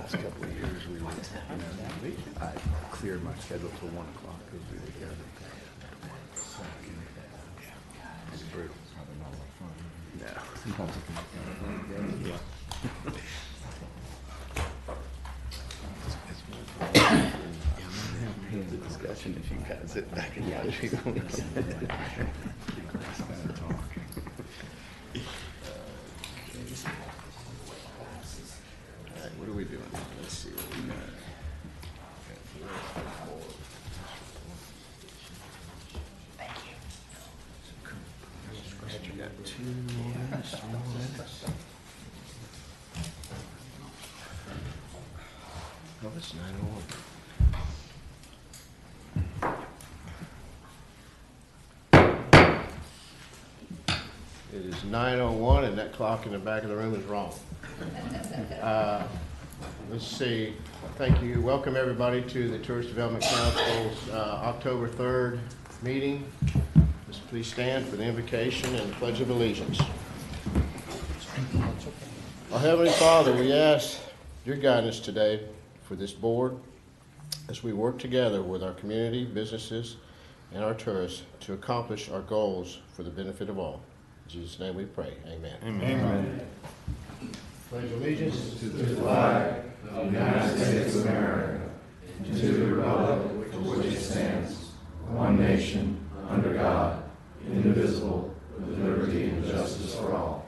last couple of years, I cleared my schedule till 1 o'clock because we were together. It's brutal. Probably not a lot of fun. No. Sometimes it can be fun. The discussion if you kind of sit back and watch people. What are we doing? Let's see what we got. Thank you. You got 2 more minutes. Oh, it's 9:01. It is 9:01, and that clock in the back of the room is wrong. Let's see. Thank you. Welcome everybody to the Tourist Development Council's October 3rd meeting. Just please stand for the invocation and the Pledge of Allegiance. Our Heavenly Father, we ask your guidance today for this board as we work together with our community, businesses, and our tourists to accomplish our goals for the benefit of all. In Jesus' name we pray. Amen. Amen. Pledge allegiance To the flag of the United States of America, and to the republic for which it stands, one nation, under God, indivisible, with liberty and justice for all.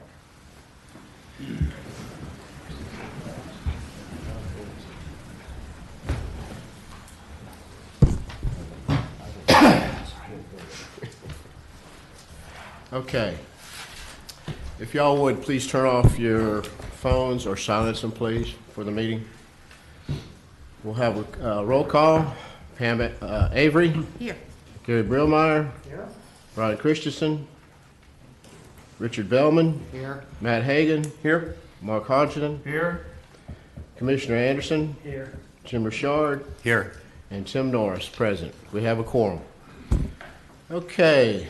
Okay. If y'all would, please turn off your phones or silence them, please, for the meeting. We'll have a roll call. Pam Avery. Here. Gary Brillmeyer. Here. Ronnie Christensen. Richard Bellman. Here. Matt Hagan. Here. Mark Hodgson. Here. Commissioner Anderson. Here. Jim Richard. Here. And Tim Norris, present. We have a quorum. Okay.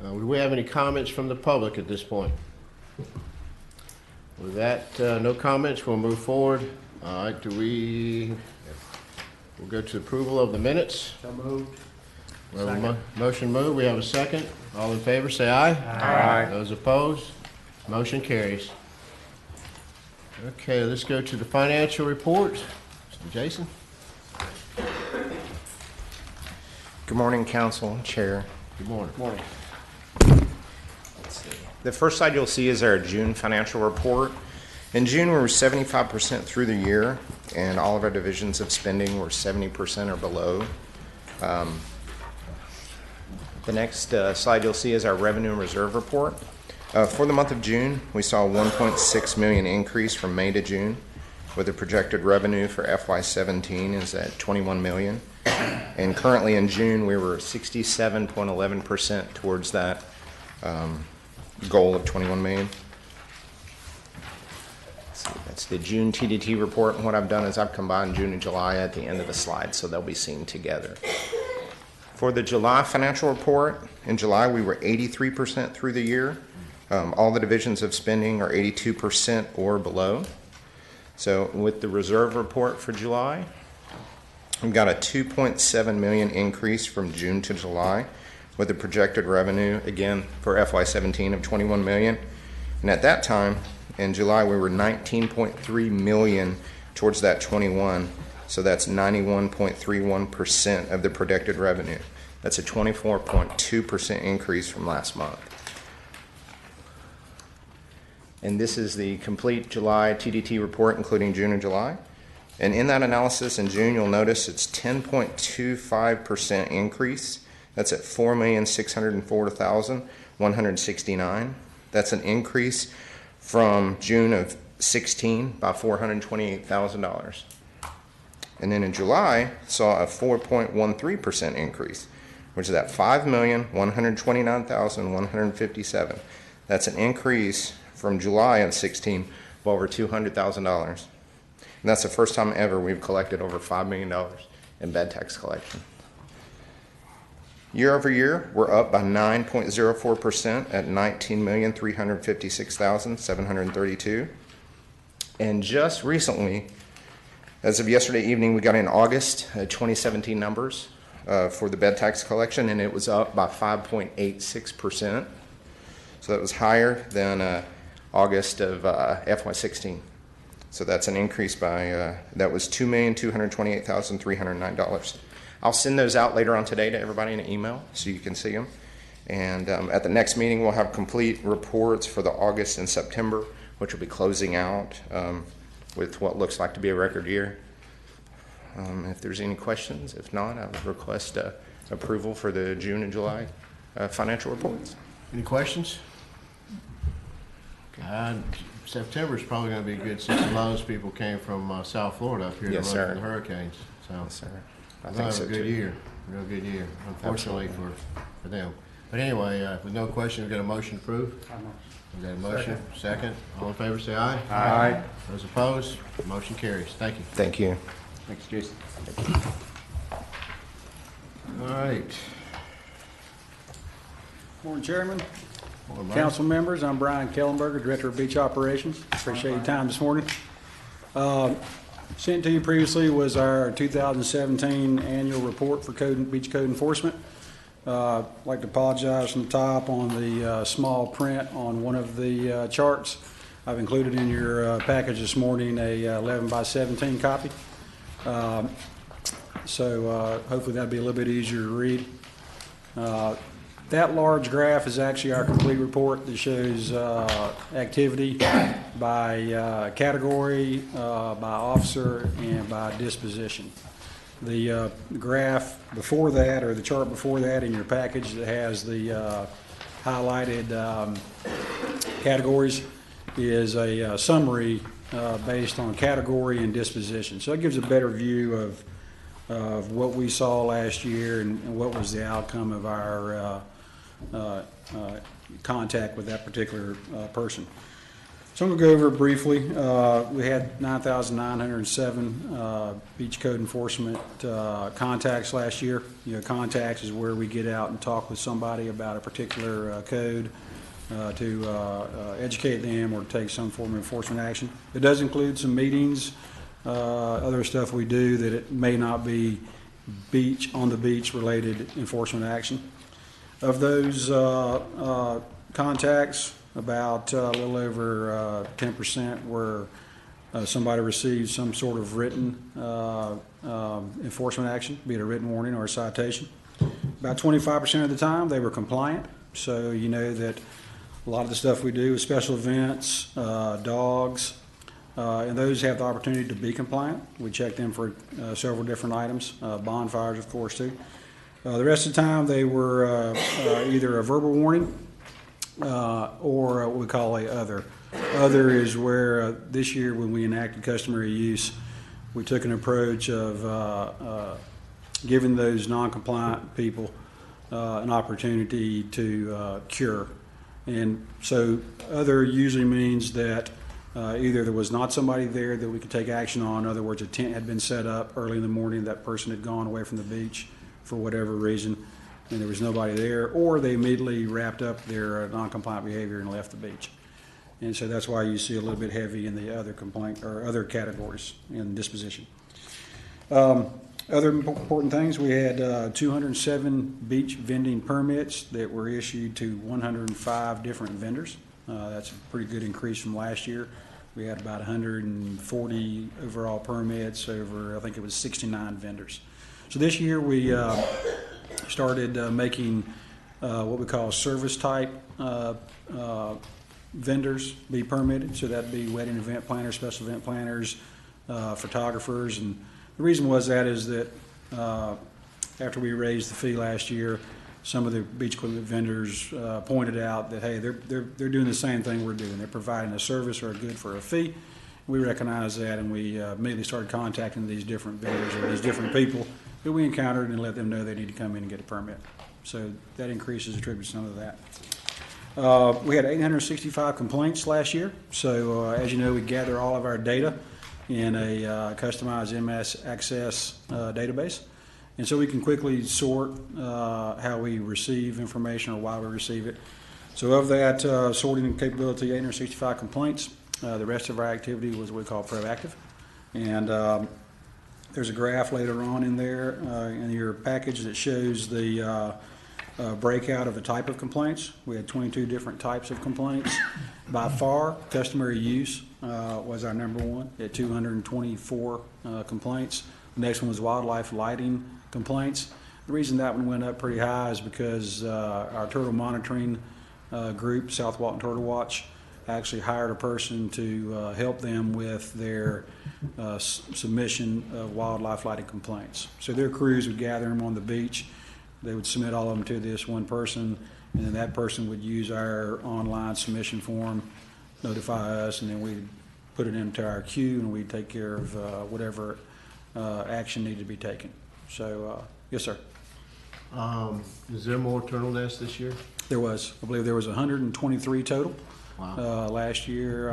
Do we have any comments from the public at this point? With that, no comments, we'll move forward. All right, we'll go to approval of the minutes. So moved. We have a motion moved, we have a second. All in favor, say aye. Aye. Those opposed, motion carries. Okay, let's go to the financial report. Mr. Jason? Good morning, Council, Chair. Good morning. Morning. The first slide you'll see is our June financial report. In June, we were 75% through the year, and all of our divisions of spending were 70% or below. The next slide you'll see is our revenue and reserve report. For the month of June, we saw a $1.6 million increase from May to June, with the projected revenue for FY17 is at $21 million. And currently in June, we were 67.11% towards that goal of $21 million. Let's see, that's the June TDT report, and what I've done is I've combined June and July at the end of the slide, so they'll be seen together. For the July financial report, in July we were 83% through the year. All the divisions of spending are 82% or below. So with the reserve report for July, we've got a $2.7 million increase from June to July, with a projected revenue, again, for FY17 of $21 million. And at that time, in July, we were $19.3 million towards that 21, so that's 91.31% of the projected revenue. That's a 24.2% increase from last month. And this is the complete July TDT report, including June and July. And in that analysis in June, you'll notice it's 10.25% increase. That's at $4,604,169. That's an increase from June of 16 by $428,000. And then in July, saw a 4.13% increase, which is at $5,129,157. That's an increase from July of 16 of over $200,000. And that's the first time ever we've collected over $5 million in bed tax collection. Year over year, we're up by 9.04% at $19,356,732. And just recently, As of yesterday evening, we got in August 2017 numbers for the bed tax collection, and it was up by 5.86%. So that was higher than August of FY16. So that's an increase by, that was $2,228,309. I'll send those out later on today to everybody in an email so you can see them. And at the next meeting, we'll have complete reports for the August and September, which will be closing out with what looks like to be a record year. If there's any questions, if not, I would request approval for the June and July financial reports. Any questions? September is probably going to be good since a lot of those people came from South Florida up here to Yes, run sir. for the hurricanes. So Yes, sir. I we'll think have so a good too. year, real good year, unfortunately for them. But anyway, with no question, we've got a motion to approve. We've got a motion, second. All in favor, say aye. Aye. Those opposed, motion carries. Thank you. Thank you. Thanks, Jason. All right. Morning, Chairman, Morning, Mike. council members. I'm Brian Kellenberger, Director of Beach Operations. Appreciate your time this morning. Sent to you previously was our 2017 annual report for beach code enforcement. I'd like to apologize from the top on the small print on one of the charts. I've included in your package this morning a 11 by 17 copy. So hopefully that'll be a little bit easier to read. That large graph is actually our complete report that shows activity by category, by officer, and by disposition. The graph before that, or the chart before that in your package that has the highlighted categories is a summary based on category and disposition. So it gives a better view of what we saw last year and what was the outcome of our contact with that particular person. So I'm going to go over it briefly. We had 9,907 beach code enforcement contacts last year. You know, contacts is where we get out and talk with somebody about a particular code to educate them or take some form of enforcement action. It does include some meetings, other stuff we do that it may not be on the beach related enforcement action. Of those contacts, about a little over 10% were somebody received some sort of written enforcement action, be it a written warning or a citation. About 25% of the time they were compliant. So you know that a lot of the stuff we do is special events, dogs, and those have the opportunity to be compliant. We check them for several different items, bonfires of course too. The rest of the time they were either a verbal warning or what we call a other. Other is where this year when we enacted customary use, we took an approach of giving those non-compliant people an opportunity to cure. And so other usually means that either there was not somebody there that we could take action on. In other words, a tent had been set up early in the morning, that person had gone away from the beach for whatever reason, and there was nobody there, or they immediately wrapped up their non-compliant behavior and left the beach. And so that's why you see a little bit heavy in the other complaint or other categories in disposition. Other important things, we had 207 beach vending permits that were issued to 105 different vendors. That's a pretty good increase from last year. We had about 140 overall permits over, I think it was 69 vendors. So this year we started making what we call service type vendors be permitted. So that'd be wedding event planners, special event planners, photographers. And the reason was that is that after we raised the fee last year, some of the beach equipment vendors pointed out that, hey, they're doing the same thing we're doing. They're providing a service or a good for a fee. We recognized that, and we immediately started contacting these different vendors or these different people that we encountered and let them know they need to come in and get a permit. So that increases attributes some of that. We had 865 complaints last year. So as you know, we gather all of our data in a customized MS Access database. And so we can quickly sort how we receive information or why we receive it. So of that sorting capability, 865 complaints. The rest of our activity was what we call proactive. And There's a graph later on in there in your package that shows the breakout of the type of complaints. We had 22 different types of complaints. By far, customary use was our number one at 224 complaints. The next one was wildlife lighting complaints. The reason that one went up pretty high is because our turtle monitoring group, South Walton Turtle Watch, actually hired a person to help them with their submission of wildlife lighting complaints. So their crews would gather them on the beach. They would submit all of them to this one person, and then that person would use our online submission form, notify us, and then we'd put it into our queue, and we'd take care of whatever action needed to be taken. So, yes, sir. Is there more turtle nests this year? There was. I believe there was 123 total. Wow. Last year,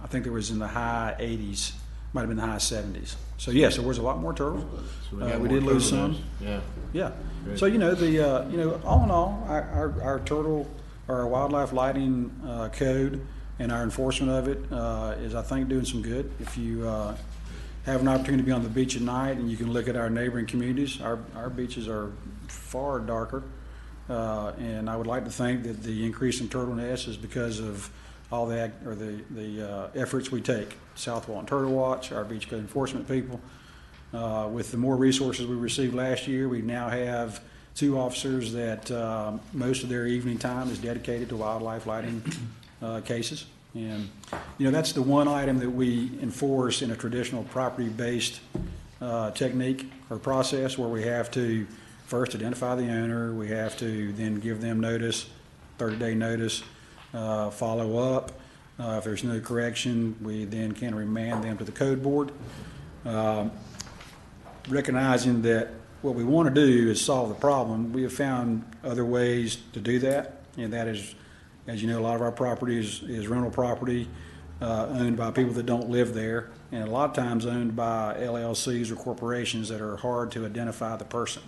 I think there was in the high 80s, might have been the high 70s. So yes, there was a lot more turtles. So got We more did lose turtle some. nests. Yeah. Yeah. Good. So all in all, our turtle, or our wildlife lighting code and our enforcement of it is, I think, doing some good. If you have an opportunity to be on the beach at night and you can look at our neighboring communities, our beaches are far darker. And I would like to think that the increase in turtle nests is because of all the efforts we take. South Walton Turtle Watch, our beach code enforcement people. With the more resources we received last year, we now have 2 officers that most of their evening time is dedicated to wildlife lighting cases. And that's the one item that we enforce in a traditional property-based technique or process, where we have to first identify the owner, we have to then give them notice, 30-day notice, follow up. If there's no correction, we then can remand them to the code board. Recognizing that what we want to do is solve the problem, we have found other ways to do that, and that is, as you know, a lot of our property is rental property owned by people that don't live there, and a lot of times owned by LLCs or corporations that are hard to identify the person.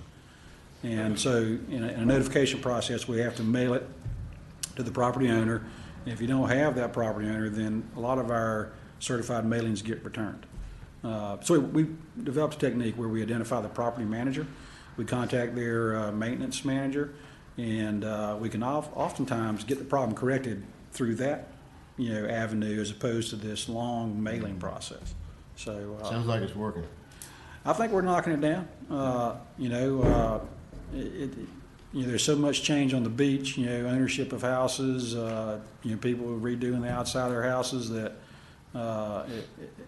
And so in a notification process, we have to mail it to the property owner. And if you don't have that property owner, then a lot of our certified mailings get returned. So we developed a technique where we identify the property manager. We contact their maintenance manager, and we can oftentimes get the problem corrected through that avenue, as opposed to this long mailing process. So Sounds like it's working. I think we're knocking it down. There's so much change on the beach, ownership of houses, people redoing the outside of their houses, that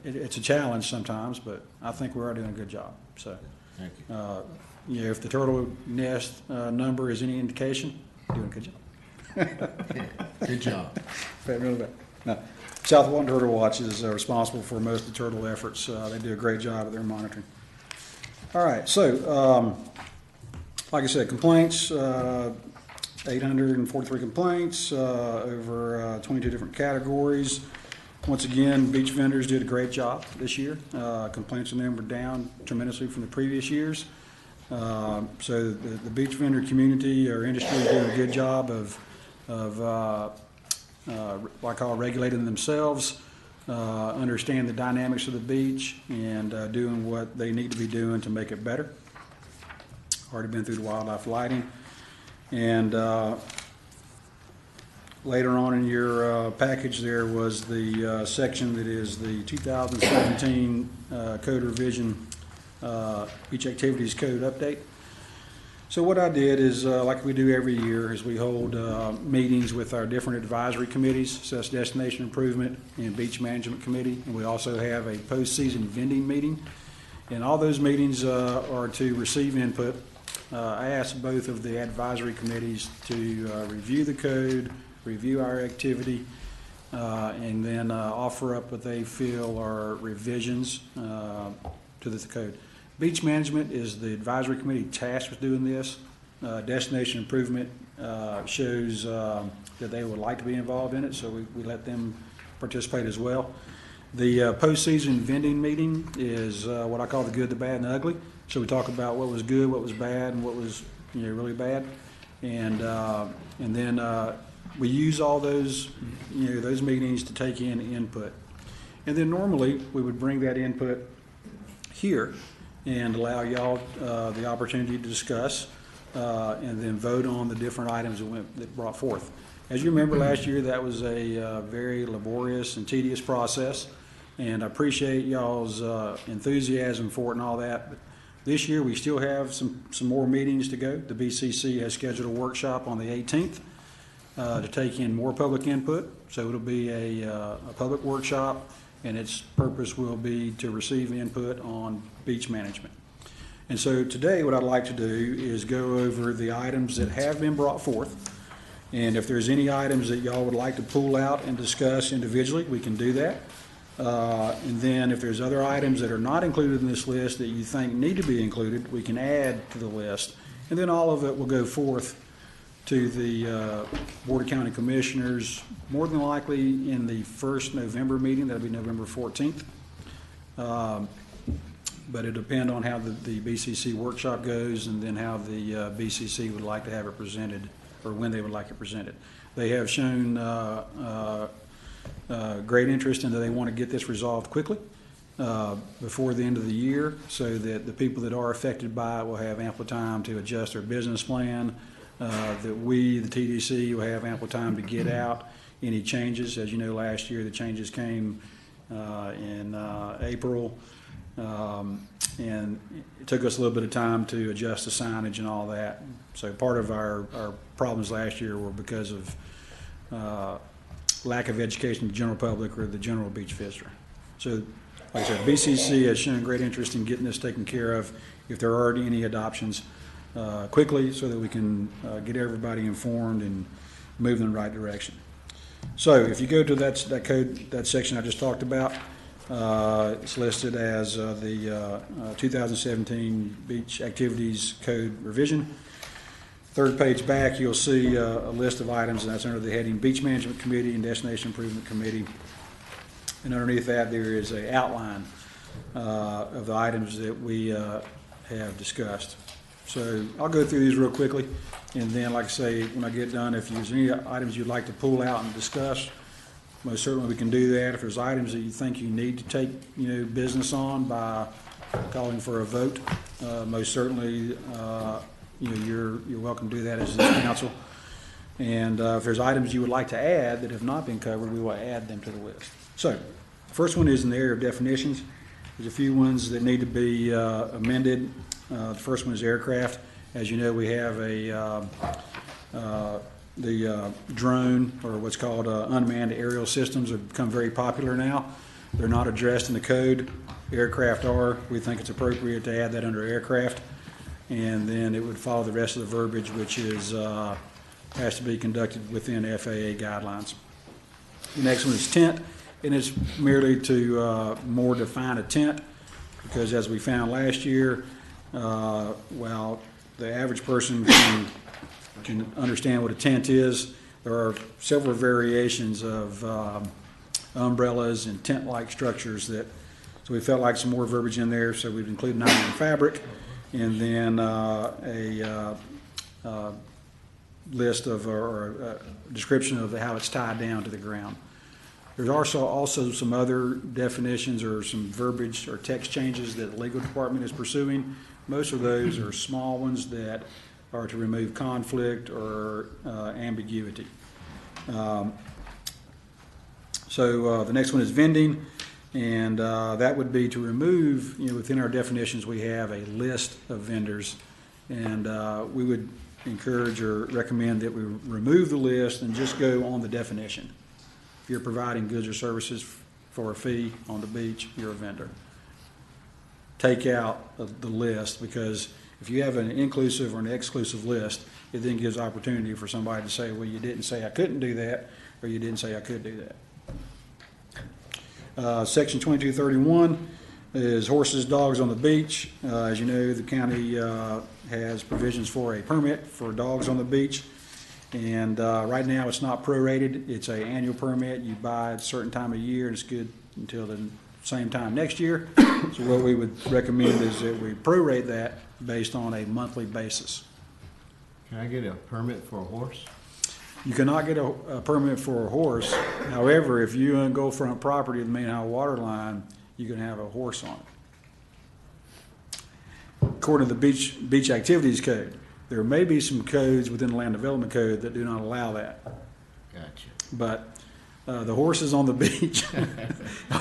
it's a challenge sometimes, but I think we are doing a good job. So, Thank you. if the turtle nest number is any indication, doing a good job. Good job. Really bad. No. South Walton Turtle Watch is responsible for most of the turtle efforts. They do a great job at their monitoring. All right, so like I said, complaints, 843 complaints over 22 different categories. Once again, beach vendors did a great job this year. Complaints on them were down tremendously from the previous years. So the beach vendor community, our industry, is doing a good job of what I call regulating themselves, understand the dynamics of the beach, and doing what they need to be doing to make it better. Already been through the wildlife lighting. And later on in your package there was the section that is the 2017 code revision, beach activities code update. So what I did is, like we do every year, is we hold meetings with our different advisory committees, such as Destination Improvement and Beach Management Committee, and we also have a post-season vending meeting. And all those meetings are to receive input. I asked both of the advisory committees to review the code, review our activity, and then offer up what they feel are revisions to the code. Beach Management is the advisory committee tasked with doing this. Destination Improvement shows that they would like to be involved in it, so we let them participate as well. The postseason vending meeting is what I call the good, the bad, and the ugly. So we talk about what was good, what was bad, and what was really bad, and then we use all those those meetings to take in input, and then normally we would bring that input here and allow y'all the opportunity to discuss and then vote on the different items that brought forth. As you remember last year, that was a very laborious and tedious process, and I appreciate y'all's enthusiasm for it and all that. But this year, we still have some more meetings to go. The BCC has scheduled a workshop on the 18th to take in more public input. So it'll be a public workshop, and its purpose will be to receive input on beach management. And so today, what I'd like to do is go over the items that have been brought forth. And if there's any items that y'all would like to pull out and discuss individually, we can do that. And then if there's other items that are not included in this list that you think need to be included, we can add to the list. And then all of it will go forth to the Board of County Commissioners, more than likely in the first November meeting. That'll be November 14th. But it'll depend on how the BCC workshop goes, and then how the BCC would like to have it presented, or when they would like it presented. They have shown great interest in that they want to get this resolved quickly before the end of the year, so that the people that are affected by it will have ample time to adjust their business plan, that we, the TDC, will have ample time to get out any changes. As you know, last year the changes came in April, and it took us a little bit of time to adjust the signage and all that. So part of our problems last year were because of lack of education of the general public or the general beach visitor. So, like I said, BCC has shown great interest in getting this taken care of, if there are any adoptions, quickly, so that we can get everybody informed and move in the right direction. So if you go to that code, that section I just talked about, it's listed as the 2017 Beach Activities Code Revision. Third page back, you'll see a list of items, and that's under the heading Beach Management Committee and Destination Improvement Committee. And underneath that, there is an outline of the items that we have discussed. So I'll go through these real quickly, and then, like I say, when I get done, if there's any items you'd like to pull out and discuss, most certainly we can do that. If there's items that you think you need to take, business on by calling for a vote, most certainly, you're welcome to do that as this council. And if there's items you would like to add that have not been covered, we will add them to the list. So, the first one is in the area of definitions. There's a few ones that need to be amended. The first one is aircraft. As you know, we have the drone, or what's called unmanned aerial systems, have become very popular now. They're not addressed in the code. Aircraft are. We think it's appropriate to add that under aircraft. And then it would follow the rest of the verbiage, which is has to be conducted within FAA guidelines. The next one is tent, and it's merely to more define a tent, because as we found last year, while the average person can understand what a tent is, there are several variations of umbrellas and tent-like structures so we felt like some more verbiage in there, so we've included nylon fabric, and then a list of, or a description of how it's tied down to the ground. There's also some other definitions or some verbiage or text changes that the legal department is pursuing. Most of those are small ones that are to remove conflict or ambiguity. So the next one is vending, and that would be to remove, within our definitions we have a list of vendors, and we would encourage or recommend that we remove the list and just go on the definition. If you're providing goods or services for a fee on the beach, you're a vendor. Take out the list, because if you have an inclusive or an exclusive list, it then gives opportunity for somebody to say, well, you didn't say I couldn't do that, or you didn't say I could do that. Section 2231 is horses, dogs on the beach. As you know, the county has provisions for a permit for dogs on the beach. And right now it's not prorated. It's an annual permit. You buy at a certain time of year, and it's good until the same time next year. So what we would recommend is that we prorate that based on a monthly basis. Can I get a permit for a horse? You cannot get a permit for a horse. However, if you go front property of the main high water line, you can have a horse on it. according to the beach activities code. There may be some codes within the land development code that do not allow that. Gotcha. But the horses on the beach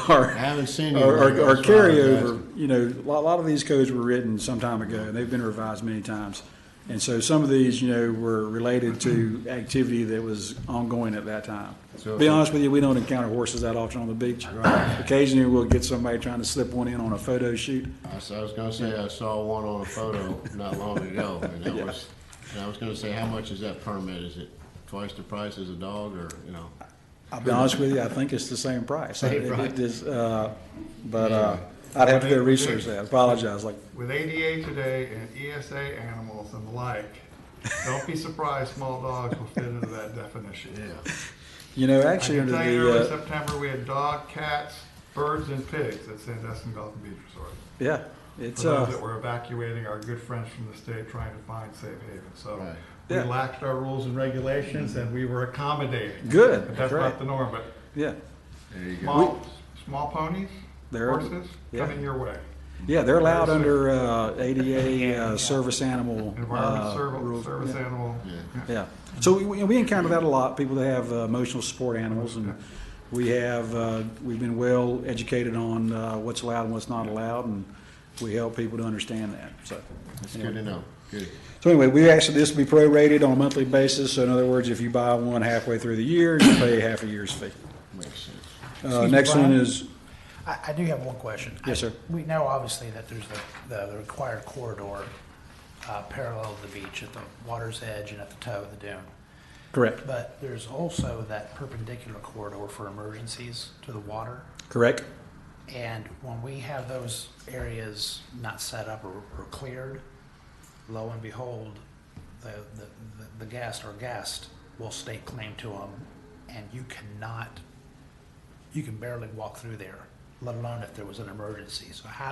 are I haven't seen you. are that's why I was carryover. asking. You know, a lot of these codes were written some time ago, and they've been revised many times. And so some of these, you know, were related to activity that was ongoing at that time. So To be if- honest with you, we don't encounter horses that often on the beach. Occasionally, we'll get somebody trying to slip one in on a photo shoot. I was gonna say, I saw one on a photo not long ago, and that Yeah. was, and I was gonna say, how much is that permit? Is it twice the price as a dog, or, you know? I'll be honest with you, I think it's the same price. Same It- price. it is, but I'd have to go research that. I apologize. Like, With ADA today and ESA animals and the like, don't be surprised small dogs will fit into that definition. Yeah. you know, I actually can under tell you early the September, we had dog, cats, birds, and pigs at Sandestin Golf and Beach Resort. yeah, For it's those that were evacuating our good friends from the state trying to find safe haven. So Right. we Yeah. laxed our rules and regulations and we were accommodating. good. But that's Great. not the norm, but Yeah, There you go. small ponies, They're- horses, yeah. coming your way. yeah, they're allowed Very under ADA service animal Environmental rules. service Yeah. animal. Yeah. Yeah, so we encounter that a lot. People that have emotional support animals, and we have we've been well educated on what's allowed and what's not allowed, and we help people to understand that. So, That's good to know. Good. so anyway, we asked this to be prorated on a monthly basis. So in other words, if you buy one halfway through the year, you pay half a year's fee. Makes sense. Excuse me, Next one Brian? is I do have one question. Yes, sir. We know obviously that there's the required corridor parallel to the beach at the water's edge and at the toe of the dune. correct. But there's also that perpendicular corridor for emergencies to the water. Correct. And when we have those areas not set up or cleared, lo and behold, the guest or guest will stake claim to them, and you can barely walk through there, let alone if there was an emergency. So how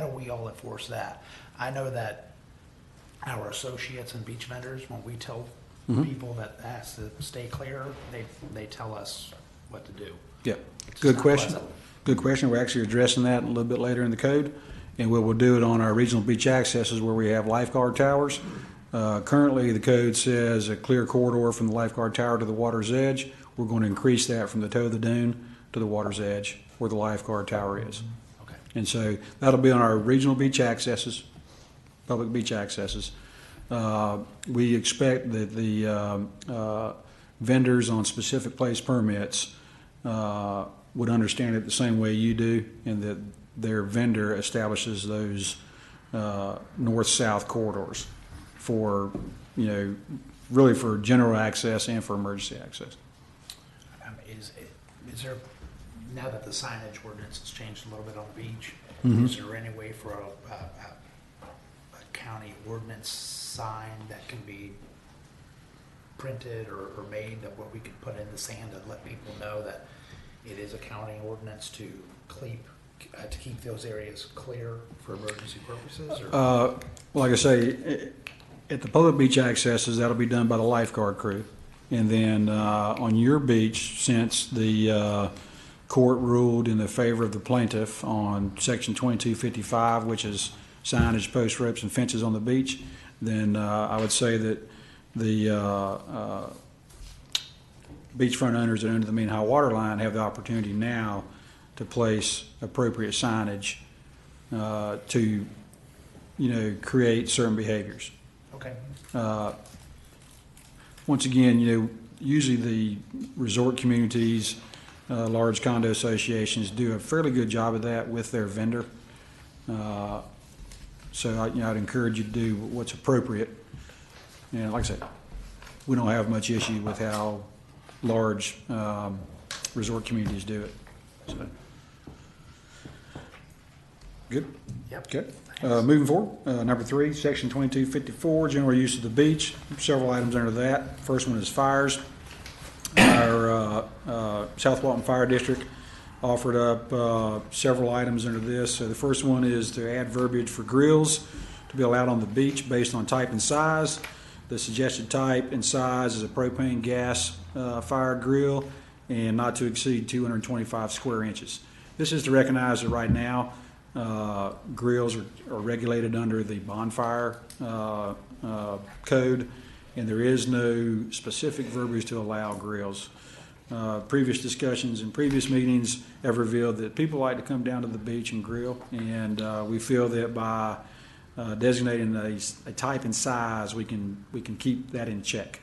do we all enforce that? I know that our associates and beach vendors, when we tell people that has to stay clear, they tell us what to do. Yeah, It's good not question. pleasant. Good question. We're actually addressing that a little bit later in the code, and we'll do it on our regional beach accesses where we have lifeguard towers. Currently, the code says a clear corridor from the lifeguard tower to the water's edge. We're going to increase that from the toe of the dune to the water's edge where the lifeguard tower is. Okay. And so that'll be on our regional beach accesses, public beach accesses. We expect that the vendors on specific place permits would understand it the same way you do, and that their vendor establishes those north-south corridors for, you know, really for general access and for emergency access. Is there, now that the signage ordinance has changed a little bit on the beach, Mm-hmm. is there any way for a county ordinance sign that can be printed or made that what we could put in the sand to let people know that it is a county ordinance to keep those areas clear for emergency purposes? Or? Like I say, at the public beach accesses, that'll be done by the lifeguard crew. And then on your beach, since the court ruled in the favor of the plaintiff on Section 2255, which is signage, post ropes, and fences on the beach, then I would say that the beachfront owners that are under the mean high water line have the opportunity now to place appropriate signage to, you know, create certain behaviors. Okay. Once again, you know, usually the resort communities, large condo associations do a fairly good job of that with their vendor. So I'd encourage you to do what's appropriate. And like I said, we don't have much issue with how large resort communities do it. So. Good? Yep. Okay. Moving forward, number 3, Section 2254, general use of the beach. Several items under that. First one is fires. Our South Walton Fire District offered up several items under this. So the first one is to add verbiage for grills to be allowed on the beach based on type and size. The suggested type and size is a propane gas fired grill and not to exceed 225 square inches. This is to recognize that right now Grills are regulated under the bonfire code, and there is no specific verbiage to allow grills. Previous discussions in previous meetings have revealed that people like to come down to the beach and grill, and we feel that by designating a type and size, we can keep that in check.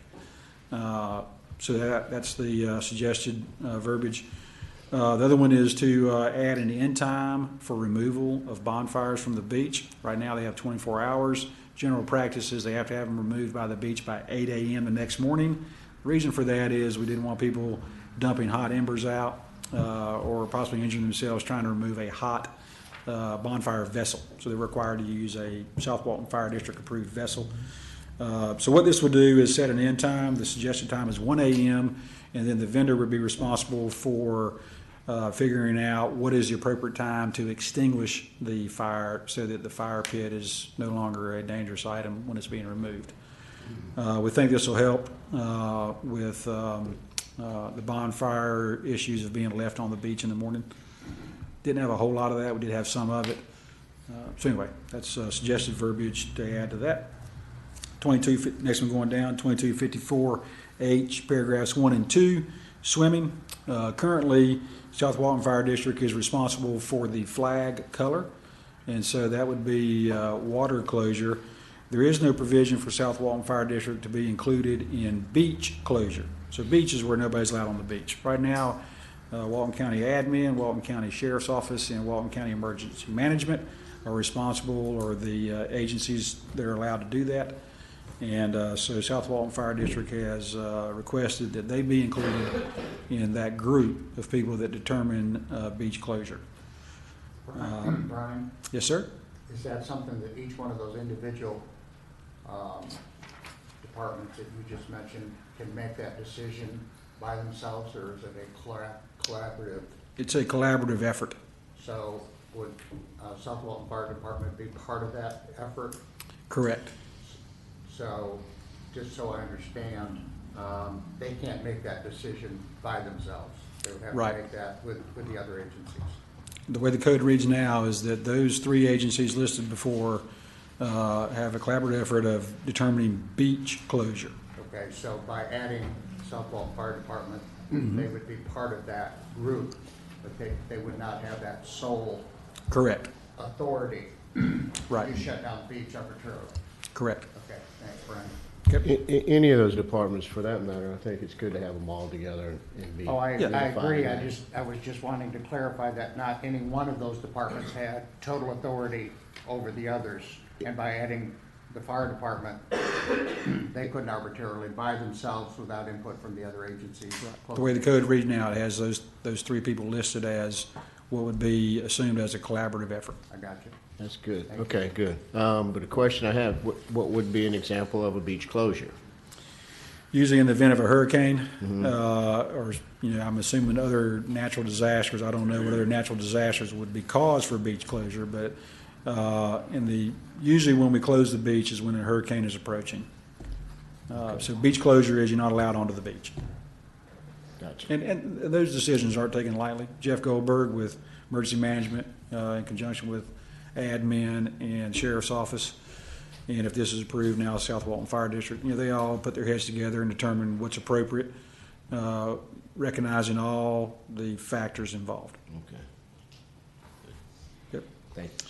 So that's the suggested verbiage. The other one is to add an end time for removal of bonfires from the beach. Right now they have 24 hours. General practice is they have to have them removed by the beach by 8 a.m. the next morning. The reason for that is we didn't want people dumping hot embers out or possibly injuring themselves trying to remove a hot bonfire vessel. So they're required to use a South Walton Fire District approved vessel. So what this would do is set an end time. The suggested time is 1 a.m. and then the vendor would be responsible for figuring out what is the appropriate time to extinguish the fire so that the fire pit is no longer a dangerous item when it's being removed. We think this will help with the bonfire issues of being left on the beach in the morning. Didn't have a whole lot of that. We did have some of it. So anyway, that's suggested verbiage to add to that. Next one going down, 2254H, paragraphs 1 and 2, swimming. Currently, South Walton Fire District is responsible for the flag color, and so that would be water closure. There is no provision for South Walton Fire District to be included in beach closure. So beach is where nobody's allowed on the beach. Right now, Walton County Admin, Walton County Sheriff's Office, and Walton County Emergency Management are responsible, or the agencies that are allowed to do that. And so South Walton Fire District has requested that they be included in that group of people that determine beach closure. Brian, Yes, sir? is that something that each one of those individual departments that you just mentioned can make that decision by themselves, or is it a collaborative? It's a collaborative effort. So would South Walton Fire Department be part of that effort? Correct. So, just so I understand, they can't make that decision by themselves. They would have Right. to make that with the other agencies. The way the code reads now is that those three agencies listed before have a collaborative effort of determining beach closure. Okay, so by adding South Walton Fire Department, Mm-hmm. they would be part of that group, but they would not have that sole Correct. authority Right. to shut down the beach arbitrarily. Correct. Okay, thanks, Brian. Any of those departments, for that matter, I think it's good to have them all together and be. Oh, I unified agree. in that. I was just wanting to clarify that not any one of those departments had total authority over the others. And by adding the fire department, they couldn't arbitrarily by themselves without input from the other agencies. The way the code reads now, it has those three people listed as what would be assumed as a collaborative effort. I got you. That's good. Thank you. Okay, good. But the question I have, what would be an example of a beach closure? Usually in the event of a hurricane, or, I'm assuming other natural disasters. I don't know what other natural disasters would be cause for beach closure, but usually when we close the beach is when a hurricane is approaching. So beach closure is you're not allowed onto the beach. Gotcha. And those decisions aren't taken lightly. Jeff Goldberg with Emergency Management in conjunction with Admin and Sheriff's Office, and if this is approved now, South Walton Fire District, they all put their heads together and determine what's appropriate, recognizing all the factors involved. Okay. Yep. Thank you.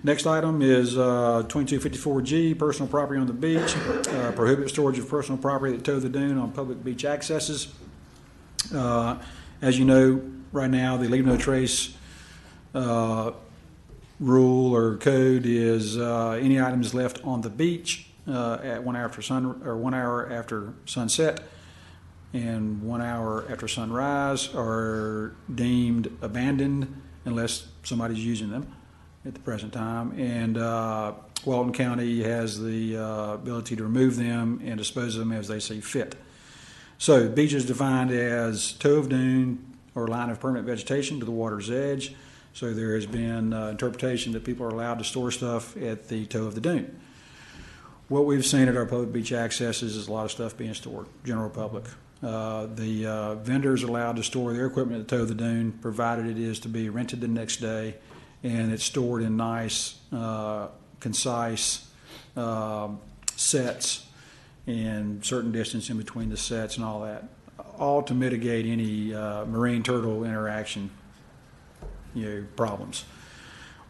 Next item is 2254G, personal property on the beach. Prohibit storage of personal property at toe of the dune on public beach accesses. As you know, right now, the leave no trace rule or code is any items left on the beach at 1 hour after sunset and 1 hour after sunrise are deemed abandoned unless somebody's using them at the present time. And Walton County has the ability to remove them and dispose of them as they see fit. So beach is defined as toe of dune or line of permanent vegetation to the water's edge. So there has been interpretation that people are allowed to store stuff at the toe of the dune. What we've seen at our public beach accesses is a lot of stuff being stored, general public. The vendors are allowed to store their equipment at the toe of the dune, provided it is to be rented the next day and it's stored in nice, concise sets and certain distance in between the sets and all that, all to mitigate any marine turtle interaction, problems.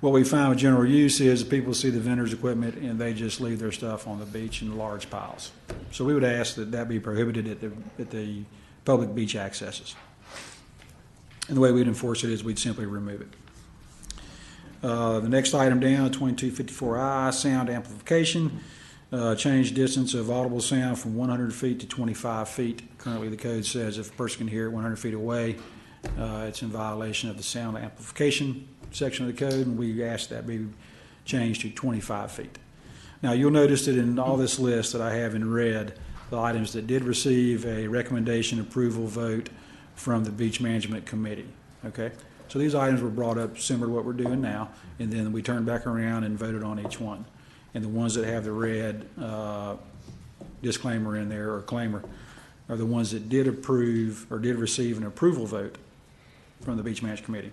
What we find with general use is that people see the vendor's equipment and they just leave their stuff on the beach in large piles. So we would ask that that be prohibited at the public beach accesses. And the way we'd enforce it is we'd simply remove it. The next item down, 2254I, sound amplification. Change distance of audible sound from 100 feet to 25 feet. Currently, the code says if a person can hear it 100 feet away, it's in violation of the sound amplification section of the code, and we ask that be changed to 25 feet. Now, you'll notice that in all this list that I have in red, the items that did receive a recommendation approval vote from the Beach Management Committee, okay? So these items were brought up similar to what we're doing now, and then we turned back around and voted on each one. And the ones that have the red disclaimer in there, or claimer, are the ones that did approve or did receive an approval vote from the Beach Management Committee.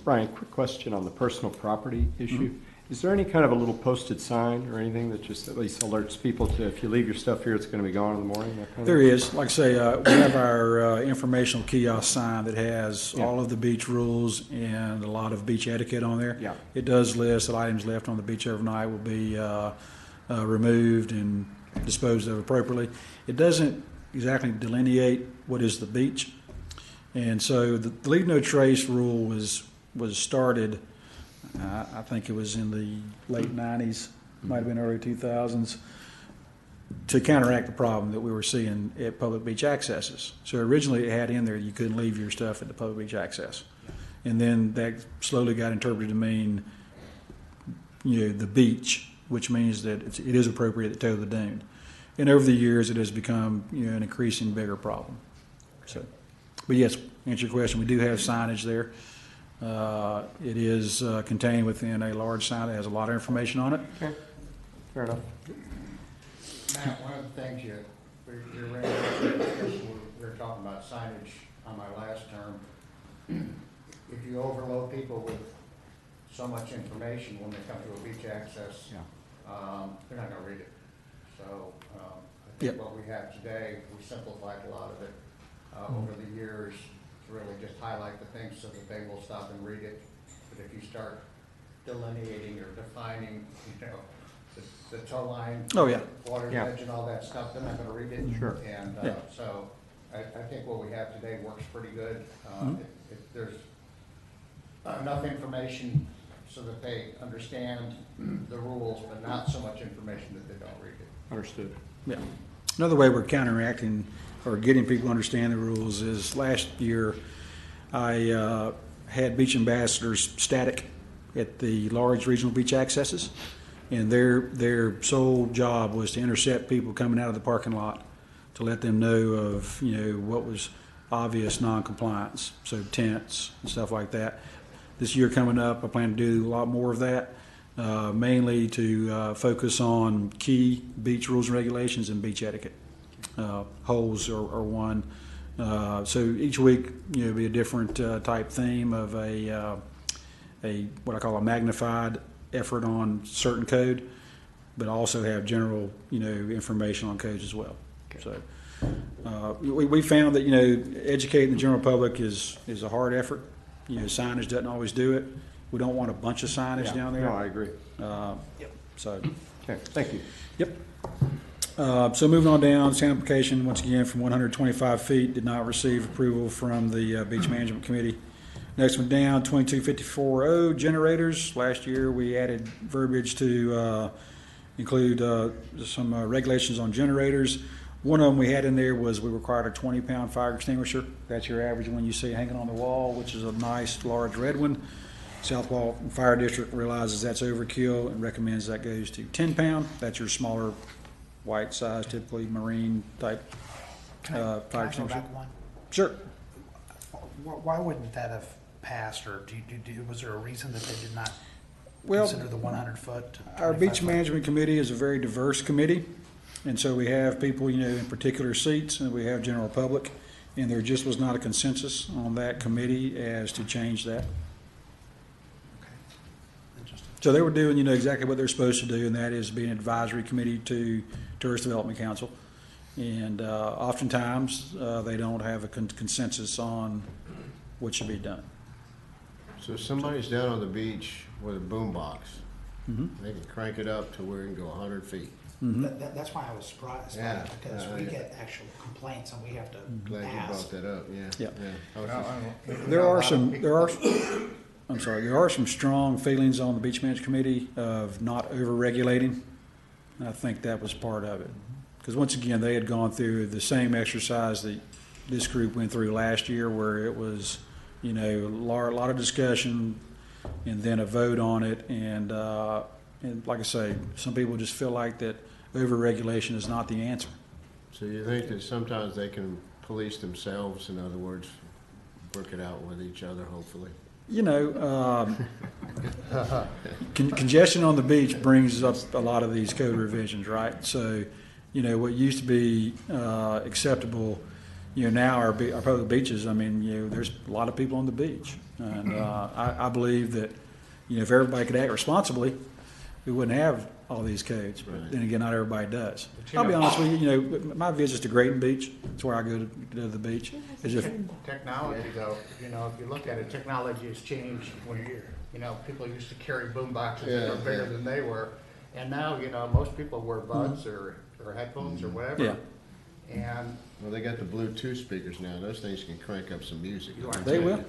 Brian, quick question on the personal property issue. Is there any kind of a little posted sign or anything that just at least alerts people to, if you leave your stuff here, it's going to be gone in the morning? That kind of There is. Like I say, we have our informational kiosk sign that has Yeah. all of the beach rules and a lot of beach etiquette on there. Yeah. It does list that items left on the beach overnight will be removed and disposed of appropriately. It doesn't exactly delineate what is the beach. And so the leave no trace rule was started, I think it was in the late 90s, might have been early 2000s, to counteract the problem that we were seeing at public beach accesses. So originally it had in there you couldn't leave your stuff at the public beach access. And then that slowly got interpreted to mean, the beach, which means that it is appropriate to tow the dune. And over the years it has become, an increasing bigger problem. So, but yes, to answer your question, we do have signage there. It is contained within a large sign that has a lot of information on it. Okay, fair enough. Matt, one of the things you ran into, we were talking about signage on my last term. If you overload people with so much information when they come to a beach access, they're not gonna read it. So, I think Yep. what we have today, we simplified a lot of it, over the years to really just highlight the things so that they will stop and read it. But if you start delineating or defining, the tow line, Oh, yeah. water's Yeah. edge and all that stuff, they're not gonna read it. Sure. And, Yeah. so I think what we have today works pretty good. If there's enough information so that they understand the rules, but not so much information that they don't read it. Understood. Yeah. Another way we're counteracting or getting people to understand the rules is last year I had beach ambassadors static at the large regional beach accesses, and their sole job was to intercept people coming out of the parking lot to let them know of what was obvious non-compliance, so tents and stuff like that. This year coming up, I plan to do a lot more of that, mainly to focus on key beach rules and regulations and beach etiquette. Holes are one. So each week, be a different type theme of a what I call a magnified effort on certain code, but also have general information on codes as well. So we found that educating the general public is a hard effort. Signage doesn't always do it. We don't want a bunch of signage Yeah. down there. No, I agree. So. Okay, thank you. Yep. So moving on down, sound application, once again, from 125 feet, did not receive approval from the Beach Management Committee. Next one down, 22440, generators. Last year, we added verbiage to include some regulations on generators. One of them we had in there was we required a 20-pound fire extinguisher. That's your average one you see hanging on the wall, which is a nice, large red one. South Walton Fire District realizes that's overkill and recommends that goes to 10-pound. That's your smaller, white size, typically marine type Can I fire go extinguisher. back one? Sure. Why wouldn't that have passed, or was there a reason that they did not Well, consider the 100-foot? our Beach Management Committee is a very diverse committee, and so we have people, in particular seats, and we have general public, and there just was not a consensus on that committee as to change that. So they were doing, exactly what they're supposed to do, and that is be an advisory committee to Tourist Development Council. And oftentimes, they don't have a consensus on what should be done. So if somebody's down on the beach with a boom box, they can crank it up to where it can go 100 feet. That's why I was surprised by Yeah. it, because we Yeah. get actual complaints and we have to Glad you ask. brought that up, yeah. Yeah. I was just- There are some strong feelings on the Beach Management Committee of not over-regulating. And I think that was part of it. Because once again, they had gone through the same exercise that this group went through last year, where it was, a lot of discussion and then a vote on it. And like I say, some people just feel like that over-regulation is not the answer. So you think that sometimes they can police themselves, in other words, work it out with each other, hopefully? Congestion on the beach brings up a lot of these code revisions, right? So, what used to be acceptable, now our public beaches, there's a lot of people on the beach. And I believe that, if everybody could act responsibly, we wouldn't have all these codes. But Right. then again, not everybody does. I'll be honest with you, my visits to Grayton Beach, that's where I go to the beach, is if, Technology though, if you look at it, technology has changed when, people used to carry boom boxes that were bigger than they were. And now, most people wear buds or headphones or whatever. Yeah. And, Well, they got the Bluetooth speakers now. Those things can crank up some music. they will.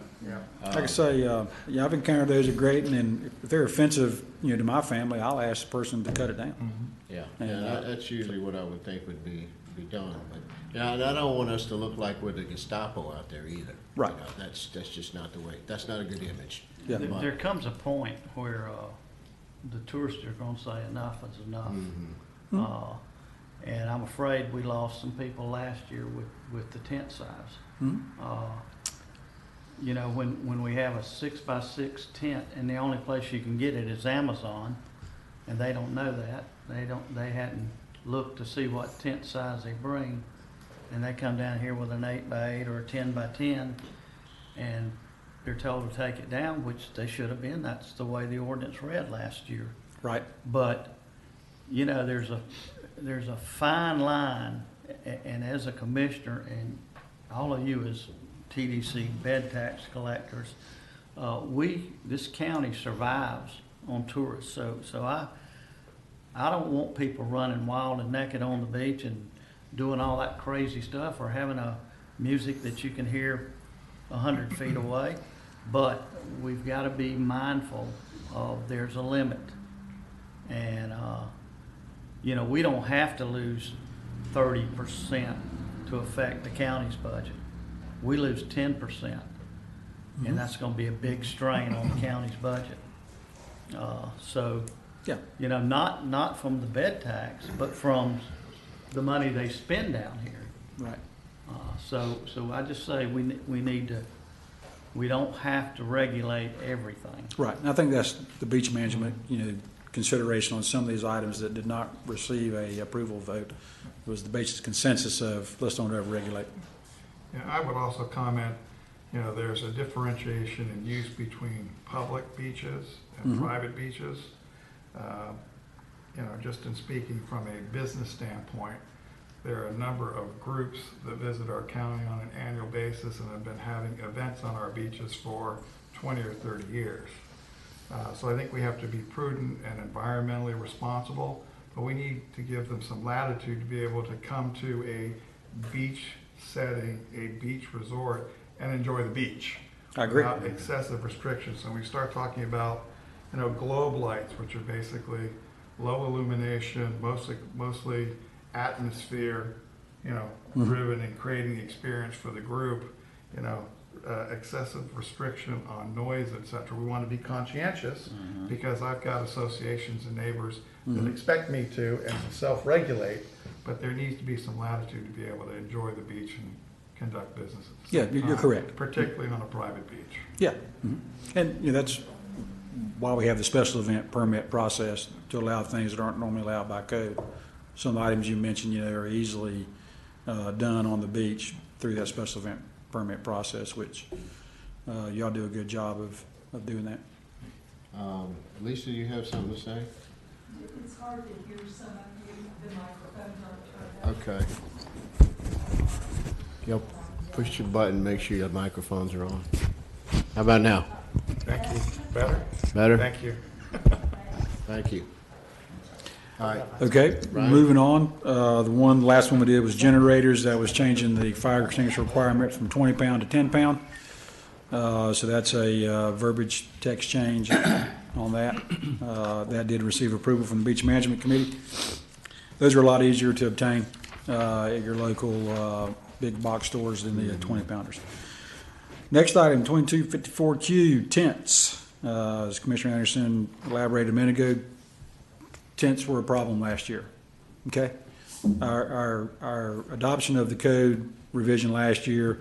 Like I say, I've encountered those at Grayton, and if they're offensive, to my family, I'll ask the person to cut it down. Yeah, And, that's usually what I would think would be done. But, and I don't want us to look like we're the Gestapo out there either. Right. That's just not the way. That's not a good image. Yeah. There comes a point where the tourists are going to say enough is enough. And I'm afraid we lost some people last year with the tent size. When we have a 6x6 tent and the only place you can get it is Amazon, and they don't know that, they hadn't looked to see what tent size they bring, and they come down here with an 8x8 or a 10x10, and they're told to take it down, which they should have been. That's the way the ordinance read last year. Right. But, there's a fine line, and as a commissioner, and all of you as TDC bed tax collectors, this county survives on tourists. So I don't want people running wild and naked on the beach and doing all that crazy stuff, or having a music that you can hear 100 feet away. But we've got to be mindful of there's a limit. And, we don't have to lose 30% to affect the county's budget. We lose 10%, and that's going to be a big strain on the county's budget. Yeah. Not from the bed tax, but from the money they spend down here. Right. So I just say we don't have to regulate everything. Right, and I think that's the beach management, consideration on some of these items that did not receive a approval vote. It was the basic consensus of, let's don't over-regulate. Yeah, I would also comment, there's a differentiation in use between public beaches and private beaches. Just in speaking from a business standpoint, there are a number of groups that visit our county on an annual basis and have been having events on our beaches for 20 or 30 years. So I think we have to be prudent and environmentally responsible, but we need to give them some latitude to be able to come to a beach setting, a beach resort, and enjoy the beach. I agree. Without excessive restrictions. So we start talking about, globe lights, which are basically low illumination, mostly atmosphere, driven and creating the experience for the group, excessive restriction on noise, etc. We want to be conscientious because I've got associations and neighbors that expect me to and to self-regulate, but there needs to be some latitude to be able to enjoy the beach and conduct business at the Yeah, same you're time, correct. particularly on a private beach. Yeah, and that's why we have the special event permit process to allow things that aren't normally allowed by code. Some items you mentioned, are easily done on the beach through that special event permit process, which y'all do a good job of doing that. Lisa, you have something to say? It's hard to hear some of you, the microphones aren't turned up. Yep. Push your button, make sure your microphones are on. How about now? Thank you. Better? Better? Thank you. Thank you. All right. Okay, Brian? moving on. The last one we did was generators. That was changing the fire extinguisher requirement from 20 pound to 10 pound. So that's a verbiage text change on that. That did receive approval from the Beach Management Committee. Those are a lot easier to obtain at your local big box stores than the 20 pounders. Next item, 2254Q, tents. As Commissioner Anderson elaborated a minute ago, tents were a problem last year. Okay? Our adoption of the code revision last year,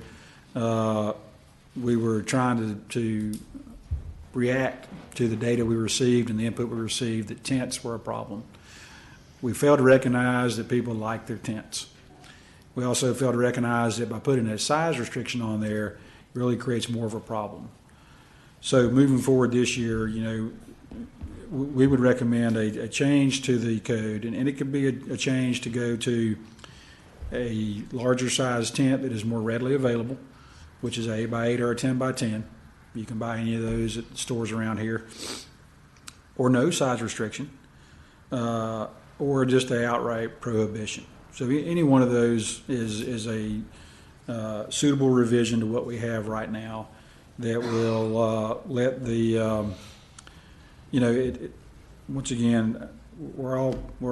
we were trying to react to the data we received and the input we received that tents were a problem. We failed to recognize that people like their tents. We also failed to recognize that by putting a size restriction on there, it really creates more of a problem. So moving forward this year, we would recommend a change to the code, and it could be a change to go to a larger size tent that is more readily available, which is a 8 by 8 or a 10 by 10. You can buy any of those at stores around here, or no size restriction, or just an outright prohibition. So any one of those is a suitable revision to what we have right now that will let the once again, we're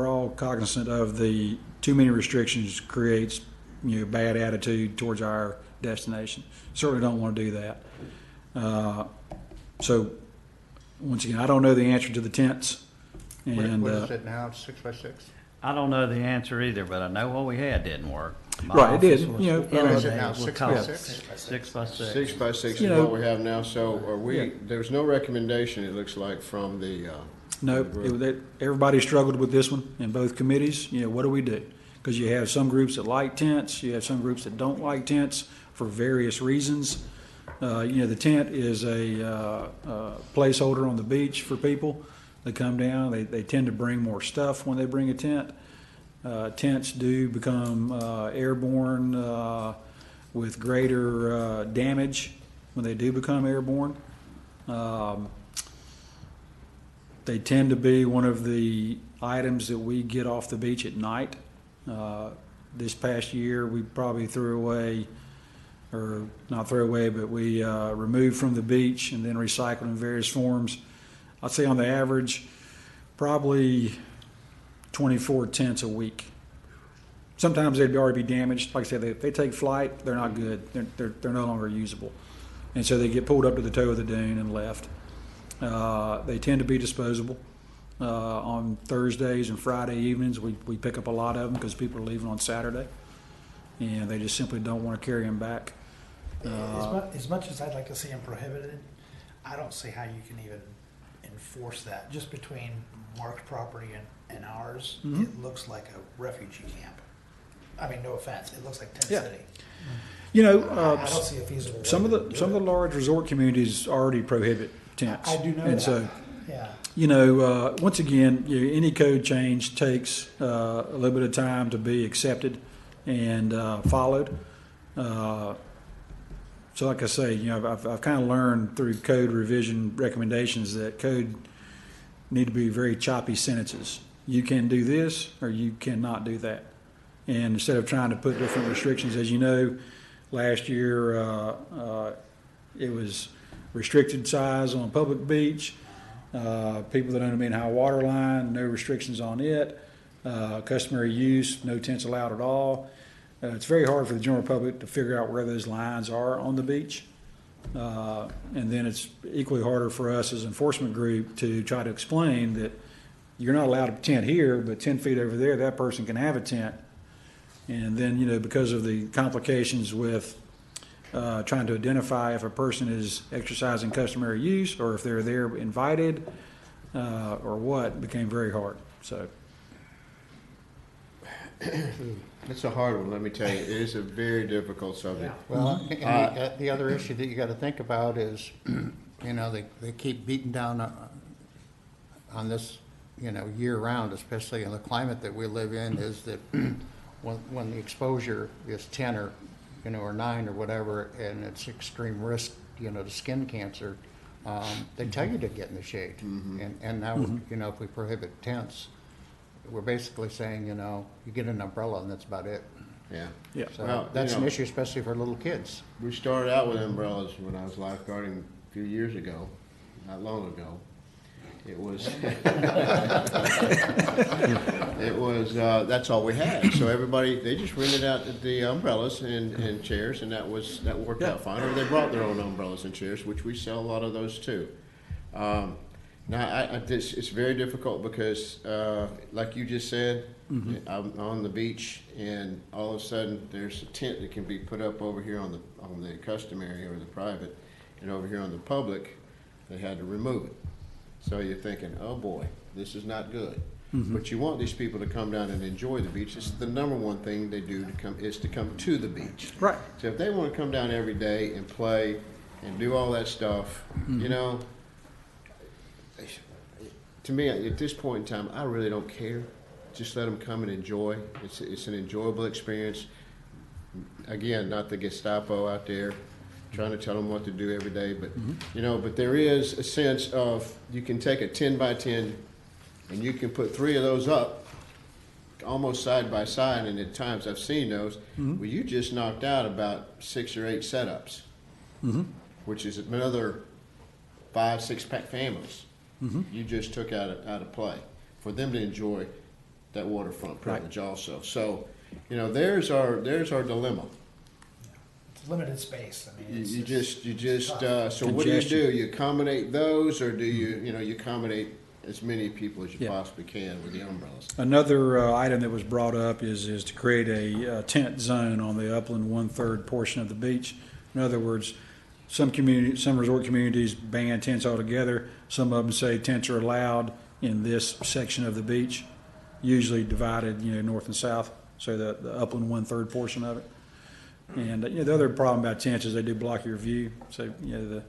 all cognizant of the too many restrictions creates bad attitude towards our destination. Certainly don't want to do that. So once again, I don't know the answer to the tents. And What is it now, 6 by 6? I don't know the answer either, but I know what we had didn't work. My Right, it office did. was Is it now inundated with 6 by calls. 6? 6 by 6. 6 by 6 You is know- what we have now, so are we, Yeah. there's no recommendation, it looks like, from the, No, everybody struggled with this one in both committees. What do we do? Because you have some groups that like tents, you have some groups that don't like tents for various reasons. The tent is a placeholder on the beach for people. They come down, they tend to bring more stuff when they bring a tent. Tents do become airborne with greater damage when they do become airborne. They tend to be one of the items that we get off the beach at night. This past year, we probably threw away, or not throw away, but we removed from the beach and then recycled in various forms. I'd say on the average, probably 24 tents a week. Sometimes they'd already be damaged. Like I said, if they take flight, they're not good. They're no longer usable. And so they get pulled up to the toe of the dune and left. They tend to be disposable. On Thursdays and Friday evenings, we pick up a lot of them because people are leaving on Saturday, and they just simply don't want to carry them back. As much as I'd like to see them prohibited, I don't see how you can even enforce that. Just between Mark's property and ours, Mhm. it looks like a refugee camp. I mean, no offense, it looks like Tent Yeah. City. I I don't see a feasible way some of to the do some of it. the large resort communities already prohibit tents. I do know and that. so Yeah. once again, any code change takes a little bit of time to be accepted and followed. So, like I say, I've kind of learned through code revision recommendations that code need to be very choppy sentences. You can do this, or you cannot do that. And instead of trying to put different restrictions, as you know, last year it was restricted size on a public beach. People that own a mean-high water line, no restrictions on it. Customary use, no tents allowed at all. It's very hard for the general public to figure out where those lines are on the beach. And then it's equally harder for us as an enforcement group to try to explain that you're not allowed a tent here, but 10 feet over there, that person can have a tent. And then, because of the complications with trying to identify if a person is exercising customary use or if they're there invited or what, became very hard. So, it's a hard one, let me tell you. It is a very difficult subject. Well, and the other issue that you got to think about is, they keep beating down on this, year-round, especially in the climate that we live in, is that when the exposure is 10 or, or 9 or whatever, and it's extreme risk, to skin cancer, they tell you to get in the shade. And now, if we prohibit tents, we're basically saying, you get an umbrella and that's about it. Yeah. Yeah. So Well, that's you an know, issue, especially for little kids. We started out with umbrellas when I was lifeguarding a few years ago, not long ago. It was, that's all we had. So everybody, they just rented out the umbrellas and chairs, and that worked out fine. Or they brought their own umbrellas and chairs, which we sell a lot of those too. Now, it's very difficult because, like you just said, I'm on the beach, and all of a sudden there's a tent that can be put up over here on the custom area or the private, and over here on the public, they had to remove it. So you're thinking, oh boy, this is not good. But you want these people to come down and enjoy the beach. It's the number one thing they do is to come to the beach. Right. So if they want to come down every day and play and do all that stuff, to me, at this point in time, I really don't care. Just let them come and enjoy. It's an enjoyable experience. Again, not the Gestapo out there trying to tell them what to do every day, but but there is a sense of you can take a 10 by 10 and you can put 3 of those up almost side by side, and at times I've seen those where you just knocked out about 6 or 8 setups, which is another 5-6 pack families. You just took out of play for them to enjoy that waterfront privilege also. So, there's our dilemma. It's limited space. I mean, You just so what do? You accommodate those, or do you accommodate as many people as you possibly can with the umbrellas? Another item that was brought up is to create a tent zone on the upland 1/3 portion of the beach. In other words, some resort communities ban tents altogether. Some of them say tents are allowed in this section of the beach, usually divided, north and south, so the upland 1/3 portion of it. And the other problem about tents is they do block your view. So a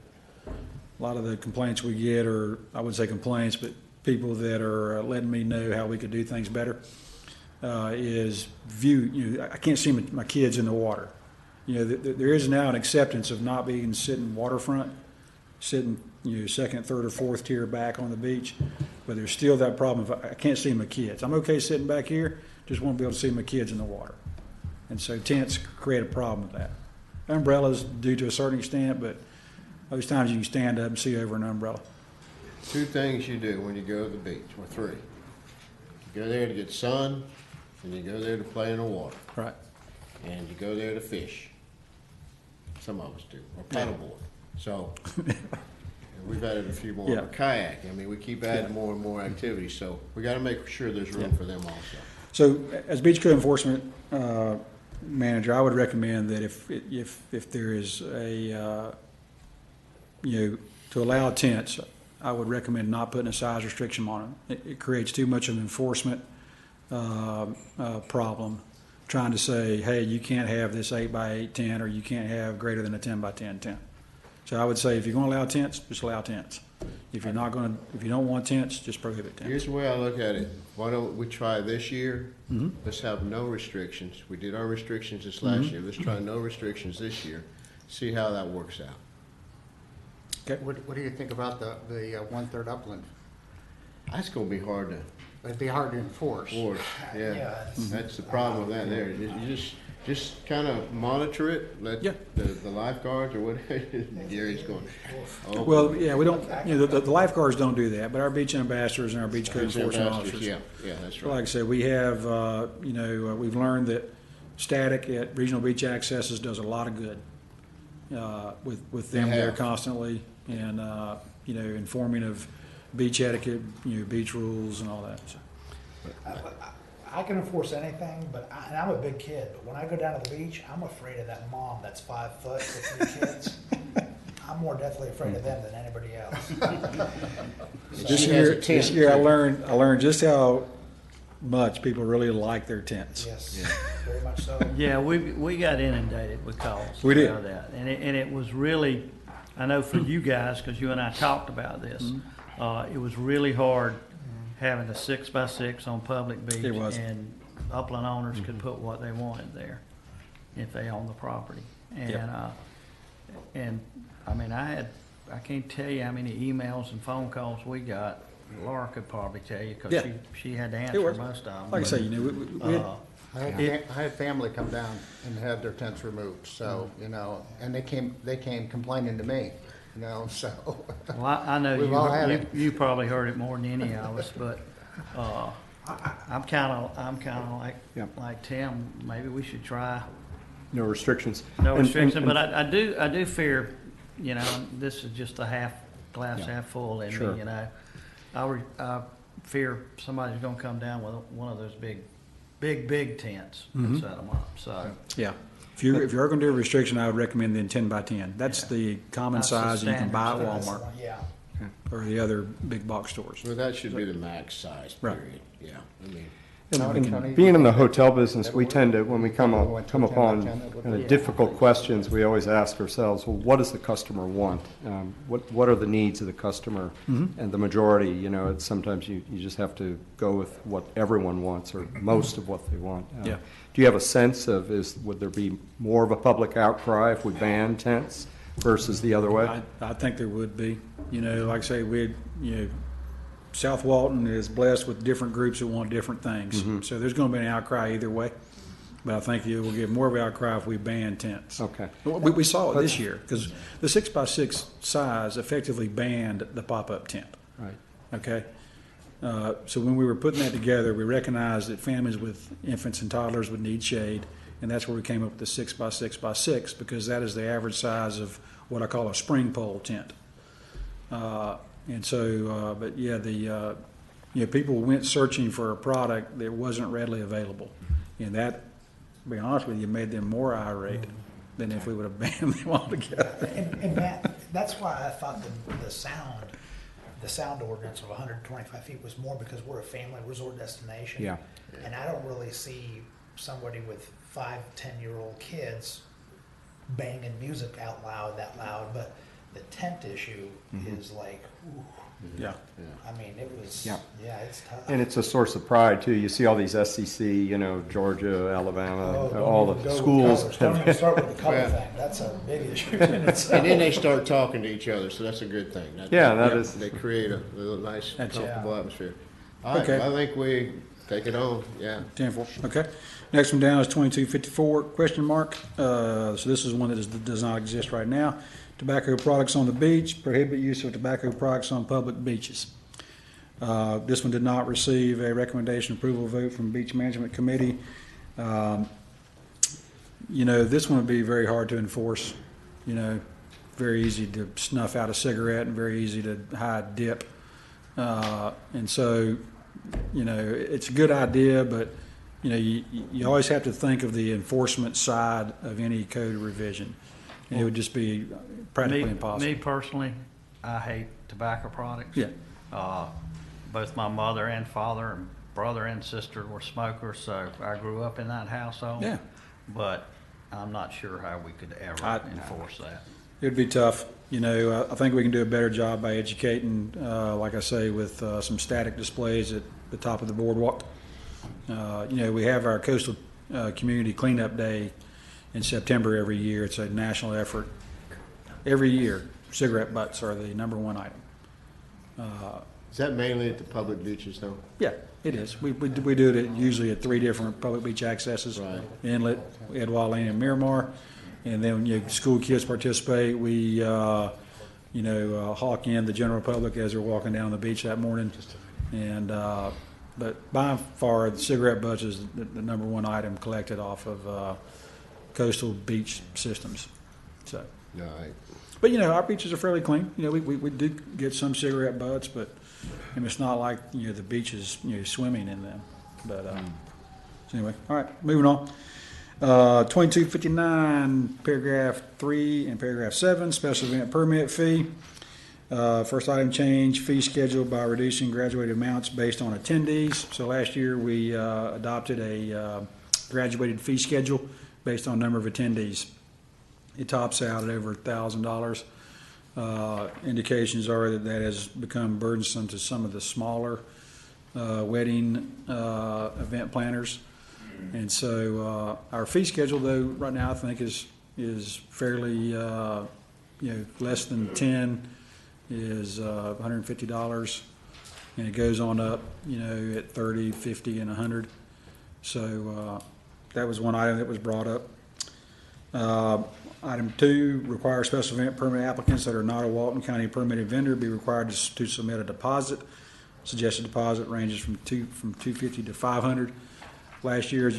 lot of the complaints we get, or I wouldn't say complaints, but people that are letting me know how we could do things better, is view. I can't see my kids in the water. There is now an acceptance of not being sitting waterfront, sitting second, third, or fourth tier back on the beach, but there's still that problem of I can't see my kids. I'm okay sitting back here, just won't be able to see my kids in the water. And so tents create a problem with that. Umbrellas do to a certain extent, but most times you can stand up and see over an umbrella. 2 things you do when you go to the beach, or 3. You go there to get sun, and you go there to play in the water. Right. And you go there to fish. Some of us do, or paddleboard. So we've added a few more. Yeah. Or kayak. I mean, we keep adding more and more activities, so we got to make sure there's room for them also. So as beach code enforcement manager, I would recommend that if there is a, to allow tents, I would recommend not putting a size restriction on them. It creates too much of an enforcement problem, trying to say, hey, you can't have this 8 by 8 tent, or you can't have greater than a 10 by 10 tent. So I would say if you're going to allow tents, just allow tents. If you don't want tents, just prohibit tents. Here's the way I look at it. Why don't we try this year? Let's have no restrictions. We did our restrictions this last year. Let's try no restrictions this year. See how that works out. Okay. What do you think about the 1/3 upland? That's going to be hard to It'd be hard to enforce. enforce. Yeah, Yeah, that's the problem with that. There, you just kind of monitor it. Let the lifeguards or whatever. Gary's going. Oh, Well, yeah, we don't, the lifeguards don't do that, but our beach ambassadors and our beach code enforcement officers. Yeah, that's right. Like I said, we have, we've learned that static at Regional Beach Accesses does a lot of good with them They there have. constantly, and informing of beach etiquette, beach rules and all that. So, I can enforce anything, and I'm a big kid, but when I go down to the beach, I'm afraid of that mom that's 5 foot with 3 kids. I'm more deathly afraid of them than anybody else. This year I learned just how much people really like their tents. Yes, very much so. Yeah, we got inundated with calls. We did. about that. And it was really, I know for you guys, because you and I talked about this, it was really hard having a 6x6 on public beach. It was. And upland owners could put what they wanted there if they own the property. And, Yep. and I mean, I can't tell you how many emails and phone calls we got. Laura could probably tell you, Yeah. because she had to It answer was. most of them. Like I say, you know, we had, I had family come down and had their tents removed, so, you know, and they came complaining to me, you know, so. Well, I know We've all had you, it. you probably heard it more than any of us, but, I'm kinda Yeah. like Tim, maybe we should try No restrictions. no And- restriction, and- but I do fear, you know, this is just a glass Yeah. half full in Sure. me, you know. I fear somebody's gonna come down with one of those big tents Mm-hmm. and set them up, so. yeah. If you are going to do a restriction, I would recommend the 10 by 10. That's the common That's the size you can buy at standard That's the Walmart one, yeah. or the other big box stores. Well, that should be the max size, Right. period. Yeah, I mean, And being in the hotel business, we tend to, when we come upon kind of difficult questions, we always ask ourselves, well, what does the customer want? What are the needs of the customer? And the majority, you know, it's sometimes you just have to go with what everyone wants or most of what they want. Yeah. Do you have a sense of, would there be more of a public outcry if we ban tents versus the other way? I think there would be. You know, like I say, South Walton is blessed with different groups that want different things. So there's going to be an outcry either way. But I think you will get more of an outcry if we ban tents. Okay. We saw it this year because the 6x6 size effectively banned the pop-up tent. Right. Okay? So when we were putting that together, we recognized that families with infants and toddlers would need shade, and that's where we came up with the 6x6x6 because that is the average size of what I call a spring pole tent. And so, but yeah, people went searching for a product that wasn't readily available, and that, to be honest with you, made them more irate than if we would have banned them altogether. And Matt, that's why I thought the sound ordinance of 125 feet was more because we're a family resort destination. Yeah. And I don't really see somebody with 5-10-year-old kids banging music out loud, that loud, but the tent issue is like, ooh, Yeah. I mean, it was, Yeah. it's tough. And it's a source of pride, too. You see all these SEC, you know, Georgia, Alabama, Oh, don't all even the go with schools. colors. Don't even start with the color Yeah. thing. That's a big issue in itself. and then they start talking to each other, so that's a good thing. Yeah, that is- They create a little nice, That's it. comfortable atmosphere. All right, Okay. I think we take it on, yeah. 10-4, okay. Next one down is 2254, question mark. So this is one that does not exist right now. Tobacco products on the beach, prohibit use of tobacco products on public beaches. This one did not receive a recommendation approval vote from Beach Management Committee. You know, this one would be very hard to enforce, you know, very easy to snuff out a cigarette and very easy to hide dip. And so, you know, it's a good idea, but, you know, you always have to think of the enforcement side of any code revision. And it would just be practically impossible. Me personally, I hate tobacco products. Yeah. Both my mother and father and brother and sister were smokers, so I grew up in that household. Yeah. But I'm not sure how we could ever enforce that. It'd be tough. You know, I think we can do a better job by educating, like I say, with some static displays at the top of the boardwalk. You know, we have our Coastal Community Cleanup Day in September every year. It's a national effort. Every year, cigarette butts are the #1 item. Is that mainly at the public beaches, though? Yeah, it is. We do it usually at 3 different public beach accesses. Right. Inlet, Edouard Lane, and Miramar. And then, you know, school kids participate. We, hawk in the general public as they're walking down the beach that morning. And, but by far, the cigarette butts is the #1 item collected off of coastal beach systems. So, All right. but, you know, our beaches are fairly clean. You know, we do get some cigarette butts, but it's not like, you know, the beach is, you know, swimming in them. But so anyway, all right, moving on. 2259, paragraph 3 and paragraph 7, special event permit fee. First item change, fee schedule by reducing graduated amounts based on attendees. So last year we adopted a graduated fee schedule based on number of attendees. It tops out at over $1,000. Indications are that has become burdensome to some of the smaller wedding event planners. And so our fee schedule, though, right now I think is fairly, less than 10 is $150, and it goes on up, at 30, 50, and 100. So that was one item that was brought up. Item 2, require special event permit applicants that are not a Walton County permitted vendor be required to submit a deposit. Suggested deposit ranges from $250 to $500. Last year,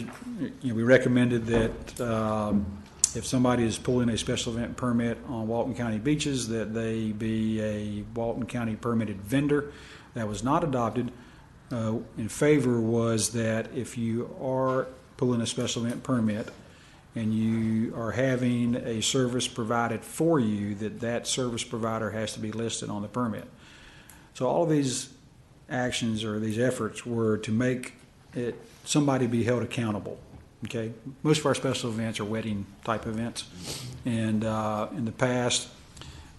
we recommended that if somebody is pulling a special event permit on Walton County beaches, that they be a Walton County permitted vendor. That was not adopted. In favor was that if you are pulling a special event permit and you are having a service provided for you, that service provider has to be listed on the permit. So all of these actions or these efforts were to make somebody be held accountable. Okay, most of our special events are wedding type events, and in the past,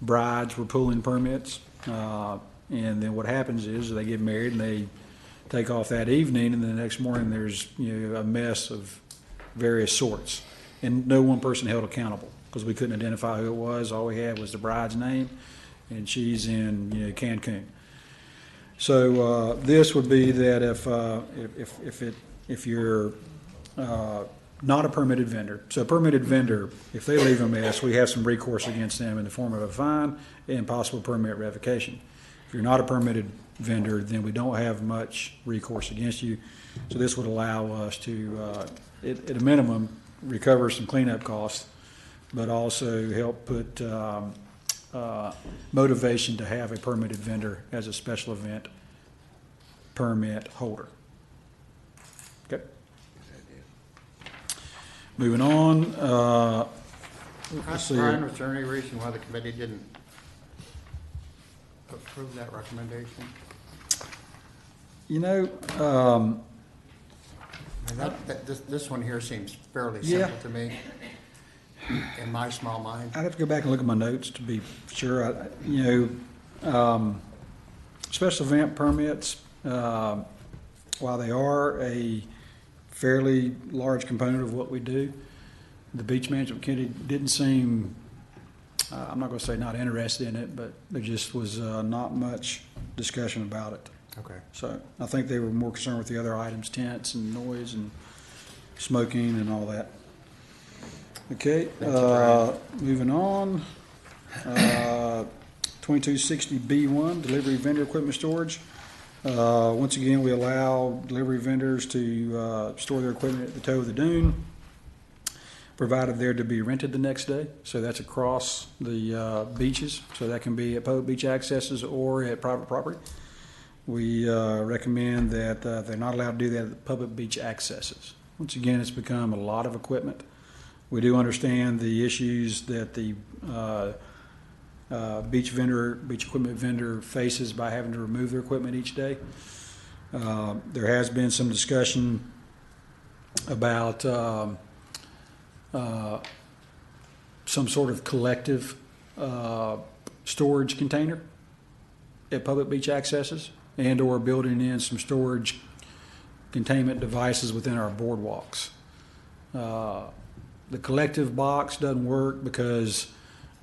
brides were pulling permits, and then what happens is they get married and they take off that evening, and then the next morning there's a mess of various sorts, and no one person held accountable because we couldn't identify who it was. All we had was the bride's name, and she's in Cancun. So this would be that if you're not a permitted vendor. So a permitted vendor, if they leave a mess, we have some recourse against them in the form of a fine and possible permit revocation. If you're not a permitted vendor, then we don't have much recourse against you. So this would allow us to, at a minimum, recover some cleanup costs, but also help put motivation to have a permitted vendor as a special event permit holder. Okay. Moving on, let's see. Brian, was there any reason why the committee didn't approve that recommendation? This one here seems fairly simple to me, in my small mind. I'd have to go back and look at my notes to be sure. Special event permits, while they are a fairly large component of what we do, the beach management committee didn't seem, I'm not going to say not interested in it, but there just was not much discussion about it. Okay. So I think they were more concerned with the other items, tents and noise and smoking and all that. Okay, moving on. 2260B1, delivery vendor equipment storage. Once again, we allow delivery vendors to store their equipment at the toe of the dune, provided they're to be rented the next day. So that's across the beaches. So that can be at public beach accesses or at private property. We recommend that they're not allowed to do that at public beach accesses. Once again, it's become a lot of equipment. We do understand the issues that the beach equipment vendor faces by having to remove their equipment each day. There has been some discussion about some sort of collective storage container at public beach accesses, and or building in some storage containment devices within our boardwalks. The collective box doesn't work because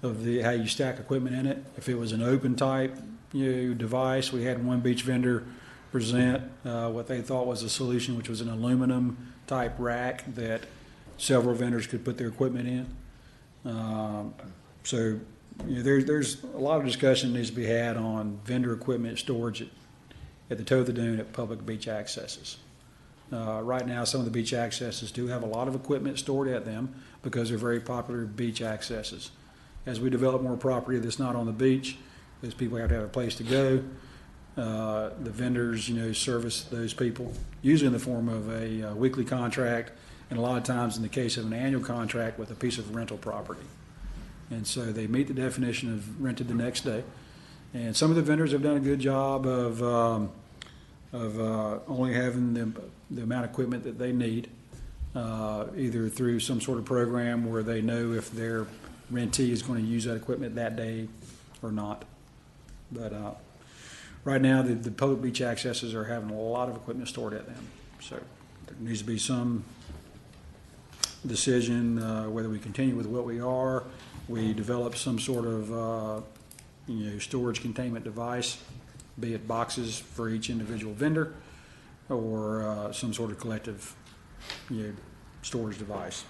of how you stack equipment in it. If it was an open type device, we had one beach vendor present what they thought was a solution, which was an aluminum type rack that several vendors could put their equipment in. So there's a lot of discussion needs to be had on vendor equipment storage at the toe of the dune at public beach accesses. Right now, some of the beach accesses do have a lot of equipment stored at them because they're very popular beach accesses. As we develop more property that's not on the beach, those people have to have a place to go. The vendors, service those people, usually in the form of a weekly contract, and a lot of times in the case of an annual contract with a piece of rental property. And so they meet the definition of rented the next day. And some of the vendors have done a good job of only having the amount of equipment that they need, either through some sort of program where they know if their rentee is going to use that equipment that day or not. But right now, the public beach accesses are having a lot of equipment stored at them. So there needs to be some decision whether we continue with what we are, we develop some sort of storage containment device, be it boxes for each individual vendor, or some sort of collective storage device.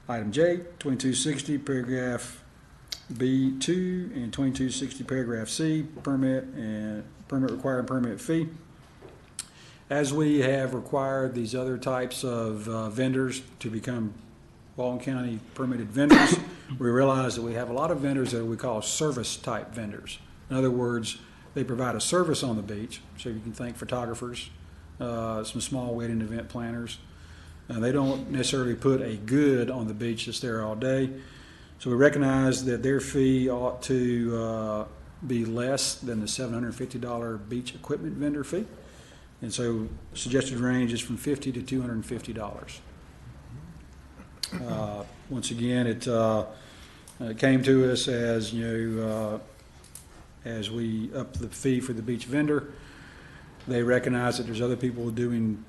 Item J, 2260, paragraph B2, and 2260, paragraph C, permit required permit fee. As we have required these other types of vendors to become Walton County permitted vendors, we realize that we have a lot of vendors that we call service type vendors. In other words, they provide a service on the beach, so you can think photographers, some small wedding event planners. They don't necessarily put a good on the beach that's there all day. So we recognize that their fee ought to be less than the $750 beach equipment vendor fee. And so suggested range is from $50 to $250. Once again, it came to us as, as we up the fee for the beach vendor. They recognize that there's other people doing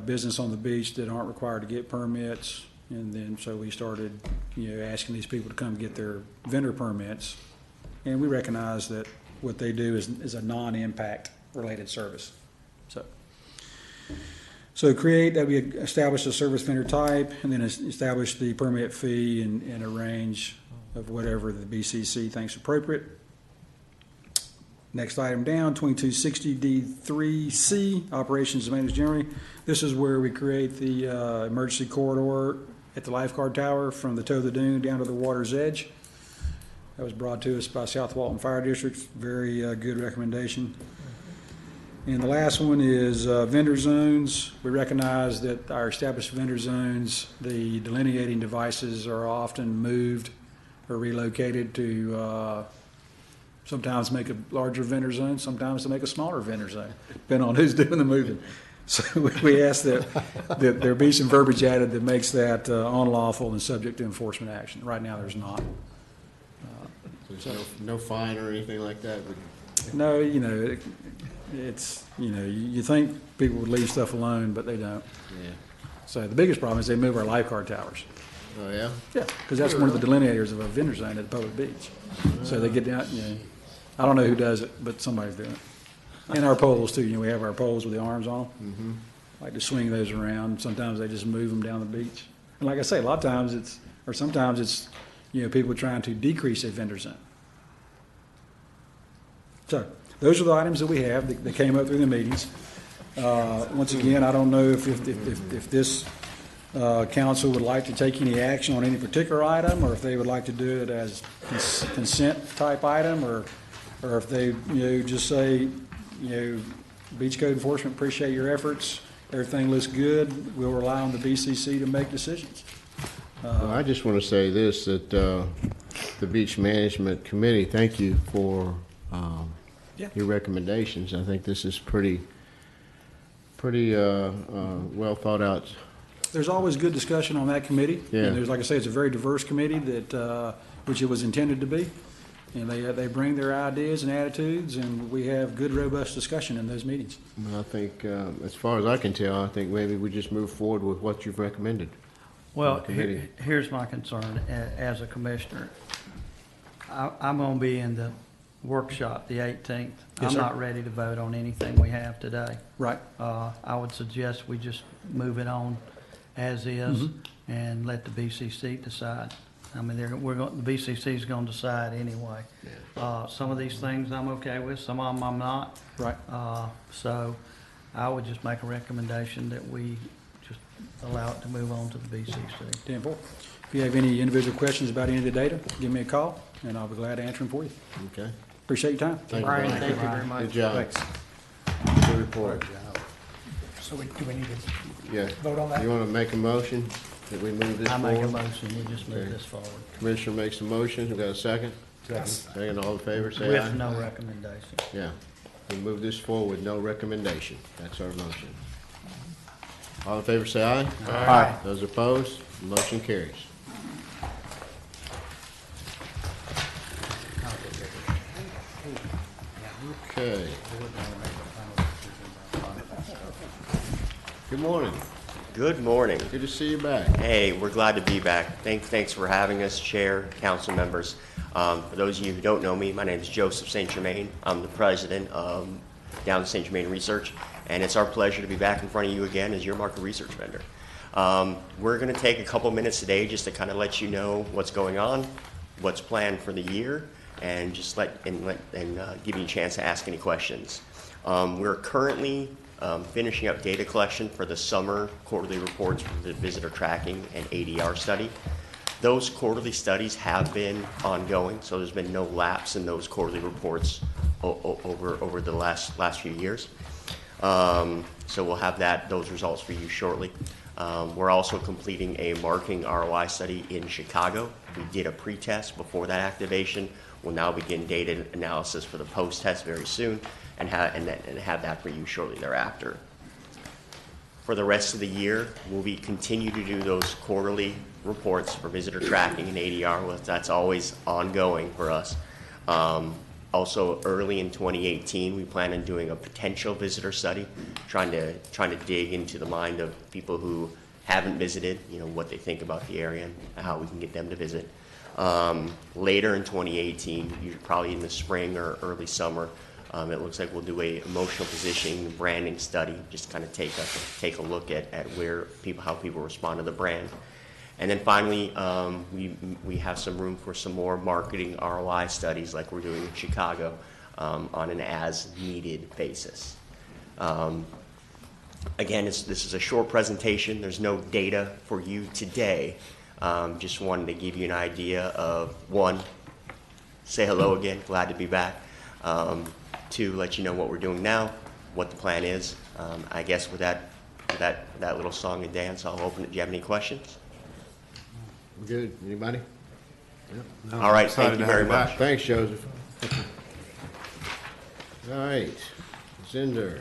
business on the beach that aren't required to get permits, and then so we started, asking these people to come get their vendor permits, and we recognize that what they do is a non-impact related service. So that we establish a service vendor type, and then establish the permit fee and a range of whatever the BCC thinks appropriate. Next item down, 2260D3C, Operations and Maintenance Generally. This is where we create the emergency corridor at the lifeguard tower from the toe of the dune down to the water's edge. That was brought to us by South Walton Fire District. Very good recommendation. And the last one is vendor zones. We recognize that our established vendor zones, the delineating devices are often moved or relocated to sometimes make a larger vendor zone, sometimes to make a smaller vendor zone, depending on who's doing the moving. So we ask that there be some verbiage added that makes that unlawful and subject to enforcement action. Right now, there's not. There's no fine or anything like that? No, it's, you think people would leave stuff alone, but they don't. Yeah. So the biggest problem is they move our lifeguard towers. Oh, yeah? Yeah, because that's one of the delineators of a vendor zone at the public beach. So they get down, I don't know who does it, but somebody's doing it. And our poles too, we have our poles with the arms on them. Like to swing those around. Sometimes they just move them down the beach. And like I say, a lot of times sometimes it's people trying to decrease a vendor zone. So those are the items that we have that came up through the meetings. Once again, I don't know if this council would like to take any action on any particular item, or if they would like to do it as consent type item, or if they just say, Beach Code Enforcement, appreciate your efforts, everything looks good, we'll rely on the BCC to make decisions. Well, I just want to say this, that the Beach Management Committee, thank you for your recommendations. I think this is pretty well thought out. There's always good discussion on that committee. Yeah. And there's, like I say, it's a very diverse committee that, which it was intended to be. And they bring their ideas and attitudes, and we have good, robust discussion in those meetings. I think, as far as I can tell, I think maybe we just move forward with what you've recommended. Well, Committee. here's my concern as a commissioner. I'm going to be in the workshop the 18th. Yes, I'm sir. not ready to vote on anything we have today. Right. I would suggest we just move it on as is and let the BCC decide. I mean, the BCC is going to decide anyway. Some of these things I'm okay with, some of them I'm not. Right. So I would just make a recommendation that we just allow it to move on to the BCC. 10-4. If you have any individual questions about any of the data, give me a call, and I'll be glad to answer them for you. Okay. Appreciate your time. Thank you. Brian, Brian. thank you very much. Good job. Thanks. Good report. So do we need to Yeah. vote on that? You want to make a motion that we move this I make a forward? motion, we just move Okay. this forward Commissioner makes a motion. We got a second? Second, all in favor, say aye. with no recommendation. Yeah. We move this forward with no recommendation. That's our motion. All in favor, say aye. Aye. Those opposed, motion carries. Okay. Good morning. Good morning. Good to see you back. Hey, we're glad to be back. Thanks for having us, Chair, Council members. For those of you who don't know me, my name is Joseph St. Germain. I'm the president of Down St. Germain Research, and it's our pleasure to be back in front of you again as your market research vendor. We're going to take a couple minutes today just to kind of let you know what's going on, what's planned for the year, and just give you a chance to ask any questions. We're currently finishing up data collection for the summer quarterly reports for the visitor tracking and ADR study. Those quarterly studies have been ongoing, so there's been no lapse in those quarterly reports over the last few years. So we'll have those results for you shortly. We're also completing a marketing ROI study in Chicago. We did a pre-test before that activation. We'll now begin data analysis for the post-test very soon and have that for you shortly thereafter. For the rest of the year, we'll continue to do those quarterly reports for visitor tracking and ADR. That's always ongoing for us. Also, early in 2018, we plan on doing a potential visitor study, trying to dig into the mind of people who haven't visited, what they think about the area and how we can get them to visit. Later in 2018, probably in the spring or early summer, it looks like we'll do a emotional positioning branding study, just kind of take a look at how people respond to the brand. And then finally, we have some room for some more marketing ROI studies like we're doing in Chicago on an as-needed basis. Again, this is a short presentation. There's no data for you today. Just wanted to give you an idea of, one, say hello again, glad to be back. Two, let you know what we're doing now, what the plan is. I guess with that little song and dance, I'll open it. Do you have any questions? We're good. Anybody? No, all right, thank you very much. Thanks, Joseph. All right, Zinder.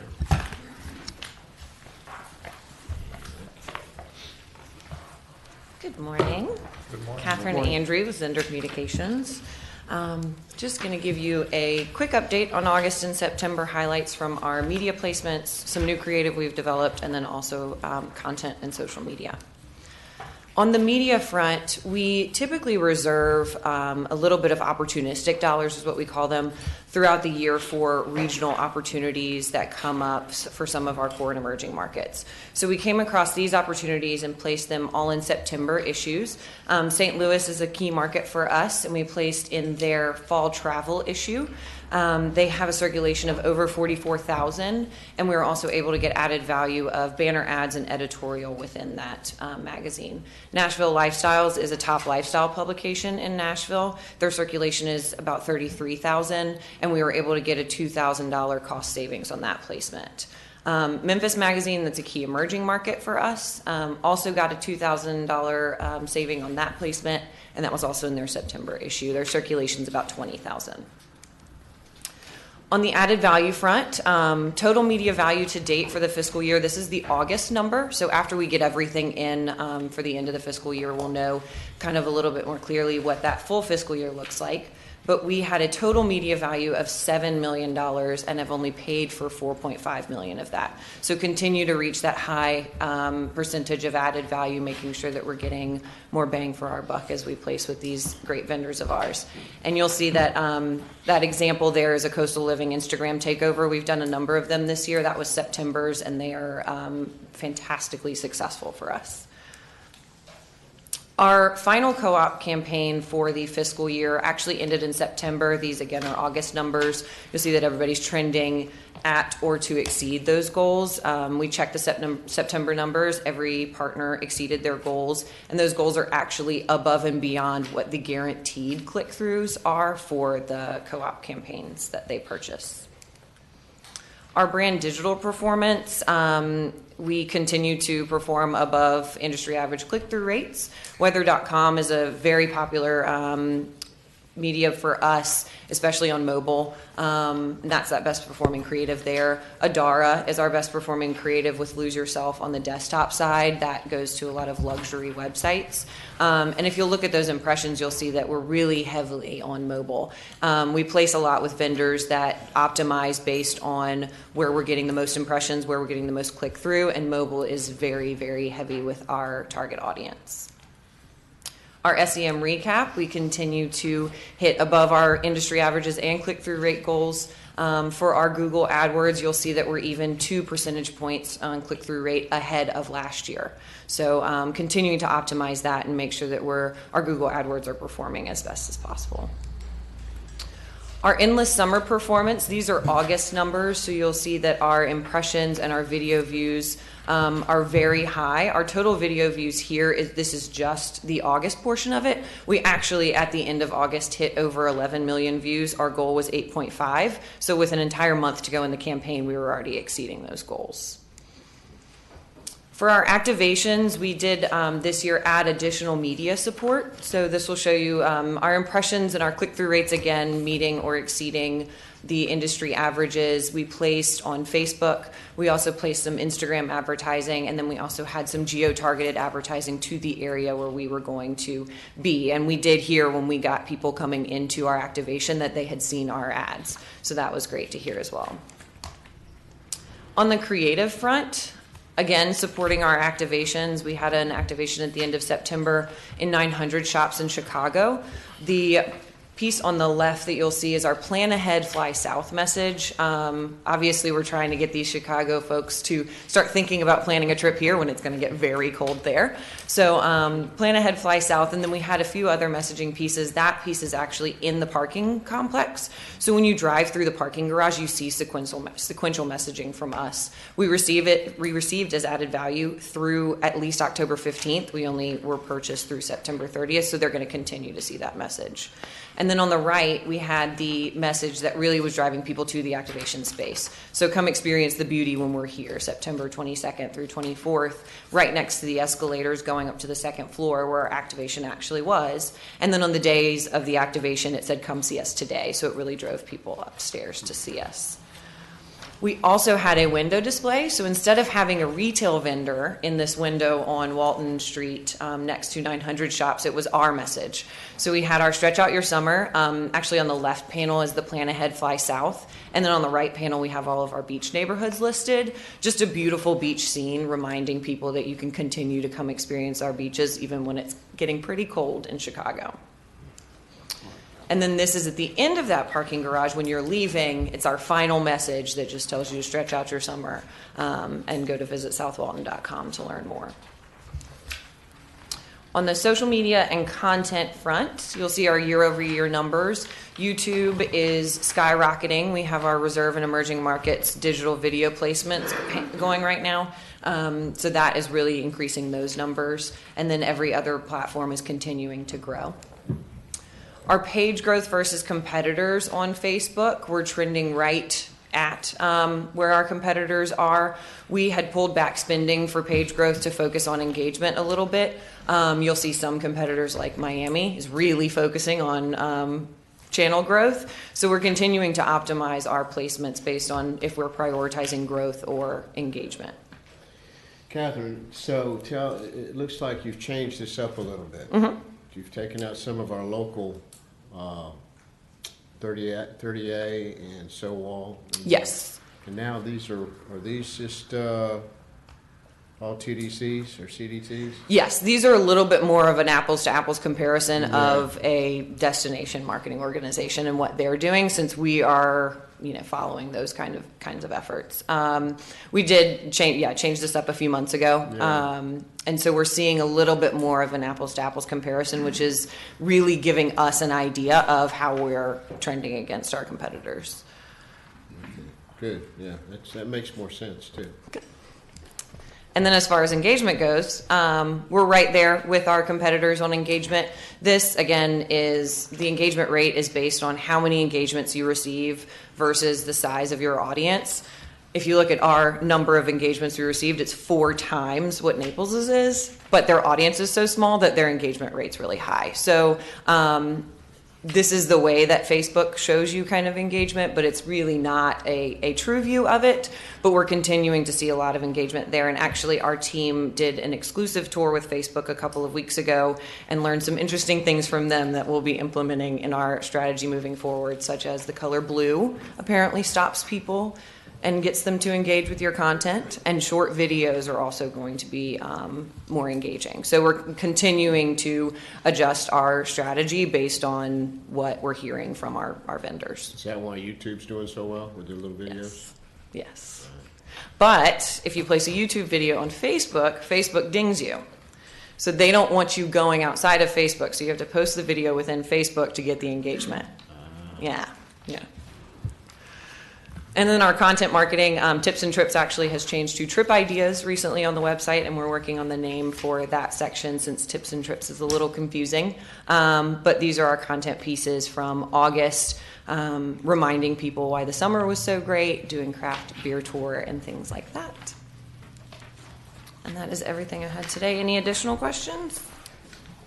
Good morning. Good morning. Catherine Andrew with Zinder Communications. Just going to give you a quick update on August and September highlights from our media placements, some new creative we've developed, and then also content and social media. On the media front, we typically reserve a little bit of opportunistic dollars, is what we call them, throughout the year for regional opportunities that come up for some of our core and emerging markets. So we came across these opportunities and placed them all in September issues. St. Louis is a key market for us, and we placed in their fall travel issue. They have a circulation of over 44,000, and we were also able to get added value of banner ads and editorial within that magazine. Nashville Lifestyles is a top lifestyle publication in Nashville. Their circulation is about 33,000, and we were able to get a $2,000 cost savings on that placement. Memphis Magazine, that's a key emerging market for us, also got a $2,000 saving on that placement, and that was also in their September issue. Their circulation is about 20,000. On the added value front, total media value to date for the fiscal year, this is the August number. So after we get everything in for the end of the fiscal year, we'll know kind of a little bit more clearly what that full fiscal year looks like. But we had a total media value of $7 million and have only paid for $4.5 million of that. So continue to reach that high percentage of added value, making sure that we're getting more bang for our buck as we place with these great vendors of ours. And you'll see that that example there is a Coastal Living Instagram takeover. We've done a number of them this year. That was September's, and they are fantastically successful for us. Our final co-op campaign for the fiscal year actually ended in September. These, again, are August numbers. You'll see that everybody's trending at or to exceed those goals. We checked the September numbers. Every partner exceeded their goals, and those goals are actually above and beyond what the guaranteed click-throughs are for the co-op campaigns that they purchase. Our brand digital performance, we continue to perform above industry average click-through rates. Weather.com is a very popular media for us, especially on mobile. That's that best performing creative there. Adara is our best performing creative with Lose Yourself on the desktop side. That goes to a lot of luxury websites. And if you'll look at those impressions, you'll see that we're really heavily on mobile. We place a lot with vendors that optimize based on where we're getting the most impressions, where we're getting the most click through, and mobile is very, very heavy with our target audience. Our SEM recap, we continue to hit above our industry averages and click-through rate goals. For our Google AdWords, you'll see that we're even 2 percentage points on click-through rate ahead of last year. So continuing to optimize that and make sure that our Google AdWords are performing as best as possible. Our Endless Summer performance, these are August numbers, so you'll see that our impressions and our video views are very high. Our total video views here, this is just the August portion of it. We actually, at the end of August, hit over 11 million views. Our goal was 8.5, so with an entire month to go in the campaign, we were already exceeding those goals. For our activations, we did this year add additional media support. So this will show you our impressions and our click-through rates, again, meeting or exceeding the industry averages. We placed on Facebook. We also placed some Instagram advertising, and then we also had some geo-targeted advertising to the area where we were going to be. And we did hear when we got people coming into our activation that they had seen our ads. So that was great to hear as well. On the creative front, again, supporting our activations. We had an activation at the end of September in 900 shops in Chicago. The piece on the left that you'll see is our Plan Ahead, Fly South message. Obviously, we're trying to get these Chicago folks to start thinking about planning a trip here when it's going to get very cold there. So Plan Ahead, Fly South, and then we had a few other messaging pieces. That piece is actually in the parking complex. So when you drive through the parking garage, you see sequential messaging from us. We received as added value through at least October 15th. We only were purchased through September 30th, so they're going to continue to see that message. And then on the right, we had the message that really was driving people to the activation space. So come experience the beauty when we're here, September 22nd through 24th, right next to the escalators going up to the second floor where our activation actually was. And then on the days of the activation, it said, come see us today. So it really drove people upstairs to see us. We also had a window display. So instead of having a retail vendor in this window on Walton Street next to 900 shops, it was our message. So we had our Stretch Out Your Summer. Actually on the left panel is the Plan Ahead, Fly South. And then on the right panel, we have all of our beach neighborhoods listed. Just a beautiful beach scene, reminding people that you can continue to come experience our beaches even when it's getting pretty cold in Chicago. And then this is at the end of that parking garage. When you're leaving, it's our final message that just tells you to stretch out your summer and go to visit southwalton.com to learn more. On the social media and content front, you'll see our year-over-year numbers. YouTube is skyrocketing. We have our reserve and emerging markets digital video placements going right now. So that is really increasing those numbers. And then every other platform is continuing to grow. Our page growth versus competitors on Facebook, we're trending right at where our competitors are. We had pulled back spending for page growth to focus on engagement a little bit. You'll see some competitors like Miami is really focusing on channel growth. So we're continuing to optimize our placements based on if we're prioritizing growth or engagement. Catherine, so it looks like you've changed this up a little bit. Mm-hmm. You've taken out some of our local 30A and SoWal. Yes. And now are these just all TDCs or CDTs? Yes, these are a little bit more of an apples to apples comparison of a destination marketing organization and what they're doing, since we are following those kinds of efforts. We did change this up a few months ago. Yeah. And so we're seeing a little bit more of an apples to apples comparison, which is really giving us an idea of how we're trending against our competitors. Good. Yeah, that makes more sense too. Good. And then as far as engagement goes, we're right there with our competitors on engagement. This, again, is the engagement rate is based on how many engagements you receive versus the size of your audience. If you look at our number of engagements we received, it's 4 times what Naples's is, but their audience is so small that their engagement rate's really high. So this is the way that Facebook shows you kind of engagement, but it's really not a true view of it. But we're continuing to see a lot of engagement there. And actually, our team did an exclusive tour with Facebook a couple of weeks ago and learned some interesting things from them that we'll be implementing in our strategy moving forward, such as the color blue apparently stops people and gets them to engage with your content, and short videos are also going to be more engaging. So we're continuing to adjust our strategy based on what we're hearing from our vendors. Is that why YouTube's doing so well with their little videos? Yes. But if you place a YouTube video on Facebook, Facebook dings you. So they don't want you going outside of Facebook, so you have to post the video within Facebook to get the engagement. Yeah. And then our content marketing, Tips and Trips actually has changed to Trip Ideas recently on the website, and we're working on the name for that section since Tips and Trips is a little confusing. But these are our content pieces from August, reminding people why the summer was so great, doing craft beer tour and things like that. And that is everything I had today. Any additional questions?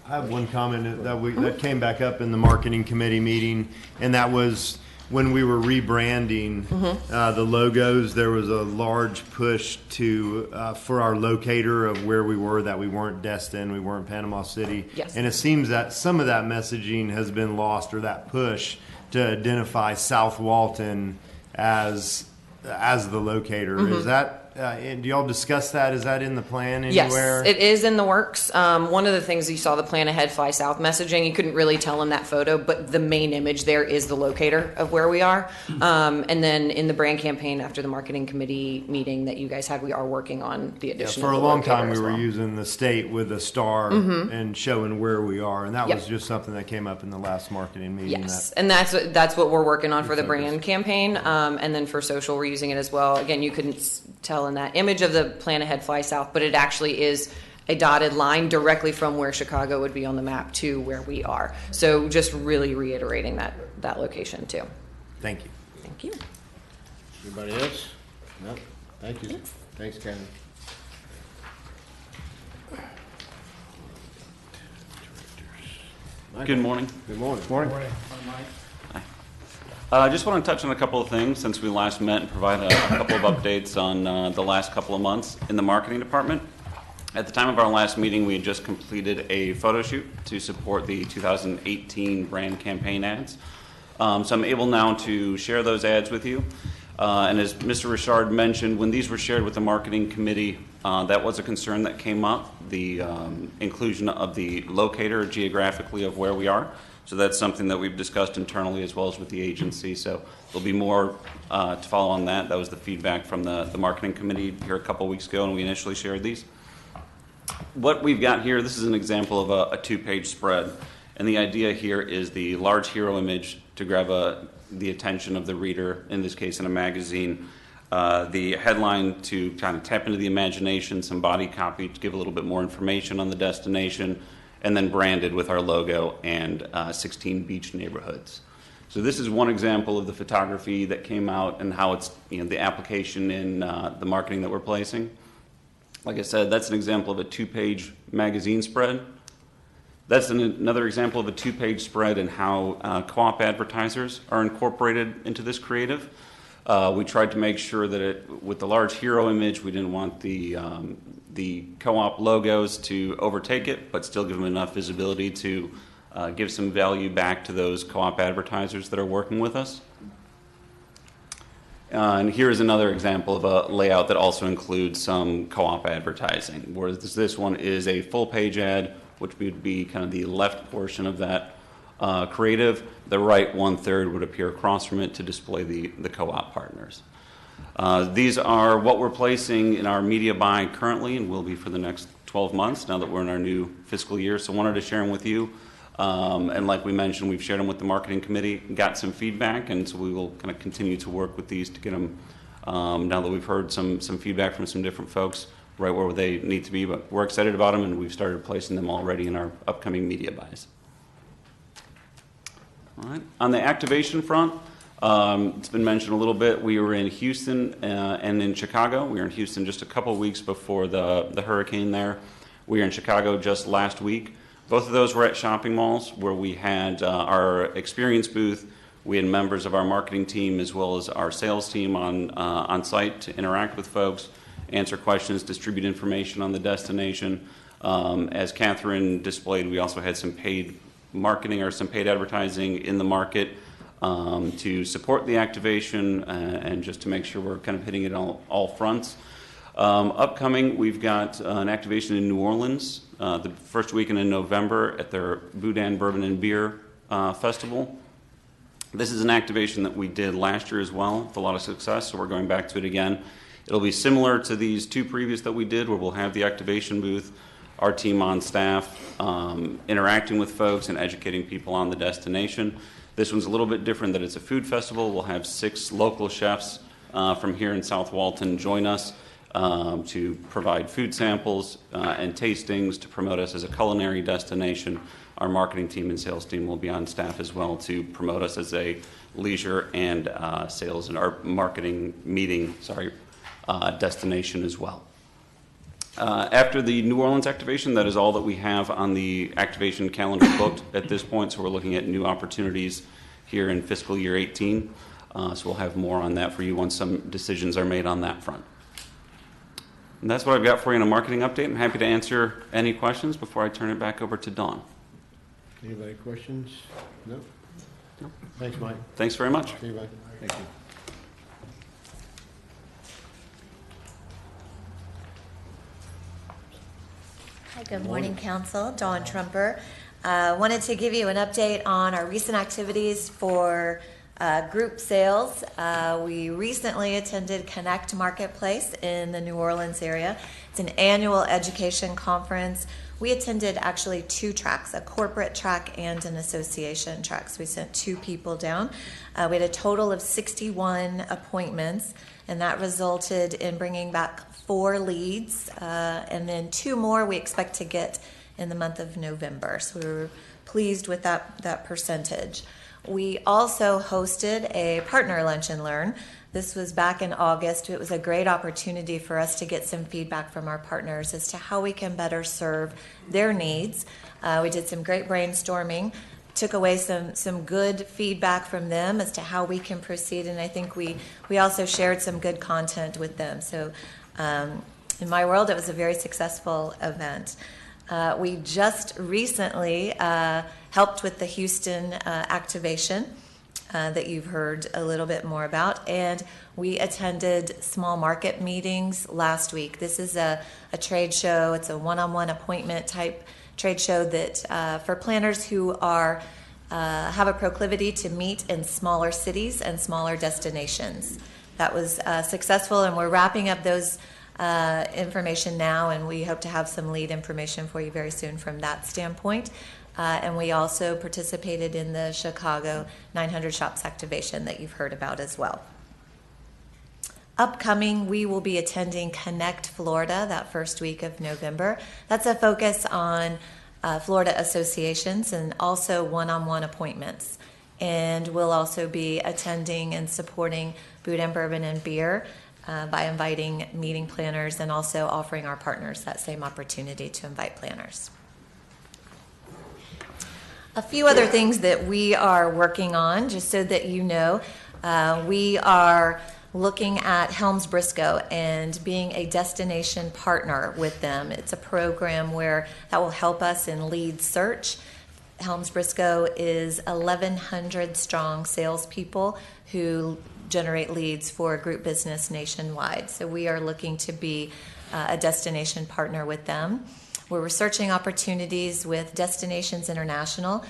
I have one comment that came back up in the marketing committee meeting, and that was when we were rebranding the logos. There was a large push for our locator of where we were, that we weren't Destin, we weren't Panama City. Yes. And it seems that some of that messaging has been lost, or that push to identify South Walton as the locator. Is that do y'all discuss that? Is that in the plan anywhere? Yes, it is in the works. One of the things you saw the plan ahead, fly south messaging, you couldn't really tell in that photo, but the main image there is the locator of where we are. And then in the brand campaign after the marketing committee meeting that you guys had, we are working on the addition For of a the long locator time, we as were well. using the state with a star and showing where we are, and that was just something that came up in the last marketing meeting. Yes, and that's what we're working on for the focus. brand campaign, and then for social, we're using it as well. Again, you couldn't tell in that image of the plan ahead, fly south, but it actually is a dotted line directly from where Chicago would be on the map to where we are. So just really reiterating that location too. Thank you. Thank you. Anybody else? No? Thank you. Thanks, Kevin. Good morning. Good morning. I just want to touch on a couple of things since we last met and provide a couple of updates on the last couple of months in the marketing department. At the time of our last meeting, we had just completed a photo shoot to support the 2018 brand campaign ads. So I'm able now to share those ads with you. And as Mr. Richard mentioned, when these were shared with the marketing committee, that was a concern that came up, the inclusion of the locator geographically of where we are. So that's something that we've discussed internally as well as with the agency. So there'll be more to follow on that. That was the feedback from the marketing committee here a couple weeks ago, and we initially shared these. What we've got here, this is an example of a two-page spread. And the idea here is the large hero image to grab the attention of the reader, in this case in a magazine. The headline to kind of tap into the imagination, some body copy to give a little bit more information on the destination, and then branded with our logo and 16 beach neighborhoods. So this is one example of the photography that came out and how it's, the application in the marketing that we're placing. Like I said, that's an example of a two-page magazine spread. That's another example of a two-page spread and how co-op advertisers are incorporated into this creative. We tried to make sure that with the large hero image, we didn't want the co-op logos to overtake it, but still give them enough visibility to give some value back to those co-op advertisers that are working with us. And here's another example of a layout that also includes some co-op advertising, whereas this one is a full-page ad, which would be kind of the left portion of that creative. The right 1/3 would appear across from it to display the co-op partners. These are what we're placing in our media buy currently and will be for the next 12 months now that we're in our new fiscal year. So wanted to share them with you. And like we mentioned, we've shared them with the marketing committee, got some feedback, and so we will kind of continue to work with these to get them, now that we've heard some feedback from some different folks, right where they need to be. But we're excited about them, and we've started placing them already in our upcoming media buys. All right. On the activation front, it's been mentioned a little bit. We were in Houston and in Chicago. We were in Houston just a couple weeks before the hurricane there. We were in Chicago just last week. Both of those were at shopping malls where we had our experience booth. We had members of our marketing team as well as our sales team on site to interact with folks, answer questions, distribute information on the destination. As Catherine displayed, we also had some paid marketing or some paid advertising in the market to support the activation and just to make sure we're kind of hitting it all fronts. Upcoming, we've got an activation in New Orleans the first weekend in November at their Boudin Bourbon and Beer Festival. This is an activation that we did last year as well with a lot of success, so we're going back to it again. It'll be similar to these two previous that we did, where we'll have the activation booth, our team on staff, interacting with folks and educating people on the destination. This one's a little bit different that it's a food festival. We'll have 6 local chefs from here in South Walton join us to provide food samples and tastings to promote us as a culinary destination. Our marketing team and sales team will be on staff as well to promote us as a leisure and sales and our marketing meeting, destination as well. After the New Orleans activation, that is all that we have on the activation calendar booked at this point, so we're looking at new opportunities here in fiscal year 18. So we'll have more on that for you once some decisions are made on that front. And that's what I've got for you in a marketing update. I'm happy to answer any questions before I turn it back over to Dawn. Anybody questions? No? Thanks, Mike. Thanks very much. See you, Mike. Thank you. Hi, good morning, Council. Dawn Trumper. Wanted to give you an update on our recent activities for group sales. We recently attended Connect Marketplace in the New Orleans area. It's an annual education conference. We attended actually 2 tracks, a corporate track and an association track. So we sent 2 people down. We had a total of 61 appointments, and that resulted in bringing back 4 leads, and then 2 more we expect to get in the month of November. So we were pleased with that percentage. We also hosted a partner lunch and learn. This was back in August. It was a great opportunity for us to get some feedback from our partners as to how we can better serve their needs. We did some great brainstorming, took away some good feedback from them as to how we can proceed, and I think we also shared some good content with them. So in my world, it was a very successful event. We just recently helped with the Houston activation that you've heard a little bit more about, and we attended small market meetings last week. This is a trade show. It's a one-on-one appointment type trade show that for planners who are have a proclivity to meet in smaller cities and smaller destinations. That was successful, and we're wrapping up those information now, and we hope to have some lead information for you very soon from that standpoint. And we also participated in the Chicago 900 Shops activation that you've heard about as well. Upcoming, we will be attending Connect Florida that first week of November. That's a focus on Florida associations and also one-on-one appointments. And we'll also be attending and supporting Boudin Bourbon and Beer by inviting meeting planners and also offering our partners that same opportunity to invite planners. A few other things that we are working on, just so that you know, we are looking at Helms Briscoe and being a destination partner with them. It's a program that will help us in lead search. Helms Briscoe is 1,100 strong salespeople who generate leads for group business nationwide. So we are looking to be a destination partner with them. We're researching opportunities with Destinations International.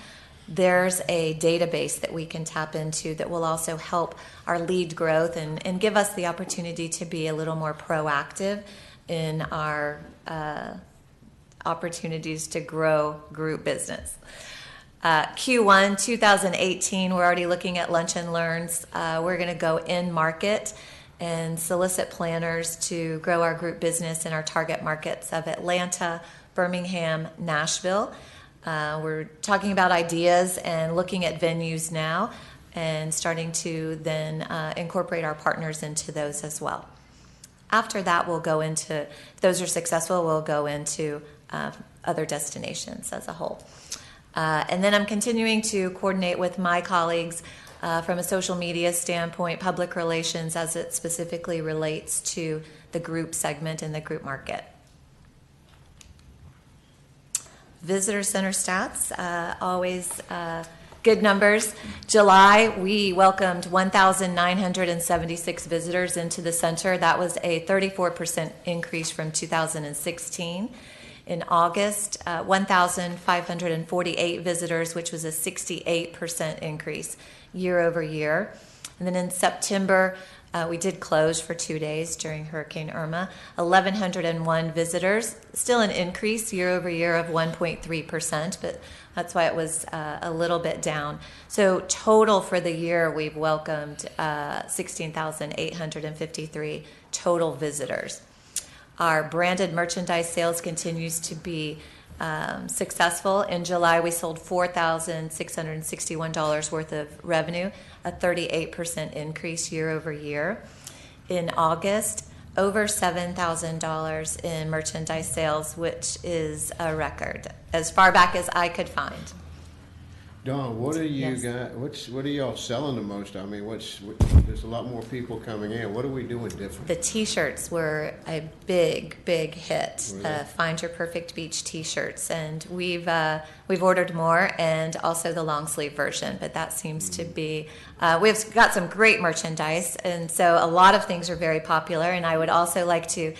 There's a database that we can tap into that will also help our lead growth and give us the opportunity to be a little more proactive in our opportunities to grow group business. Q1 2018, we're already looking at lunch and learns. We're going to go in market and solicit planners to grow our group business in our target markets of Atlanta, Birmingham, Nashville. We're talking about ideas and looking at venues now and starting to then incorporate our partners into those as well. After that, we'll go into, if those are successful, we'll go into other destinations as a whole. And then I'm continuing to coordinate with my colleagues from a social media standpoint, public relations, as it specifically relates to the group segment in the group market. Visitor center stats, always good numbers. July, we welcomed 1,976 visitors into the center. That was a 34% increase from 2016. In August, 1,548 visitors, which was a 68% increase year over year. And then in September, we did close for 2 days during Hurricane Irma. 1,101 visitors, still an increase year over year of 1.3%, but that's why it was a little bit down. So total for the year, we've welcomed 16,853 total visitors. Our branded merchandise sales continues to be successful. In July, we sold $4,661 worth of revenue, a 38% increase year over year. In August, over $7,000 in merchandise sales, which is a record, as far back as I could find. Dawn, what are you Yes. got? What are y'all selling the most? I mean, there's a lot more people coming in. What are we doing different? The T-shirts were a big hit. Were they? Find Your Perfect Beach T-shirts, and we've ordered more, and also the long sleeve version. But that seems to be we've got some great merchandise, and so a lot of things are very popular. And I would also like to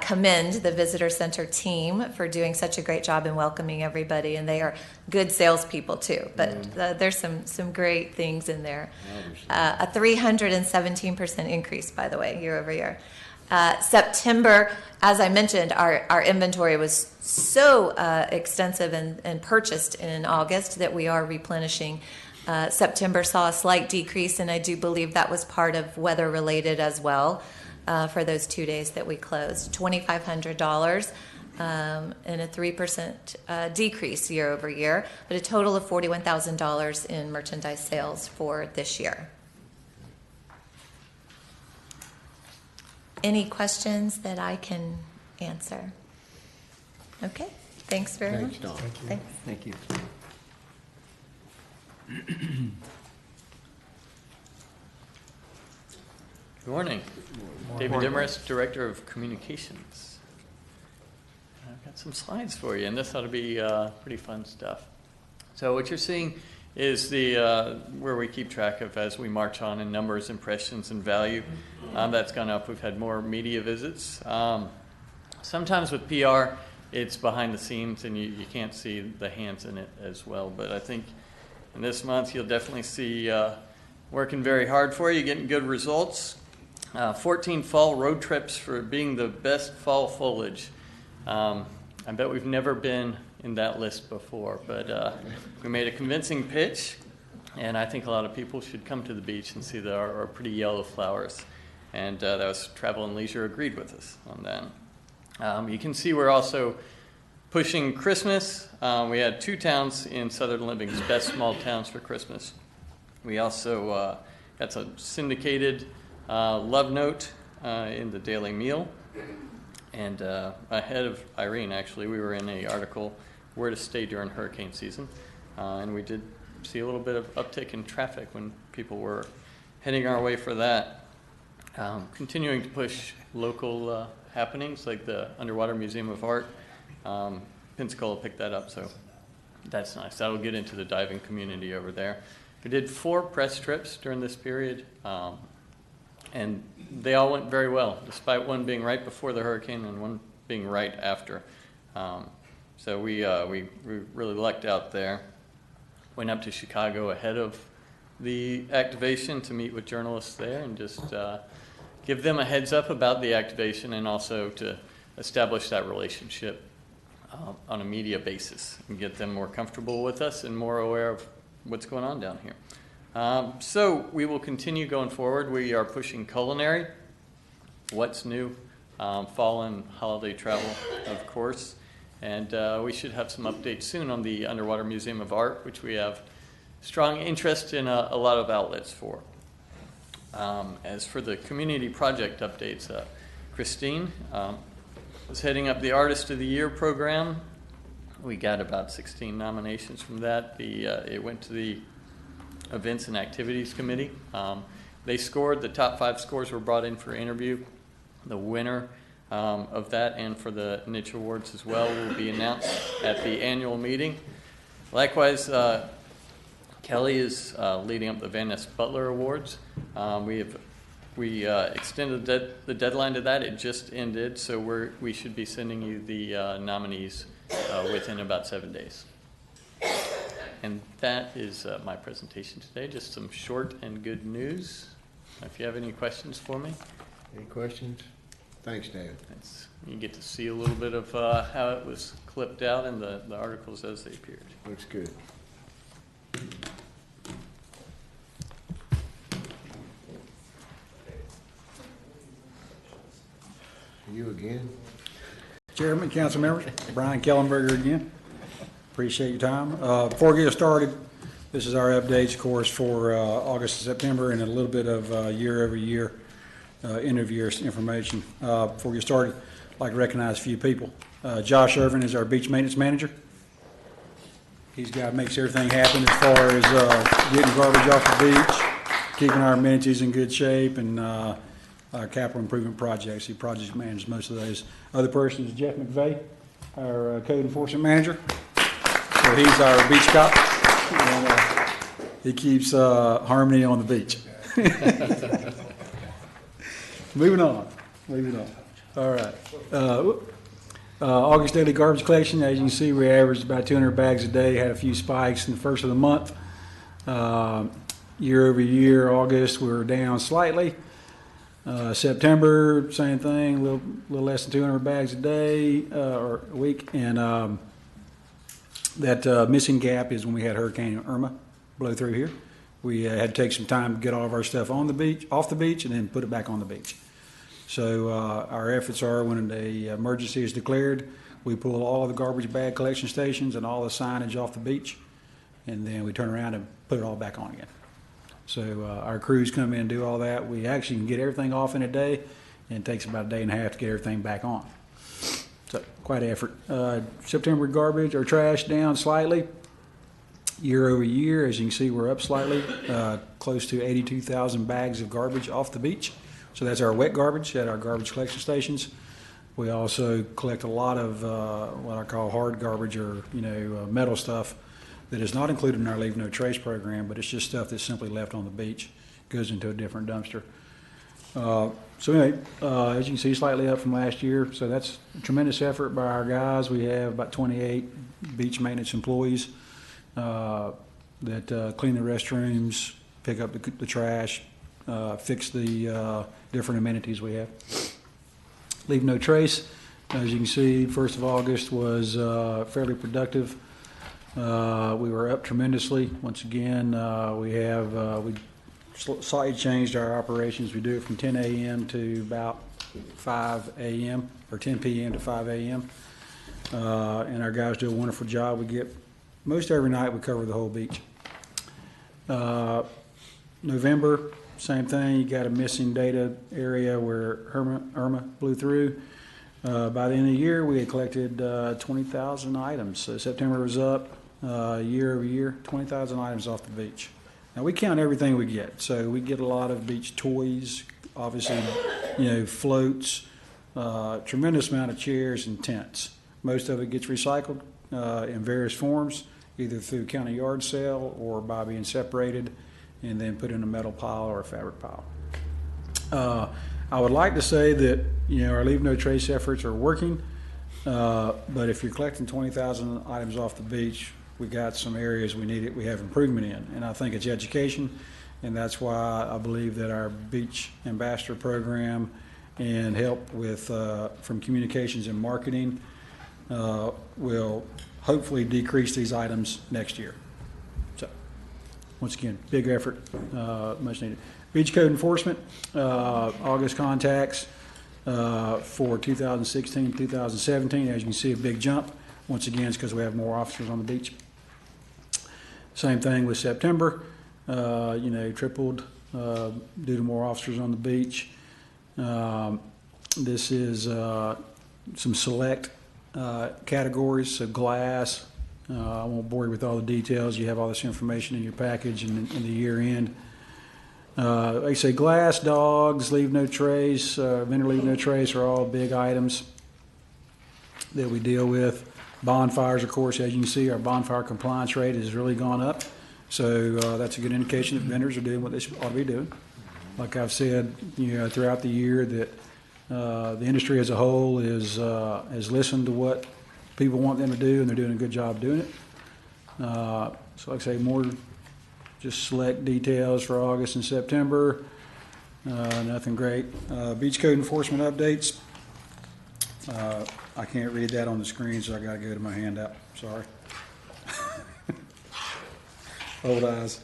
commend the visitor center team for doing such a great job in welcoming everybody, and they are good salespeople too. But there's some great things in there. A 317% increase, by the way, year over year. September, as I mentioned, our inventory was so extensive and purchased in August that we are replenishing. September saw a slight decrease, and I do believe that was part of weather related as well. For those 2 days that we closed, $2,500 and a 3% decrease year over year, but a total of $41,000 in merchandise sales for this year. Any questions that I can answer? Okay, thanks very much. Dawn. Thanks. Thank you. Good morning. David Demarest, Director of Communications. I've got some slides for you, and this ought to be pretty fun stuff. So what you're seeing is the where we keep track of as we march on in numbers, impressions, and value. That's gone up. We've had more media visits. Sometimes with PR, it's behind the scenes, and you can't see the hands in it as well. But I think in this month, you'll definitely see working very hard for you, getting good results. 14 fall road trips for being the best fall foliage. I bet we've never been in that list before, but we made a convincing pitch, and I think a lot of people should come to the beach and see our pretty yellow flowers. And that was Travel and Leisure agreed with us on that. You can see we're also pushing Christmas. We had 2 towns in Southern Living's best small towns for Christmas. We also got some syndicated love note in the Daily Meal. And ahead of Irene, actually, we were in an article, Where to Stay During Hurricane Season. And we did see a little bit of uptick in traffic when people were heading our way for that. Continuing to push local happenings like the Underwater Museum of Art. Pensacola picked that up, so that's nice. That'll get into the diving community over there. We did 4 press trips during this period. And they all went very well, despite one being right before the hurricane and one being right after. So we really lucked out there. Went up to Chicago ahead of the activation to meet with journalists there and just give them a heads up about the activation and also to establish that relationship on a media basis and get them more comfortable with us and more aware of what's going on down here. So we will continue going forward. We are pushing culinary, what's new, fall and holiday travel, of course. And we should have some updates soon on the Underwater Museum of Art, which we have strong interest in a lot of outlets for. As for the community project updates, Christine was heading up the Artist of the Year program We got about 16 nominations from that. It went to the Events and Activities Committee. They scored, the top 5 scores were brought in for interview. The winner of that and for the niche awards as well will be announced at the annual meeting. Likewise, Kelly is leading up the Van Ness Butler Awards. We extended the deadline to that. It just ended, so we should be sending you the nominees within about 7 days. And that is my presentation today. Just some short and good news. If you have any questions for me. Any questions? Thanks, David. You get to see a little bit of how it was clipped out in the articles as they appeared. Looks good. You again? Chairman, council members, Brian Kellenberger again. Appreciate your time. Before we get started, this is our updates, of course, for August and September, and a little bit of year-over-year end-of-year information. Before we get started, I'd like to recognize a few people. Josh Irvin is our beach maintenance manager. He's got makes everything happen as far as getting garbage off the beach, keeping our amenities in good shape, and our capital improvement projects. He project manages most of those. Other person is Jeff McVeigh, our code enforcement manager. So he's our beach cop. And, he keeps harmony on the beach. Moving on. All right. August daily garbage collection. As you can see, we averaged about 200 bags a day. Had a few spikes in the first of the month. Year over year, August, we were down slightly. September, same thing, a little less than 200 bags a day or a week. And that missing gap is when we had Hurricane Irma blow through here. We had to take some time to get all of our stuff on the beach, off the beach, and then put it back on the beach. So our efforts are when an emergency is declared, we pull all of the garbage bag collection stations and all the signage off the beach, and then we turn around and put it all back on again. So our crews come in and do all that. We actually can get everything off in a day, and it takes about a day and a half to get everything back on. So quite an effort. September garbage or trash down slightly. Year over year, as you can see, we're up slightly, close to 82,000 bags of garbage off the beach. So that's our wet garbage at our garbage collection stations. We also collect a lot of what I call hard garbage, or metal stuff that is not included in our Leave No Trace program, but it's just stuff that's simply left on the beach, goes into a different dumpster. So anyway, as you can see, slightly up from last year. So that's a tremendous effort by our guys. We have about 28 beach maintenance employees that clean the restrooms, pick up the trash, fix the different amenities we have. Leave No Trace, as you can see, 1st of August was fairly productive. We were up tremendously. Once again, we slightly changed our operations. We do it from 10 a.m. to about 5 a.m. or 10 p.m. to 5 a.m. And our guys do a wonderful job. We get most every night we cover the whole beach. November, same thing. You got a missing data area where Irma blew through. By the end of the year, we had collected 20,000 items. So September was up year over year, 20,000 items off the beach. Now we count everything we get. So we get a lot of beach toys, obviously, floats, tremendous amount of chairs and tents. Most of it gets recycled in various forms, either through county yard sale or by being separated and then put in a metal pile or a fabric pile. I would like to say that our Leave No Trace efforts are working, but if you're collecting 20,000 items off the beach, we got some areas we have improvement in, and I think it's education, and that's why I believe that our Beach Ambassador program and help with from communications and marketing will hopefully decrease these items next year. So once again, big effort, much needed. Beach code enforcement, August contacts for 2016, 2017. As you can see, a big jump. Once again, it's because we have more officers on the beach. Same thing with September, tripled due to more officers on the beach. This is some select categories, so glass. I won't bore you with all the details. You have all this information in your package and in the year end. Like I say, glass, dogs, leave no trace, vendor leave no trace are all big items that we deal with. Bonfires, of course, as you can see, our bonfire compliance rate has really gone up. So that's a good indication that vendors are doing what they ought to be doing. Like I've said, throughout the year, that the industry as a whole has listened to what people want them to do, and they're doing a good job doing it. So like I say, more just select details for August and September. Nothing great. Beach code enforcement updates. I can't read that on the screen, so I got to go to my handout. Sorry. Old eyes.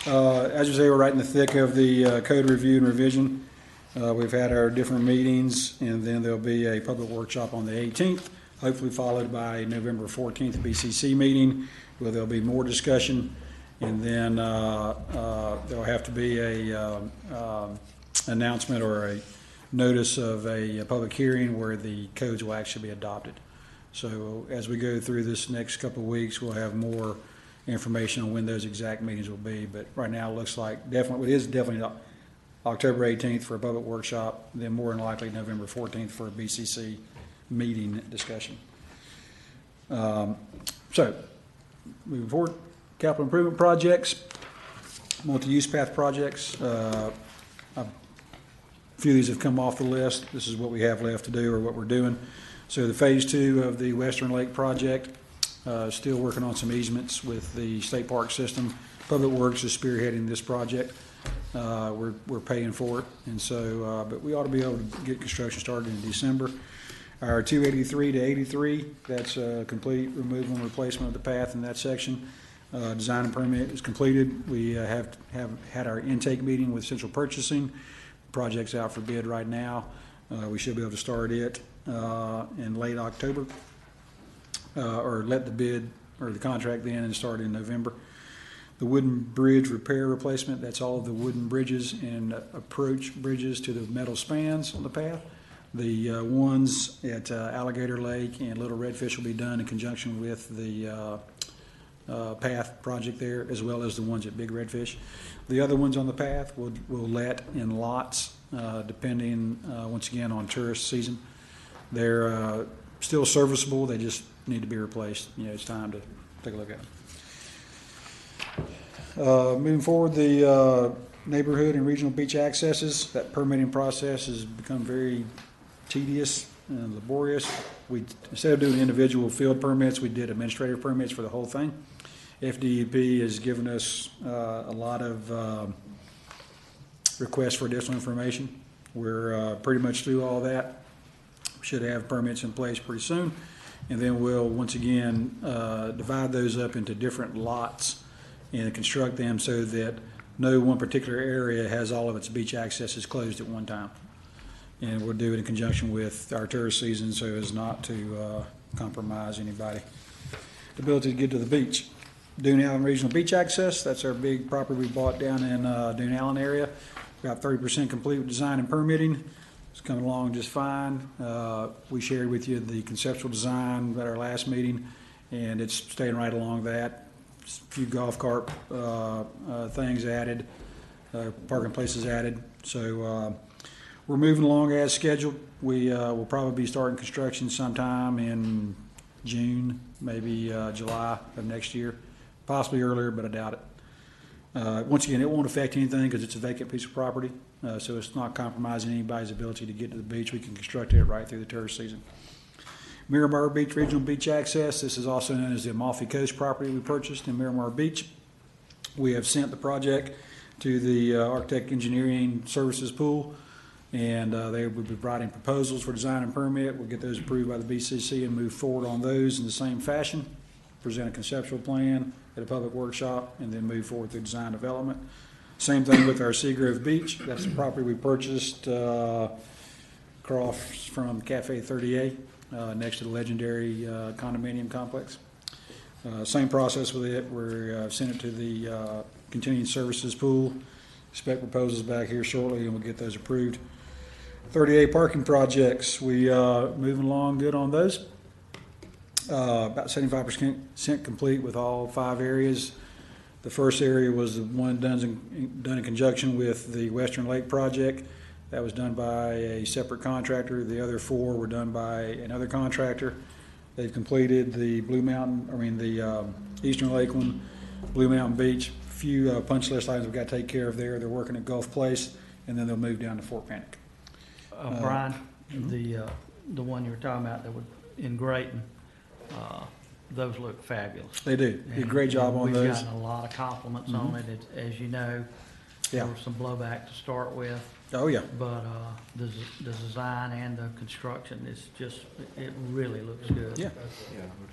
As you say, we're right in the thick of the code review and revision. We've had our different meetings, and then there'll be a public workshop on the 18th, hopefully followed by November 14th BCC meeting, where there'll be more discussion, and then there'll have to be a announcement or a notice of a public hearing where the codes will actually be adopted. So as we go through this next couple of weeks, we'll have more information on when those exact meetings will be. But right now, it looks like it is definitely October 18th for a public workshop, then more than likely November 14th for a BCC meeting discussion. So moving forward, capital improvement projects, multi-use path projects. A few of these have come off the list. This is what we have left to do, or what we're doing. So the phase 2 of the Western Lake project, still working on some easements with the state park system. Public Works is spearheading this project. We're paying for it, and so but we ought to be able to get construction started in December. Our 283 to 83, that's a complete removal and replacement of the path in that section. Design and permit is completed. We have had our intake meeting with Central Purchasing. Project's out for bid right now. We should be able to start it in late October, or let the bid or the contract in and start in November. The wooden bridge repair replacement, that's all of the wooden bridges and approach bridges to the metal spans on the path. The ones at Alligator Lake and Little Redfish will be done in conjunction with the path project there, as well as the ones at Big Redfish. The other ones on the path will let in lots, depending, once again, on tourist season. They're still serviceable, they just need to be replaced. It's time to take a look at them. Moving forward, the neighborhood and regional beach accesses, that permitting process has become very tedious and laborious. Instead of doing individual field permits, we did administrative permits for the whole thing. FDEP has given us a lot of requests for additional information. We're pretty much through all that. We should have permits in place pretty soon. And then we'll, once again, divide those up into different lots and construct them so that no one particular area has all of its beach accesses closed at one time. And we'll do it in conjunction with our tourist season so as not to compromise anybody. The ability to get to the beach. Dune Allen Regional Beach Access, that's our big property we bought down in Dune Allen area. About 30% complete with design and permitting. It's coming along just fine. We shared with you the conceptual design at our last meeting, and it's staying right along that. Just a few golf cart things added, parking places added. So we're moving along as scheduled. We will probably be starting construction sometime in June, maybe July of next year. Possibly earlier, but I doubt it. Once again, it won't affect anything because it's a vacant piece of property, so it's not compromising anybody's ability to get to the beach. We can construct it right through the tourist season. Miramar Beach Regional Beach Access. This is also known as the Amalfi Coast property we purchased in Miramar Beach. We have sent the project to the Architect Engineering Services pool, and they will be providing proposals for design and permit. We'll get those approved by the BCC and move forward on those in the same fashion. Present a conceptual plan at a public workshop, and then move forward through design development. Same thing with our Seagrove Beach. That's the property we purchased across from Cafe 38, next to the legendary condominium complex. Same process with it. We're sent it to the continuing services pool. Expect proposals back here shortly, and we'll get those approved. 38 parking projects. We moving along good on those. About 75% complete with all 5 areas. The first area was the one done in conjunction with the Western Lake project. That was done by a separate contractor. The other 4 were done by another contractor. They've completed the Eastern Lake one, Blue Mountain Beach. A few punch list items we've got to take care of there. They're working at Gulf Place, and then they'll move down to Fort Panic. Brian, the one you were talking about that would in Grayton, those look fabulous. They do. Did a great job on those. We've gotten a lot of compliments on it. As you know, there was some blowback to start with. Oh, yeah. But the design and the construction is just, it really looks good. Yeah.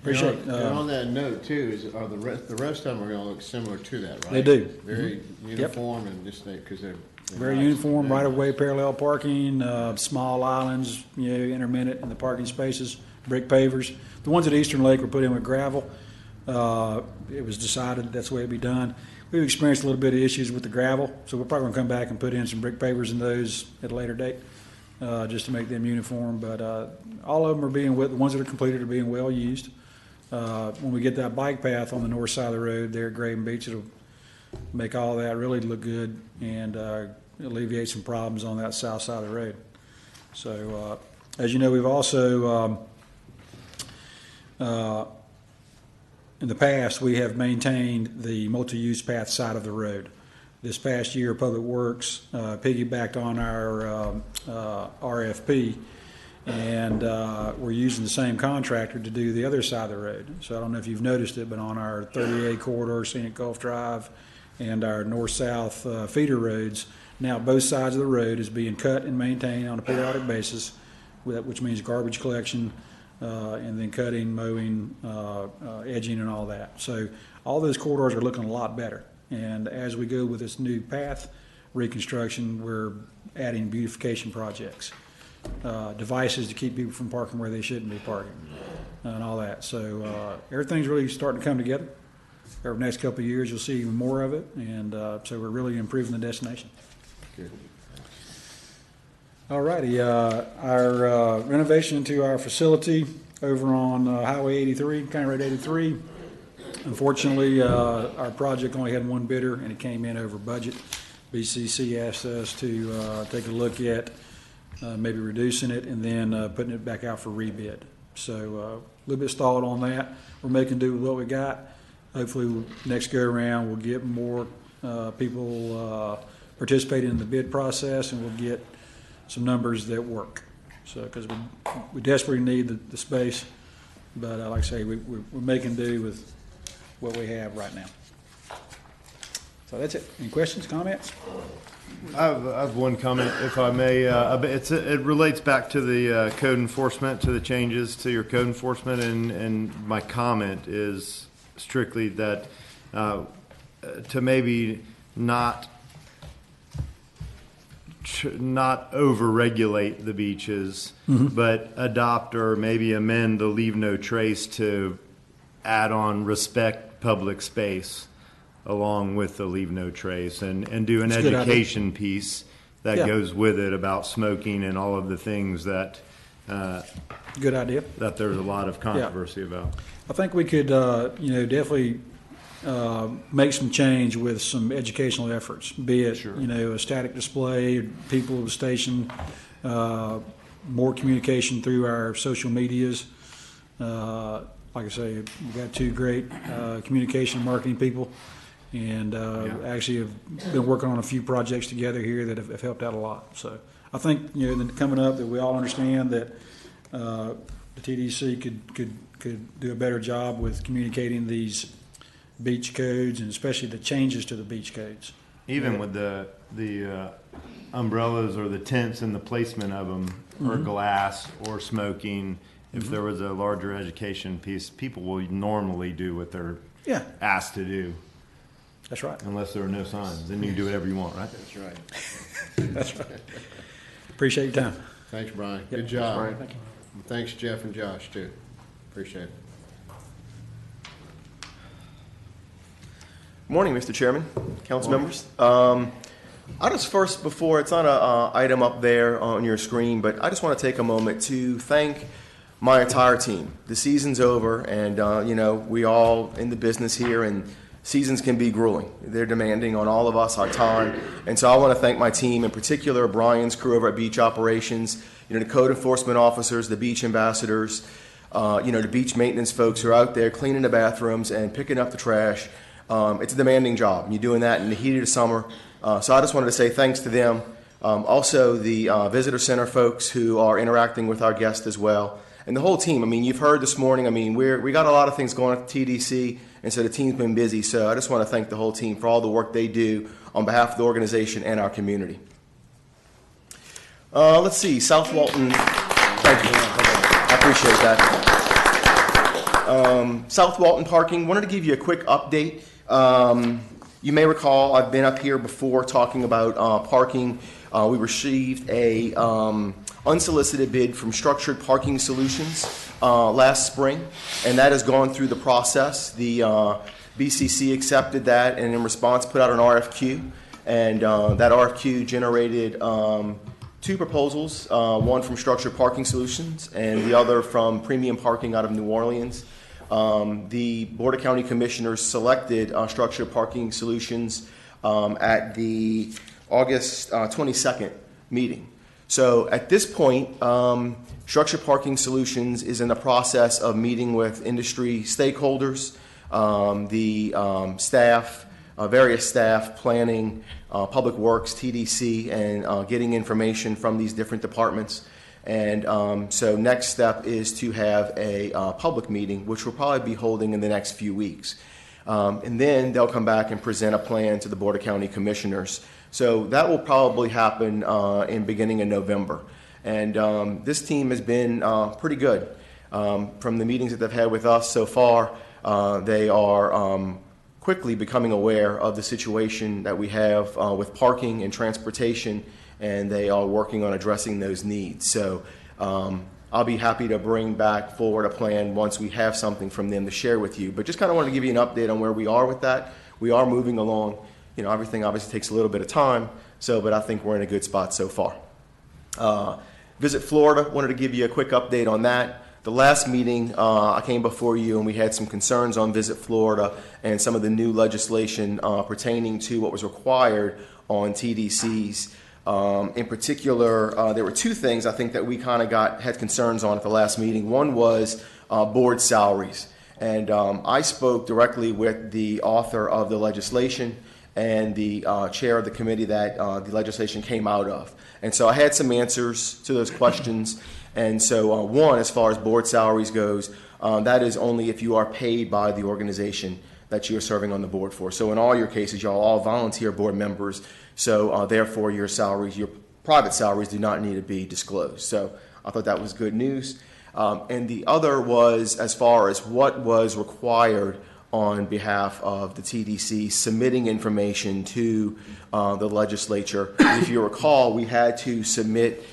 Appreciate it. And on that note too, are the rest of them are going to look similar to that, right? They do. Very uniform and just because they're very nice. uniform, Very right of way, nice. parallel parking, small islands, intermittent in the parking spaces, brick pavers. The ones at Eastern Lake were put in with gravel. It was decided that's the way it'd be done. We've experienced a little bit of issues with the gravel, so we're probably going to come back and put in some brick pavers in those at a later date, just to make them uniform. But all of them are the ones that are completed are being well used. When we get that bike path on the north side of the road there at Graven Beach, it'll make all that really look good and alleviate some problems on that south side of the road. So, as you know, we've also in the past, we have maintained the multi-use path side of the road. This past year, Public Works piggybacked on our RFP, and we're using the same contractor to do the other side of the road. So I don't know if you've noticed it, but on our 30A corridor, Scenic Gulf Drive, and our north-south feeder roads, now both sides of the road is being cut and maintained on a periodic basis, which means garbage collection, and then cutting, mowing, edging, and all that. So all those corridors are looking a lot better. And as we go with this new path reconstruction, we're adding beautification projects, devices to keep people from parking where they shouldn't be parking, and all that. So everything's really starting to come together. Over the next couple of years, you'll see even more of it, and so we're really improving the destination. Good. All righty, our renovation to our facility over on Highway 83, County Road 83. Unfortunately, our project only had one bidder, and it came in over budget. BCC asked us to take a look at maybe reducing it and then putting it back out for rebid. So a little bit stalled on that. We're making do with what we got. Hopefully, next go around, we'll get more people participating in the bid process, and we'll get some numbers that work. So, because we desperately need the space, but like I say, we're making do with what we have right now. So that's it. Any questions, comments? I have one comment, if I may. It relates back to the code enforcement, to the changes to your code enforcement, and my comment is strictly that to maybe not over-regulate the beaches, but adopt or maybe amend the leave no trace to add on respect public space along with the leave no trace, and do an education piece that goes with it about smoking and all of the things that good idea that there's a lot of controversy about. I think we could definitely make some change with some educational efforts, be it a static display, people at the station, more communication through our social medias. Like I say, we've got 2 great communication marketing people, and actually have been working on a few projects together here that have helped out a lot. So I think coming up that we all understand that the TDC could do a better job with communicating these beach codes, and especially the changes to the beach codes. Even with the umbrellas or the tents and the placement of them, or glass or smoking, if there was a larger education piece, people will normally do what they're asked to do. That's right. Unless there are no signs, then you can do whatever you want, right? That's right. That's right. Appreciate your time. Thanks, Brian. Yep. Good job. Brian. Thank you. Thanks, Jeff and Josh, too. Appreciate it. Morning, Mr. Chairman, council members. I just first, before, it's not an item up there on your screen, but I just want to take a moment to thank my entire team. The season's over, and we all in the business here, and seasons can be grueling. They're demanding on all of us our time, and so I want to thank my team, in particular Brian's crew over at Beach Operations, the code enforcement officers, the beach ambassadors, the beach maintenance folks who are out there cleaning the bathrooms and picking up the trash. It's a demanding job, and you're doing that in the heat of the summer. So I just wanted to say thanks to them. Also, the visitor center folks who are interacting with our guests as well. And the whole team. I mean, you've heard this morning, we got a lot of things going at TDC, and so the team's been busy. So I just want to thank the whole team for all the work they do on behalf of the organization and our community. Let's see, South Walton. Thank you. I appreciate that. South Walton parking, wanted to give you a quick update. You may recall I've been up here before talking about parking. We received a unsolicited bid from Structured Parking Solutions last spring, and that has gone through the process. The BCC accepted that, and in response put out an RFQ, and that RFQ generated 2 proposals, one from Structured Parking Solutions and the other from Premium Parking out of New Orleans. The Board of County Commissioners selected Structured Parking Solutions at the August 22nd meeting. So at this point, Structured Parking Solutions is in the process of meeting with industry stakeholders, the staff, various staff, planning, Public Works, TDC, and getting information from these different departments. And so next step is to have a public meeting, which we'll probably be holding in the next few weeks. And then they'll come back and present a plan to the Board of County Commissioners. So that will probably happen in beginning of November. And this team has been pretty good. From the meetings that they've had with us so far, they are quickly becoming aware of the situation that we have with parking and transportation, and they are working on addressing those needs. So I'll be happy to bring back forward a plan once we have something from them to share with you. But just kind of wanted to give you an update on where we are with that. We are moving along. Everything obviously takes a little bit of time, but I think we're in a good spot so far. Visit Florida, wanted to give you a quick update on that. The last meeting, I came before you and we had some concerns on Visit Florida and some of the new legislation pertaining to what was required on TDCs. In particular, there were 2 things I think that we kind of had concerns on at the last meeting. One was board salaries. And I spoke directly with the author of the legislation and the chair of the committee that the legislation came out of. And so I had some answers to those questions. And so one, as far as board salaries goes, that is only if you are paid by the organization that you are serving on the board for. So in all your cases, y'all all volunteer board members. So therefore, your salaries, your private salaries, do not need to be disclosed. So I thought that was good news. And the other was as far as what was required on behalf of the TDC submitting information to the legislature. If you recall, we had to submit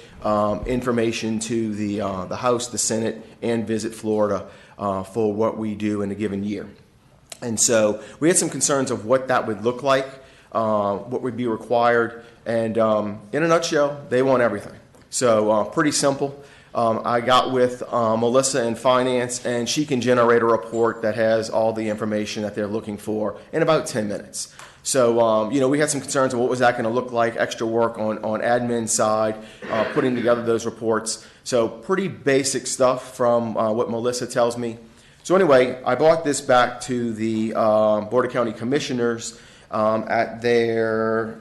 information to the House, the Senate, and Visit Florida for what we do in a given year. And so we had some concerns of what that would look like, what would be required, and in a nutshell, they want everything. So pretty simple. I got with Melissa in finance, and she can generate a report that has all the information that they're looking for in about 10 minutes. So, we had some concerns of what was that going to look like, extra work on admin side, putting together those reports. So pretty basic stuff from what Melissa tells me. So anyway, I brought this back to the Board of County Commissioners at their,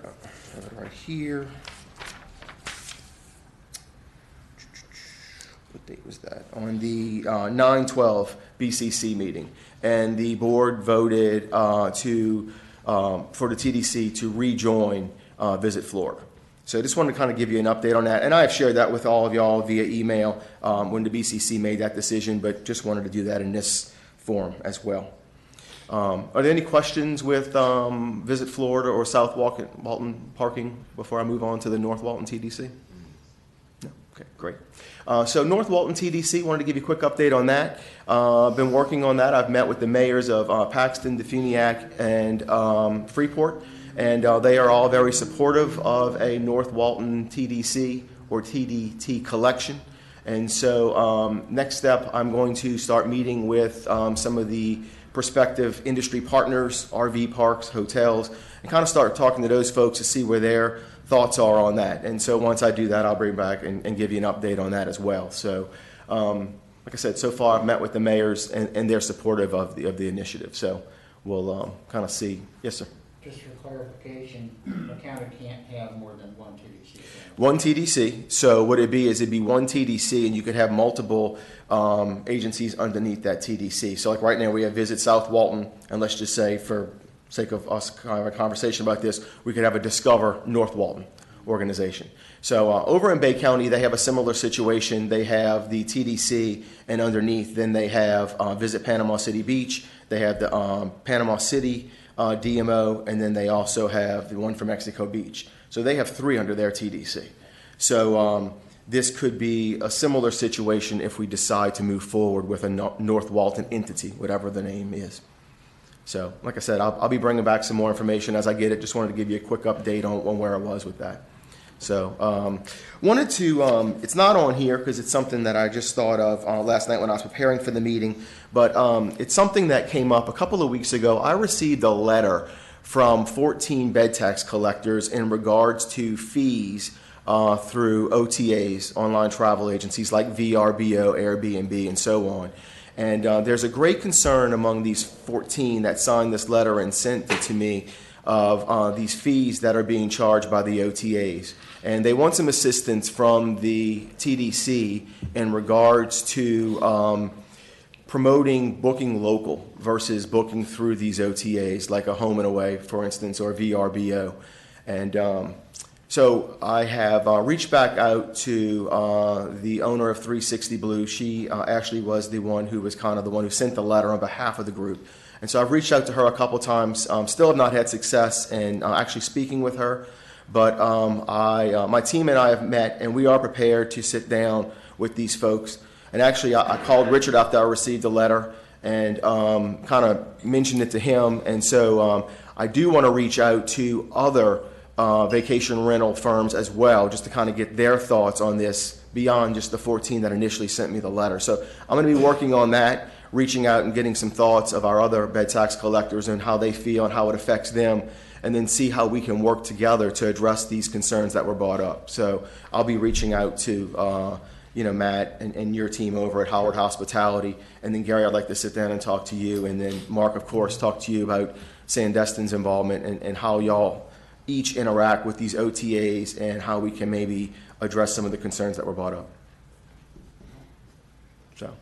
right here. What date was that? On the 9/12 BCC meeting. And the board voted for the TDC to rejoin Visit Florida. So I just wanted to kind of give you an update on that. And I have shared that with all of y'all via email when the BCC made that decision, but just wanted to do that in this forum as well. Are there any questions with Visit Florida or South Walton parking before I move on to the North Walton TDC? No? Okay, great. So North Walton TDC, wanted to give you a quick update on that. I've been working on that. I've met with the mayors of Paxton, Defuniak, and Freeport, and they are all very supportive of a North Walton TDC or TDT collection. And so next step, I'm going to start meeting with some of the prospective industry partners, RV parks, hotels, and kind of start talking to those folks to see where their thoughts are on that. And so once I do that, I'll bring back and give you an update on that as well. So like I said, so far I've met with the mayors, and they're supportive of the initiative. So we'll kind of see. Yes, sir. Just for clarification, the county can't have more than one TDC. One TDC. So what it'd be is it'd be one TDC, and you could have multiple agencies underneath that TDC. So like right now we have Visit South Walton, and let's just say for sake of us kind of a conversation about this, we could have a Discover North Walton organization. So over in Bay County, they have a similar situation. They have the TDC, and underneath then they have Visit Panama City Beach. They have the Panama City DMO, and then they also have the one for Mexico Beach. So they have 3 under their TDC. So this could be a similar situation if we decide to move forward with a North Walton entity, whatever the name is. So like I said, I'll be bringing back some more information as I get it. Just wanted to give you a quick update on where I was with that. So wanted to, it's not on here because it's something that I just thought of last night when I was preparing for the meeting, but it's something that came up a couple of weeks ago. I received a letter from 14 bed tax collectors in regards to fees through OTAs, online travel agencies like VRBO, Airbnb, and so on. And there's a great concern among these 14 that signed this letter and sent it to me of these fees that are being charged by the OTAs. And they want some assistance from the TDC in regards to promoting booking local versus booking through these OTAs, like a Home and Away, for instance, or VRBO. And so I have reached back out to the owner of 360 Blue. She actually was the one who was kind of the one who sent the letter on behalf of the group. And so I've reached out to her a couple times. Still have not had success in actually speaking with her. But my team and I have met, and we are prepared to sit down with these folks. And actually, I called Richard after I received the letter and kind of mentioned it to him. And so I do want to reach out to other vacation rental firms as well, just to kind of get their thoughts on this beyond just the 14 that initially sent me the letter. So I'm going to be working on that, reaching out and getting some thoughts of our other bed tax collectors and how they feel and how it affects them, and then see how we can work together to address these concerns that were brought up. So I'll be reaching out to Matt and your team over at Howard Hospitality, and then Gary, I'd like to sit down and talk to you, and then Mark, of course, talk to you about Sandestin's involvement and how y'all each interact with these OTAs and how we can maybe address some of the concerns that were brought up. So,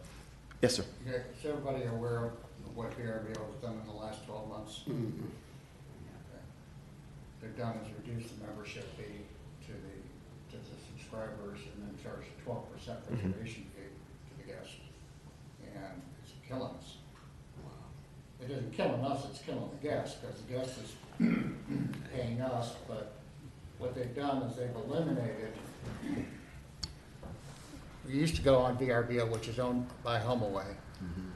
yes, sir. Okay, is everybody aware of what VRBO has done in the last 12 months? Mm-hmm. Okay. They've done is reduce the membership fee to the subscribers and then charge a 12% reservation fee to the guests. And it's killing us. It isn't killing us, it's killing the guests, because the guest is paying us, but what they've done is they've eliminated. We used to go on VRBO, which is owned by HomeAway. Mm-hmm.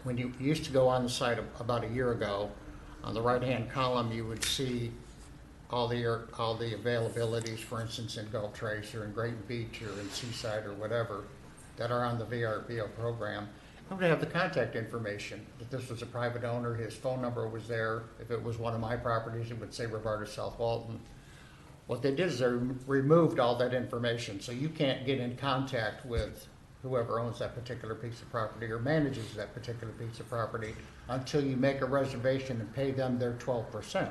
When you used to go on the site about a year ago, on the right-hand column, you would see all the availabilities, for instance, in Gulf Trace or in Grayton Beach or in Seaside or whatever, that are on the VRBO program. I'm going to have the contact information. If this was a private owner, his phone number was there. If it was one of my properties, it would say Rivardo South Walton. What they did is they removed all that information, so you can't get in contact with whoever owns that particular piece of property or manages that particular piece of property until you make a reservation and pay them their 12%.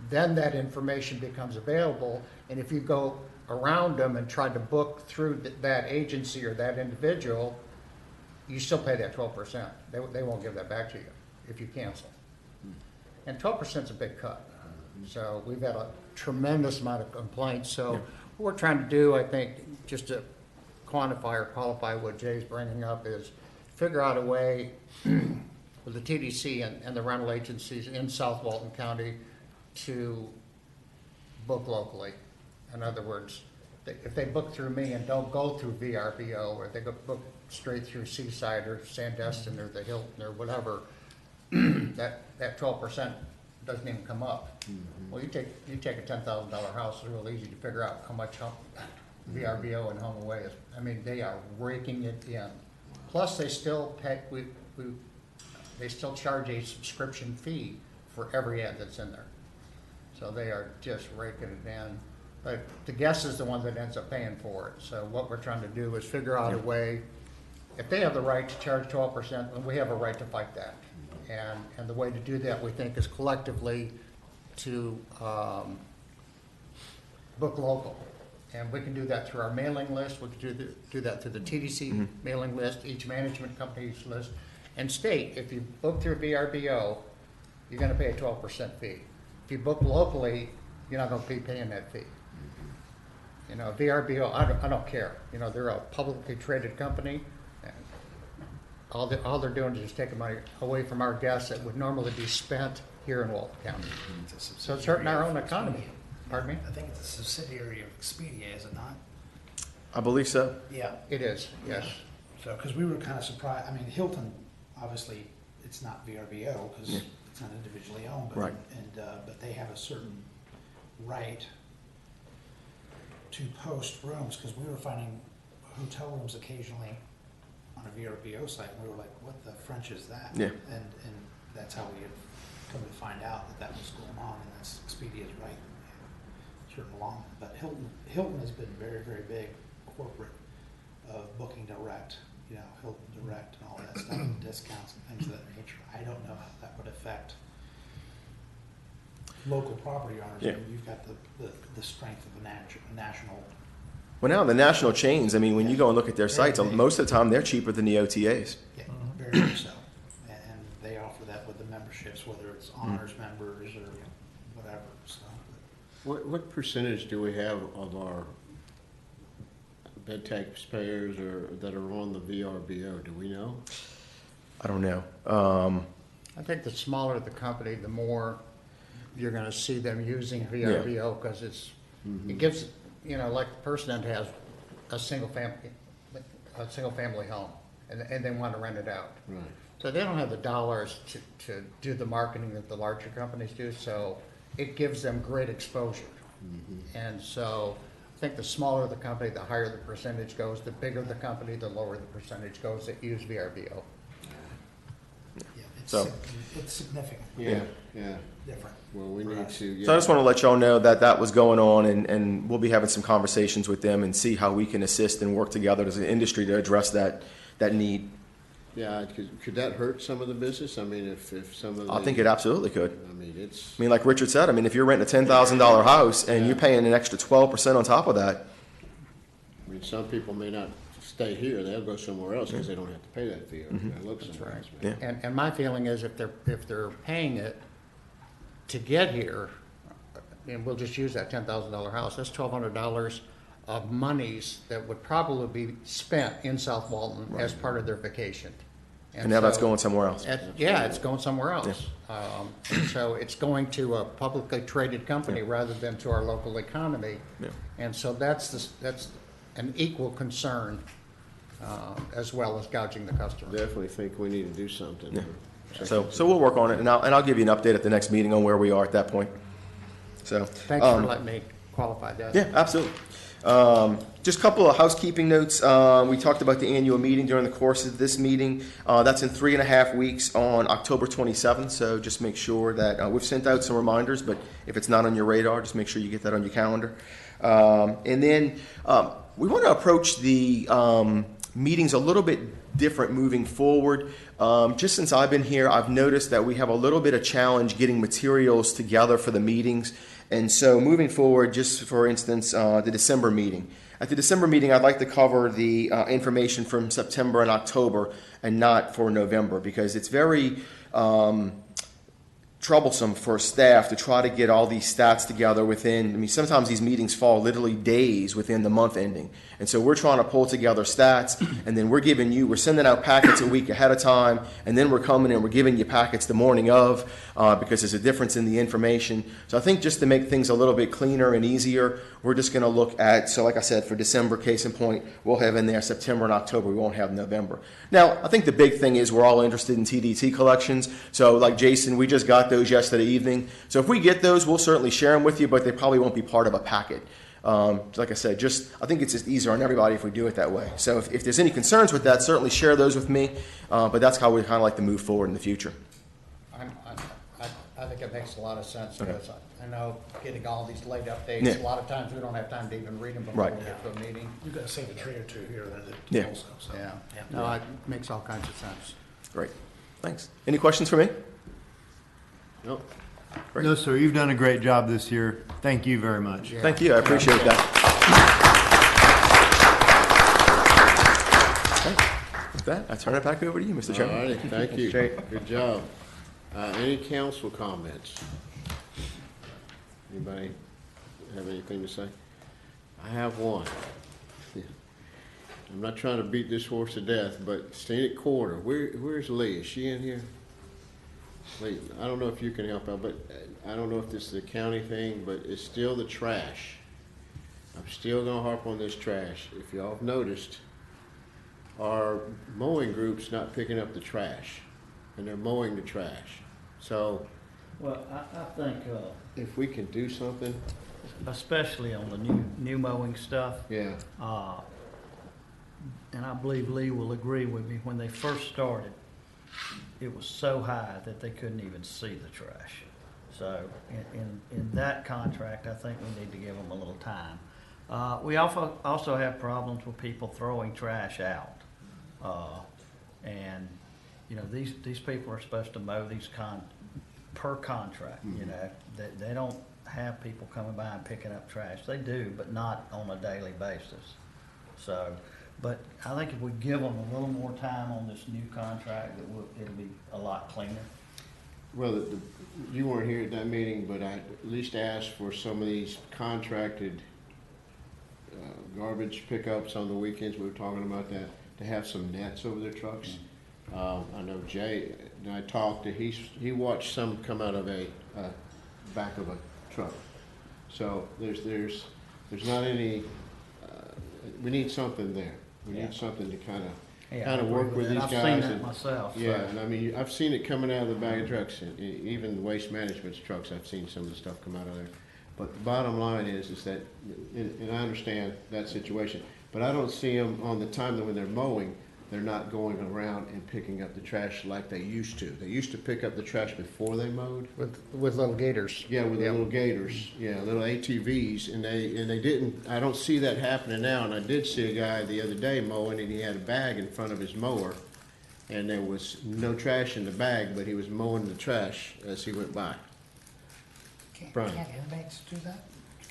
Then that information becomes available, and if you go around them and try to book through that agency or that individual, you still pay that 12%. They won't give that back to you if you cancel. And 12% is a big cut. So we've had a tremendous amount of complaints. So what we're trying to do, I think, just to quantify or qualify what Jay's bringing up, is figure out a way with the TDC and the rental agencies in South Walton County to book locally. In other words, if they book through me and don't go through VRBO, or they go book straight through Seaside or Sandestin or the Hilton or whatever, that 12% doesn't even come up. Mm-hmm. Well, you take a $10,000 house, it's real easy to figure out how much VRBO and Home Away is, I mean, they are raking it in. Plus, they still pay, they still charge a subscription fee for every ad that's in there. So they are just raking it in. But the guest is the one that ends up paying for it. So what we're trying to do is figure out a way, if they have the right to charge 12%, then we have a right to fight that. And the way to do that, we think, is collectively to book local. And we can do that through our mailing list. We can do that through the TDC mailing list, each management company's list. And state, if you book through VRBO, you're going to pay a 12% fee. If you book locally, you're not going to be paying that fee. You know, VRBO, I don't care. You know, they're a publicly traded company. And all they're doing is just taking money away from our guests that would normally be spent here in Walton County. So it's hurting our own economy. Pardon me? I think it's a subsidiary of Expedia, is it not? I believe so. Yeah. It is, yes. So, because we were kind of surprised, I mean, Hilton, obviously, it's not VRBO, because it's not individually owned. But, Right. But they have a certain right to post rooms, because we were finding hotel rooms occasionally on a VRBO site, and we were like, what the French is that? Yeah. And that's how we had come to find out that was going on, and that's Expedia's right. Certain along, but Hilton has been very, very big corporate of booking direct, you know, Hilton Direct and all that stuff, and discounts and things of that nature. I don't know how that would affect local property owners. Yeah. I mean, you've got the strength of a national. Well, now the national chains, I mean, when you go and look at their sites, most of the time they're cheaper than the OTAs. Yeah, very much so. And they offer that with the memberships, whether it's honors members or whatever. So. What percentage do we have of our bed taxpayers that are on the VRBO? Do we know? I don't know. I think the smaller the company, the more you're going to see them using VRBO, because it gives, you know, like the person that has a single family home and they want to rent it out. Right. So they don't have the dollars to do the marketing that the larger companies do. So it gives them great exposure. And so I think the smaller the company, the higher the percentage goes. The bigger the company, the lower the percentage goes that use VRBO. So it's significant. Yeah. Different. Well, we need to. Yeah. So I just want to let y'all know that was going on, and we'll be having some conversations with them and see how we can assist and work together as an industry to address that need. Yeah, could that hurt some of the business? I mean, if some of I think it absolutely could. I mean, like Richard said, I mean, if you're renting a $10,000 house and you're paying an extra 12% on top of that. I mean, some people may not stay here; they'll go somewhere else because they don't have to pay that fee. That looks right. Yeah. And my feeling is if they're paying it to get here, and we'll just use that $10,000 house, that's $1,200 of monies that would probably be spent in South Walton as part of their vacation. And now that's going somewhere else. It's going somewhere else. And so it's going to a publicly traded company rather than to our local economy. And so that's an equal concern as well as gouging the customer. Definitely think we need to do something. Yeah. So we'll work on it, and I'll give you an update at the next meeting on where we are at that point. So thanks for letting me qualify that. Yeah, absolutely. Just a couple of housekeeping notes. We talked about the annual meeting during the course of this meeting. That's in 3.5 weeks on October 27th, so just make sure that we've sent out some reminders, but if it's not on your radar, just make sure you get that on your calendar. And then we want to approach the meetings a little bit different moving forward. Just since I've been here, I've noticed that we have a little bit of challenge getting materials together for the meetings. And so moving forward, just for instance, the December meeting. At the December meeting, I'd like to cover the information from September and October and not for November, because it's very troublesome for staff to try to get all these stats together within, I mean, sometimes these meetings fall literally days within the month ending. And so we're trying to pull together stats, and then we're sending out packets a week ahead of time, and then we're coming and we're giving you packets the morning of, because there's a difference in the information. So I think just to make things a little bit cleaner and easier, we're just going to look at, so like I said, for December, case in point, we'll have in there September and October. We won't have November. Now, I think the big thing is we're all interested in TDT collections. So like Jason, we just got those yesterday evening. So if we get those, we'll certainly share them with you, but they probably won't be part of a packet. Like I said, I think it's just easier on everybody if we do it that way. So if there's any concerns with that, certainly share those with me. But that's how we kind of like to move forward in the future. I think it makes a lot of sense, Okay. because I know getting all these late updates, Yeah. a lot of times we don't have time to even read them before Right. we get to a meeting. You've got to save a tree or two here and Yeah. there also, so. Yeah, no, it makes all kinds of sense. Great. Thanks. Any questions for me? Nope. Great. No, sir, you've done a great job this year. Thank you very much. Yeah. Thank you. I appreciate that. Okay. With that, I turn it back over to you, Mr. All Chairman. righty, thank you. Jay. Good job. Any council comments? Anybody have anything to say? I have one. I'm not trying to beat this horse to death, but Scenic Corridor, where's Lee? Is she in here? Lee, I don't know if you can help out, but I don't know if this is a county thing, but it's still the trash. I'm still gonna harp on this trash. If y'all have noticed, our mowing group's not picking up the trash, and they're mowing the trash. So Well, I think, if we can do something, especially on the new mowing stuff, yeah, and I believe Lee will agree with me, when they first started, it was so high that they couldn't even see the trash. So in that contract, I think we need to give them a little time. We also have problems with people throwing trash out. And, you know, these people are supposed to mow these per contract, you know. They don't have people coming by and picking up trash. They do, but not on a daily basis. So, but I think if we give them a little more time on this new contract, it'll be a lot cleaner. well, you weren't here at that meeting, but I at least asked for some of these contracted garbage pickups on the weekends. We were talking about that, to have some nets over their trucks. I know Jay, and I talked to, he watched some come out of a back of a truck. So there's not any, we need something there. We need something to kind of work with these guys. I've seen that myself. Yeah, so. and I mean, I've seen it coming out of the back of trucks, and even Waste Management's trucks, I've seen some of the stuff come out of there. But the bottom line is that, and I understand that situation, but I don't see them on the time that when they're mowing, they're not going around and picking up the trash like they used to. They used to pick up the trash before they mowed. With little gators. Yeah, with the Yep. little gators, yeah, little ATVs, and they didn't, I don't see that happening now, and I did see a guy the other day mowing, and he had a bag in front of his mower, and there was no trash in the bag, but he was mowing the trash as he went by. Brian. Can't inmates do that?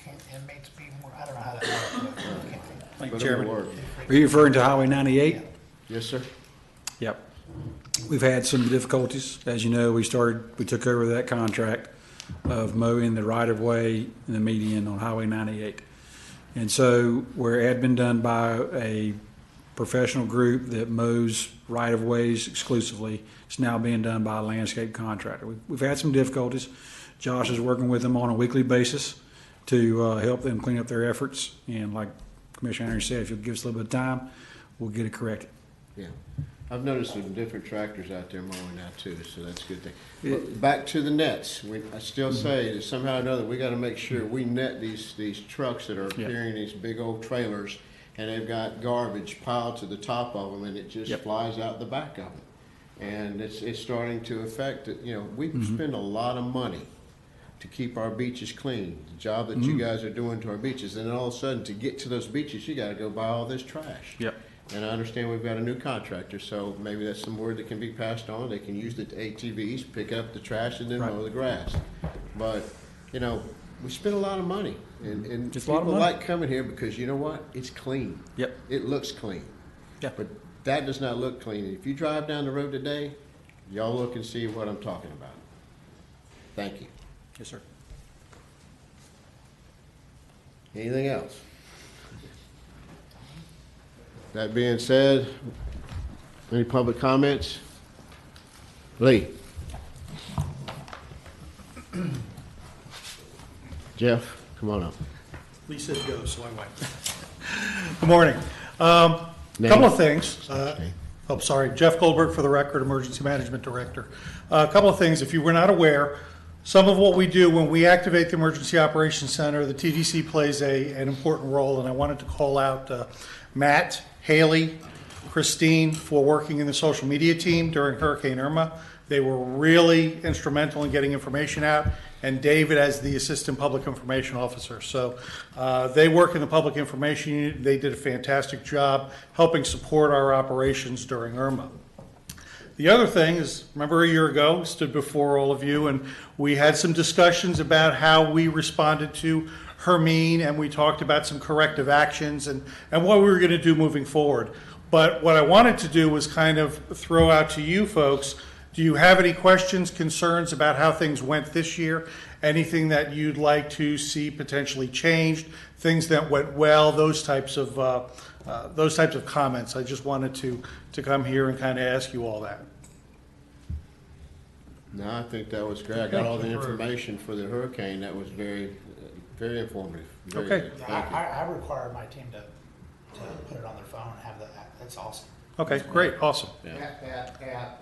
Can't inmates be more, I don't know how that works. Thank you, But it'll Chairman. work. Are you referring to Highway 98? Yes, sir. Yep. We've had some difficulties. As you know, we took over that contract of mowing the right-of-way and the median on Highway 98. And so where it had been done by a professional group that mows right-of-ways exclusively, it's now being done by a landscape contractor. We've had some difficulties. Josh is working with them on a weekly basis to help them clean up their efforts. And like Commissioner Henry said, if you'll give us a little bit of time, we'll get it corrected. Yeah, I've noticed some different tractors out there mowing now too, so that's a good thing. But back to the nets, I still say that somehow or another, we gotta make sure we net these trucks that are carrying these big old trailers, and they've got garbage piled to the top of them, and it just flies out the back of them. And it's starting to affect, you know, we spend a lot of money to keep our beaches clean, the job that you guys are doing to our beaches, and then all of a sudden, to get to those beaches, you gotta go buy all this trash. Yep. And I understand we've got a new contractor, so maybe that's some word that can be passed on. They can use the ATVs, pick up the trash, and then mow the grass. But, you know, we spend a lot of money, and Just a lot of people money. like coming here because, you know what? It's clean. Yep. It looks clean. Yeah. But that does not look clean. If you drive down the road today, y'all look and see what I'm talking about. Thank you. Yes, sir. Anything else? That being said, any public comments? Lee? Jeff, come on up. Lee said go, so I went. Good morning. Couple of things. Sorry, Jeff Goldberg for the record, Emergency Management Director. A couple of things. If you were not aware, some of what we do when we activate the Emergency Operations Center, the TDC plays an important role, and I wanted to call out Matt, Haley, Christine for working in the social media team during Hurricane Irma. They were really instrumental in getting information out, and David as the Assistant Public Information Officer. So they work in the Public Information Unit. They did a fantastic job helping support our operations during Irma. The other thing is, remember a year ago, stood before all of you, and we had some discussions about how we responded to Hermine, and we talked about some corrective actions and what we were going to do moving forward. But what I wanted to do was kind of throw out to you folks, do you have any questions, concerns about how things went this year? Anything that you'd like to see potentially changed? Things that went well? Those types of comments. I just wanted to come here and kind of ask you all that. No, I think that was great. I got all the information for the hurricane. That was very, very informative. Very Okay. good. Yeah, Thank you. I require my team to put it on their phone and have that. That's awesome. Okay, great, awesome. That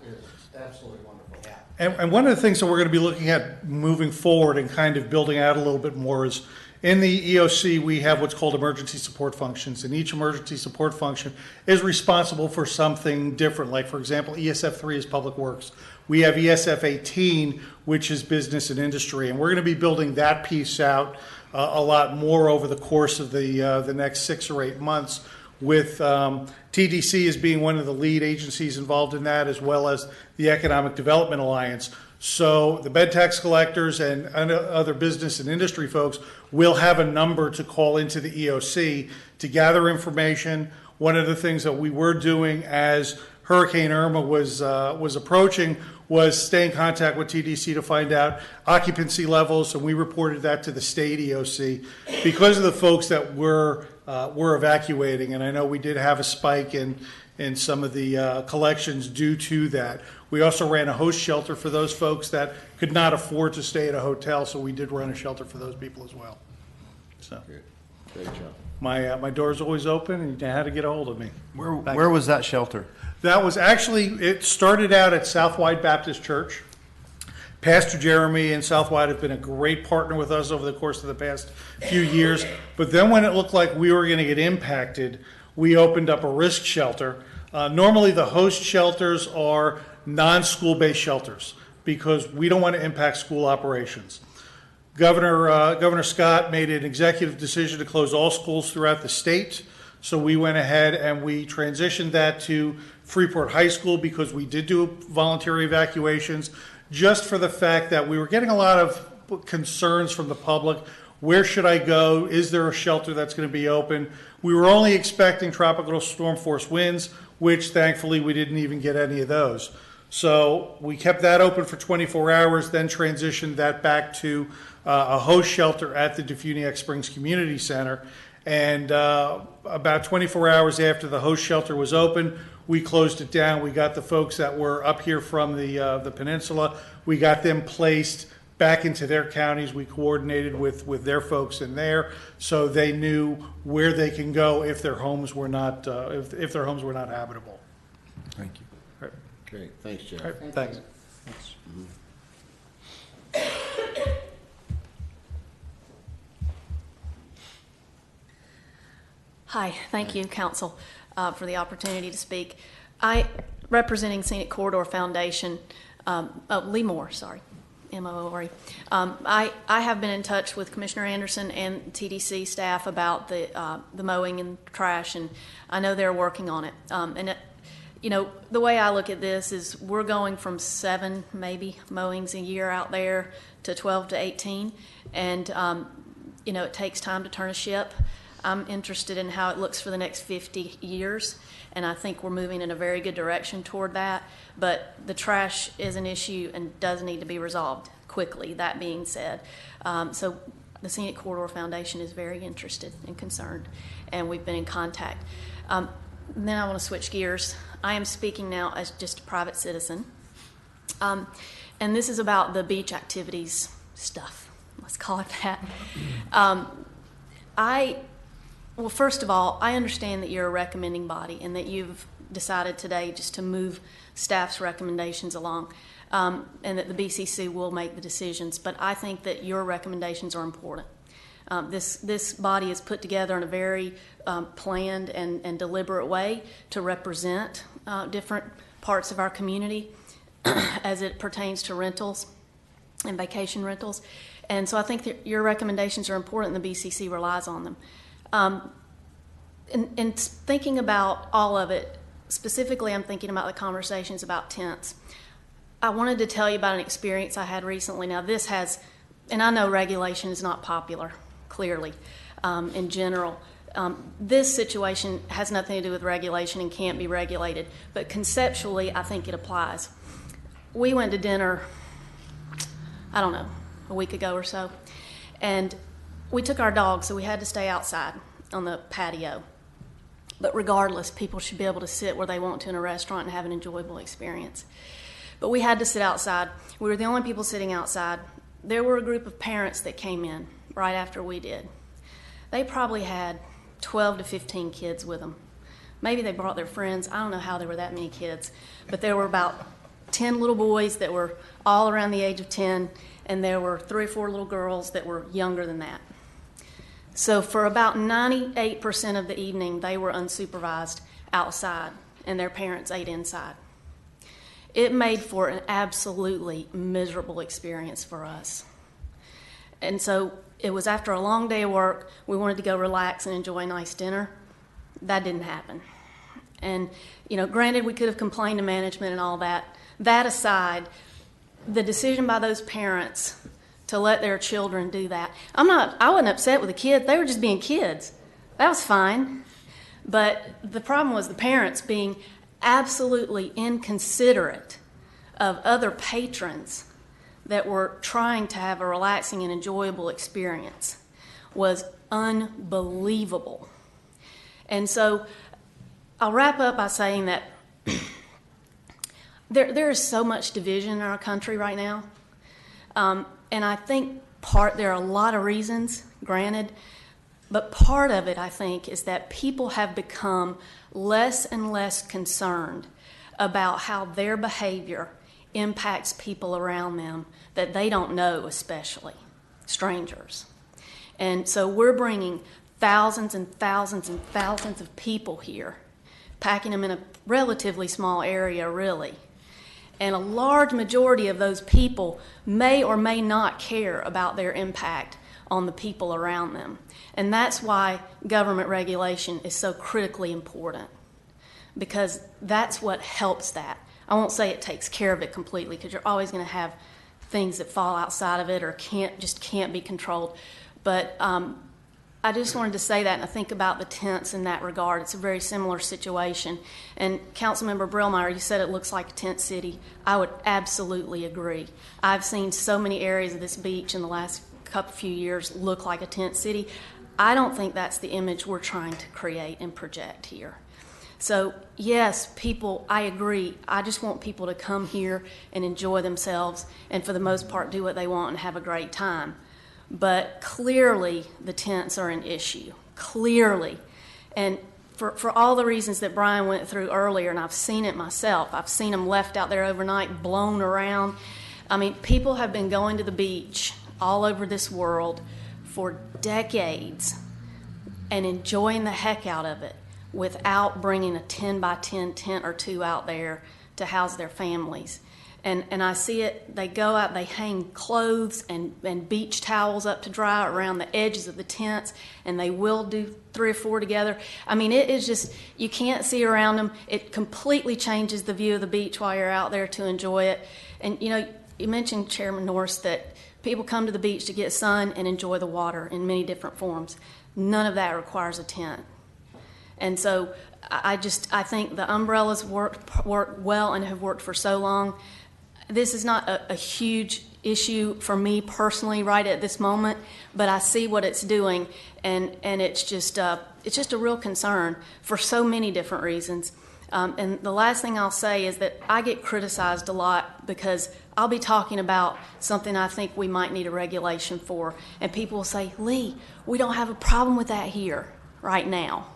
is absolutely wonderful. Yeah. And one of the things that we're going to be looking at moving forward and kind of building out a little bit more is in the EOC, we have what's called emergency support functions, and each emergency support function is responsible for something different. Like, for example, ESF3 is Public Works. We have ESF18, which is business and industry, and we're going to be building that piece out a lot more over the course of the next 6 or 8 months, with TDC as being one of the lead agencies involved in that, as well as the Economic Development Alliance. So the bed tax collectors and other business and industry folks will have a number to call into the EOC to gather information. One of the things that we were doing as Hurricane Irma was approaching was stay in contact with TDC to find out occupancy levels, and we reported that to the state EOC because of the folks that were evacuating. And I know we did have a spike in some of the collections due to that. We also ran a host shelter for those folks that could not afford to stay at a hotel, so we did run a shelter for those people as well. So, Great job. my door's always open, and you know how to get a hold of me. Where was that shelter? That was actually, it started out at Southwide Baptist Church. Pastor Jeremy and Southwide have been a great partner with us over the course of the past few years. But then when it looked like we were going to get impacted, we opened up a risk shelter. Normally the host shelters are non-school-based shelters because we don't want to impact school operations. Governor Scott made an executive decision to close all schools throughout the state. So we went ahead and we transitioned that to Freeport High School because we did do voluntary evacuations, just for the fact that we were getting a lot of concerns from the public. Where should I go? Is there a shelter that's going to be open? We were only expecting tropical storm force winds, which thankfully we didn't even get any of those. So we kept that open for 24 hours, then transitioned that back to a host shelter at the Defuniak Springs Community Center. And about 24 hours after the host shelter was open, we closed it down. We got the folks that were up here from the peninsula. We got them placed back into their counties. We coordinated with their folks in there, so they knew where they can go if their homes were not if their homes were not habitable. Thank you. Right. Great. Thanks, Jeff. Right. Thanks. Hi, thank you, Council, for the opportunity to speak. Representing Scenic Corridor Foundation, Lee Moore, sorry, M-O-O-R-E. I have been in touch with Commissioner Anderson and TDC staff about the mowing and trash, and I know they're working on it. You know, the way I look at this is we're going from 7 maybe mowings a year out there to 12 to 18, and you know, it takes time to turn a ship. I'm interested in how it looks for the next 50 years, and I think we're moving in a very good direction toward that. But the trash is an issue and does need to be resolved quickly, that being said. So the Scenic Corridor Foundation is very interested and concerned, and we've been in contact. Then I want to switch gears. I am speaking now as just a private citizen, and this is about the beach activities stuff. Let's call it that. Well, first of all, I understand that you're a recommending body and that you've decided today just to move staff's recommendations along, and that the BCC will make the decisions. But I think that your recommendations are important. This body is put together in a very planned and deliberate way to represent different parts of our community as it pertains to rentals and vacation rentals. And so I think that your recommendations are important, and the BCC relies on them. In thinking about all of it, specifically I'm thinking about the conversations about tents. I wanted to tell you about an experience I had recently. Now this has, and I know regulation is not popular, clearly, in general. This situation has nothing to do with regulation and can't be regulated, but conceptually I think it applies. We went to dinner, I don't know, a week ago or so, and we took our dogs, so we had to stay outside on the patio. But regardless, people should be able to sit where they want to in a restaurant and have an enjoyable experience. But we had to sit outside. We were the only people sitting outside. There were a group of parents that came in right after we did. They probably had 12 to 15 kids with them. Maybe they brought their friends. I don't know how there were that many kids, but there were about 10 little boys that were all around the age of 10, and there were 3 or 4 little girls that were younger than that. So for about 98% of the evening, they were unsupervised outside, and their parents ate inside. It made for an absolutely miserable experience for us. And so it was after a long day of work, we wanted to go relax and enjoy a nice dinner. That didn't happen. And, granted, we could have complained to management and all that. That aside, the decision by those parents to let their children do that. I wasn't upset with the kids. They were just being kids. That was fine. But the problem was the parents being absolutely inconsiderate of other patrons that were trying to have a relaxing and enjoyable experience was unbelievable. And so I'll wrap up by saying that there is so much division in our country right now. And I think there are a lot of reasons, granted, but part of it, I think, is that people have become less and less concerned about how their behavior impacts people around them that they don't know, especially strangers. And so we're bringing thousands and thousands and thousands of people here, packing them in a relatively small area, really. And a large majority of those people may or may not care about their impact on the people around them. And that's why government regulation is so critically important, because that's what helps that. I won't say it takes care of it completely, because you're always going to have things that fall outside of it or can't be controlled. But I just wanted to say that, and I think about the tents in that regard. It's a very similar situation. And Councilmember Brillmeyer, you said it looks like a tent city. I would absolutely agree. I've seen so many areas of this beach in the last few years look like a tent city. I don't think that's the image we're trying to create and project here. So yes, people, I agree. I just want people to come here and enjoy themselves and for the most part do what they want and have a great time. But clearly the tents are an issue, clearly. And for all the reasons that Brian went through earlier, and I've seen it myself, I've seen them left out there overnight, blown around. I mean, people have been going to the beach all over this world for decades and enjoying the heck out of it without bringing a 10 by 10 tent or two out there to house their families. And I see it, they go out, they hang clothes and beach towels up to dry around the edges of the tents, and they will do 3 or 4 together. I mean, it is just, you can't see around them. It completely changes the view of the beach while you're out there to enjoy it. And, you mentioned, Chairman Norris, that people come to the beach to get sun and enjoy the water in many different forms. None of that requires a tent. And so I think the umbrellas work well and have worked for so long. This is not a huge issue for me personally right at this moment, but I see what it's doing, and it's just a real concern for so many different reasons. And the last thing I'll say is that I get criticized a lot because I'll be talking about something I think we might need a regulation for, and people will say, Lee, we don't have a problem with that here right now.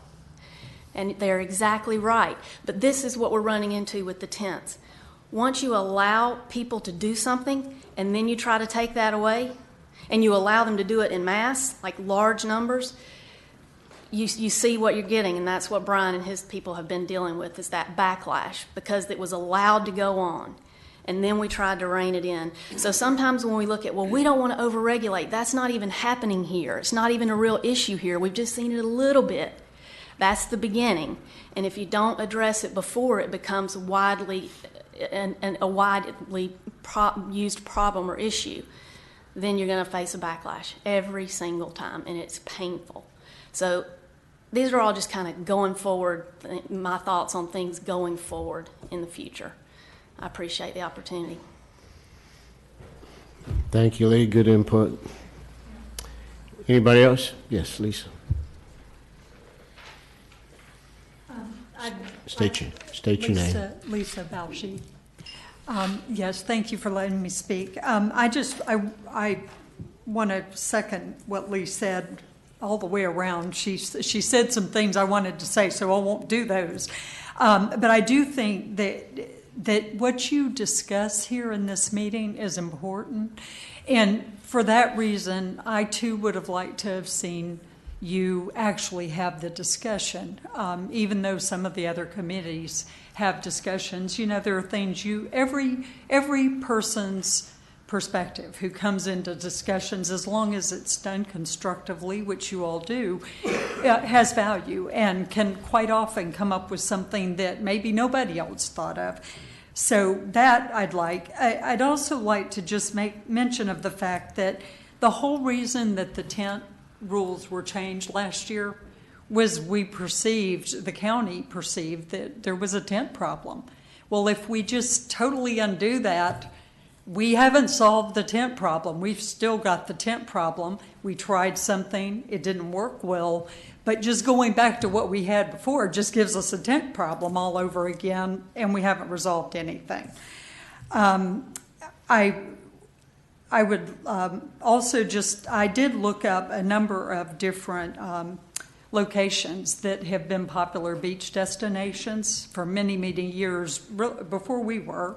And they're exactly right. But this is what we're running into with the tents. Once you allow people to do something and then you try to take that away and you allow them to do it in mass, like large numbers, you see what you're getting, and that's what Brian and his people have been dealing with, is that backlash because it was allowed to go on. And then we tried to rein it in. So sometimes when we look at, well, we don't want to overregulate, that's not even happening here. It's not even a real issue here. We've just seen it a little bit. That's the beginning. And if you don't address it before it becomes a widely used problem or issue, then you're going to face a backlash every single time, and it's painful. So these are all just kind of going forward, my thoughts on things going forward in the future. I appreciate the opportunity. Thank you, Lee. Good input. Anybody else? Yes, Lisa. State your name. Lisa Balshi. Yes, thank you for letting me speak. I want to second what Lee said all the way around. She said some things I wanted to say, so I won't do those. But I do think that what you discuss here in this meeting is important. And for that reason, I too would have liked to have seen you actually have the discussion. Even though some of the other committees have discussions, there are things every person's perspective who comes into discussions, as long as it's done constructively, which you all do, has value and can quite often come up with something that maybe nobody else thought of. So that I'd like. I'd also like to just make mention of the fact that the whole reason that the tent rules were changed last year was the county perceived that there was a tent problem. Well, if we just totally undo that, we haven't solved the tent problem. We've still got the tent problem. We tried something, it didn't work well, but just going back to what we had before just gives us a tent problem all over again, and we haven't resolved anything. I would also I did look up a number of different locations that have been popular beach destinations for many, many years before we were.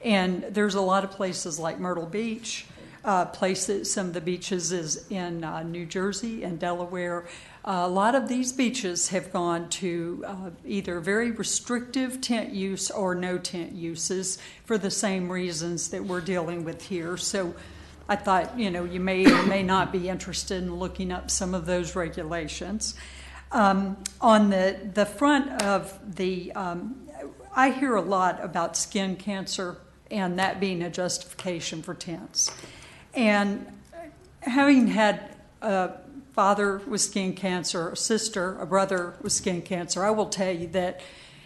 And there's a lot of places like Myrtle Beach, some of the beaches is in New Jersey and Delaware. A lot of these beaches have gone to either very restrictive tent use or no tent uses for the same reasons that we're dealing with here. So I thought, you may or may not be interested in looking up some of those regulations. On the front of I hear a lot about skin cancer and that being a justification for tents. And having had a father with skin cancer, a sister, a brother with skin cancer, I will tell you that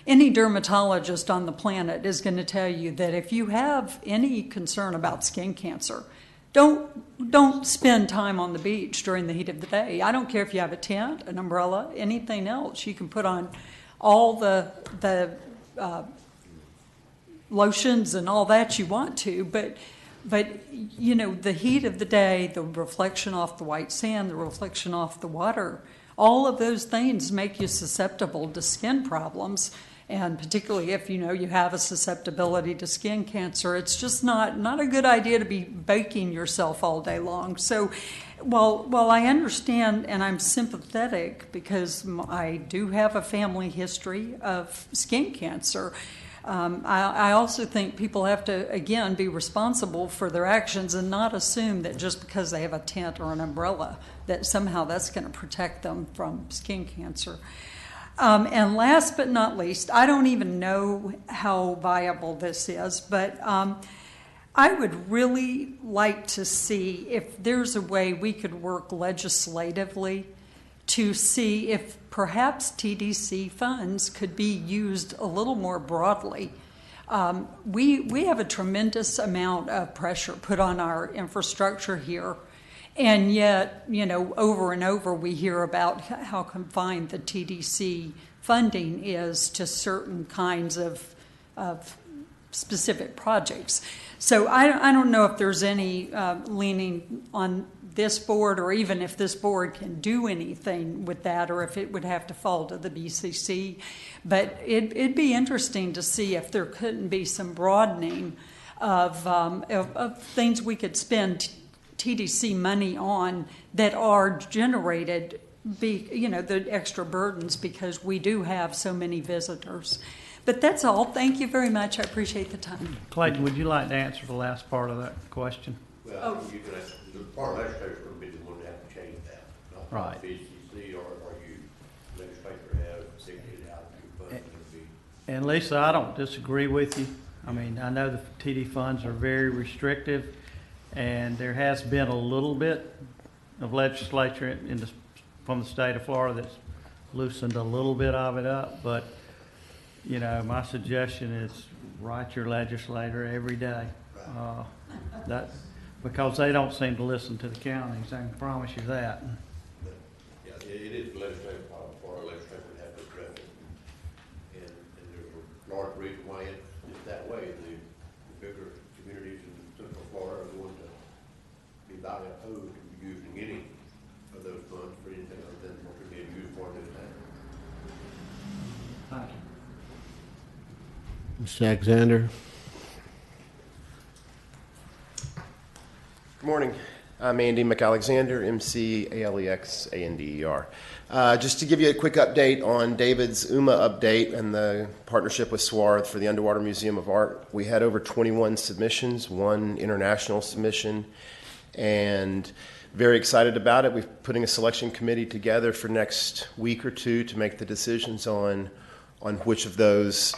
any dermatologist on the planet is going to tell you that if you have any concern about skin cancer, don't spend time on the beach during the heat of the day. I don't care if you have a tent, an umbrella, anything else. You can put on all the lotions and all that you want to, but the heat of the day, the reflection off the white sand, the reflection off the water, all of those things make you susceptible to skin problems. And particularly if you have a susceptibility to skin cancer, it's just not a good idea to be baking yourself all day long. So while I understand and I'm sympathetic because I do have a family history of skin cancer, I also think people have to, again, be responsible for their actions and not assume that just because they have a tent or an umbrella that somehow that's going to protect them from skin cancer. And last but not least, I don't even know how viable this is, but I would really like to see if there's a way we could work legislatively to see if perhaps TDC funds could be used a little more broadly. We have a tremendous amount of pressure put on our infrastructure here. And yet, over and over we hear about how confined the TDC funding is to certain kinds of specific projects. So I don't know if there's any leaning on this board, or even if this board can do anything with that, or if it would have to fall to the BCC. But it'd be interesting to see if there couldn't be some broadening of things we could spend TDC money on that are generated, the extra burdens, because we do have so many visitors. But that's all. Thank you very much. I appreciate the time. Clayton, would you like to answer the last part of that question? Well, you can, the part legislature is going to be the one that have to change that, not Right. BCC or you legislature have segregated out your funds. And Lisa, I don't disagree with you. I mean, I know the TD funds are very restrictive, and there has been a little bit of legislature from the state of Florida that's loosened a little bit of it up, but my suggestion is write your legislator every day. Because they don't seem to listen to the counties, I can promise you that. Yeah, it is legislative problem for our legislature to have to address it. And there's a large reason why it's that way. The bigger communities in Central Florida are going to be badly opposed to using any of those funds for anything other than what they're being used for this time. Thank you. Mr. Alexander? Good morning. I'm Andy McAlexander, McAlexander. Just to give you a quick update on David's UMA update and the partnership with Swarth for the Underwater Museum of Art. We had over 21 submissions, 1 international submission, and very excited about it. We're putting a selection committee together for next week or two to make the decisions on which of those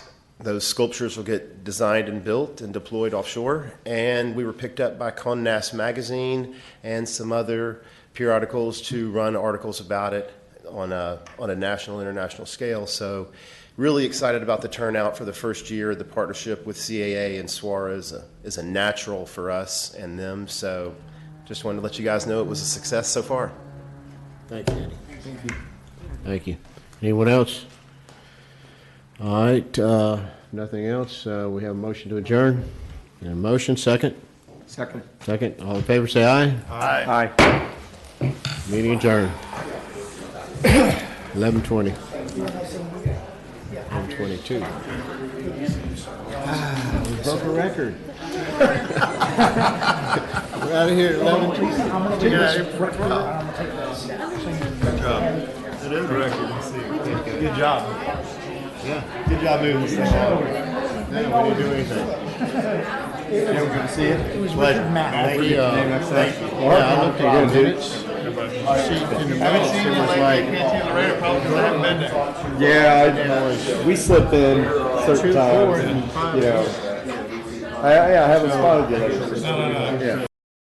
sculptures will get designed and built and deployed offshore. And we were picked up by Condé Nast Magazine and some other periodicals to run articles about it on a national, international scale. So really excited about the turnout for the first year. The partnership with CAA and SWAR is a natural for us and them. So just wanted to let you guys know it was a success so far. Thank you, Andy. Thank you. Thank you. Anyone else? All right, nothing else. We have a motion to adjourn. And a motion, second? Second. Second. All in favor, say aye. Aye. Meeting adjourned. 11:20. 11:22. We broke a record. We're out of here at 11:22. Good job. It is a record. Good job. Yeah. Good job moving this thing out. No, we didn't do anything. Yeah, we're going to see it. It was Pleasure. Thank you. Thank you. Yeah, I looked at your minutes. See, in the minutes, it was like, Yeah, we slip in certain times, and, I haven't spotted you lately. No. yeah.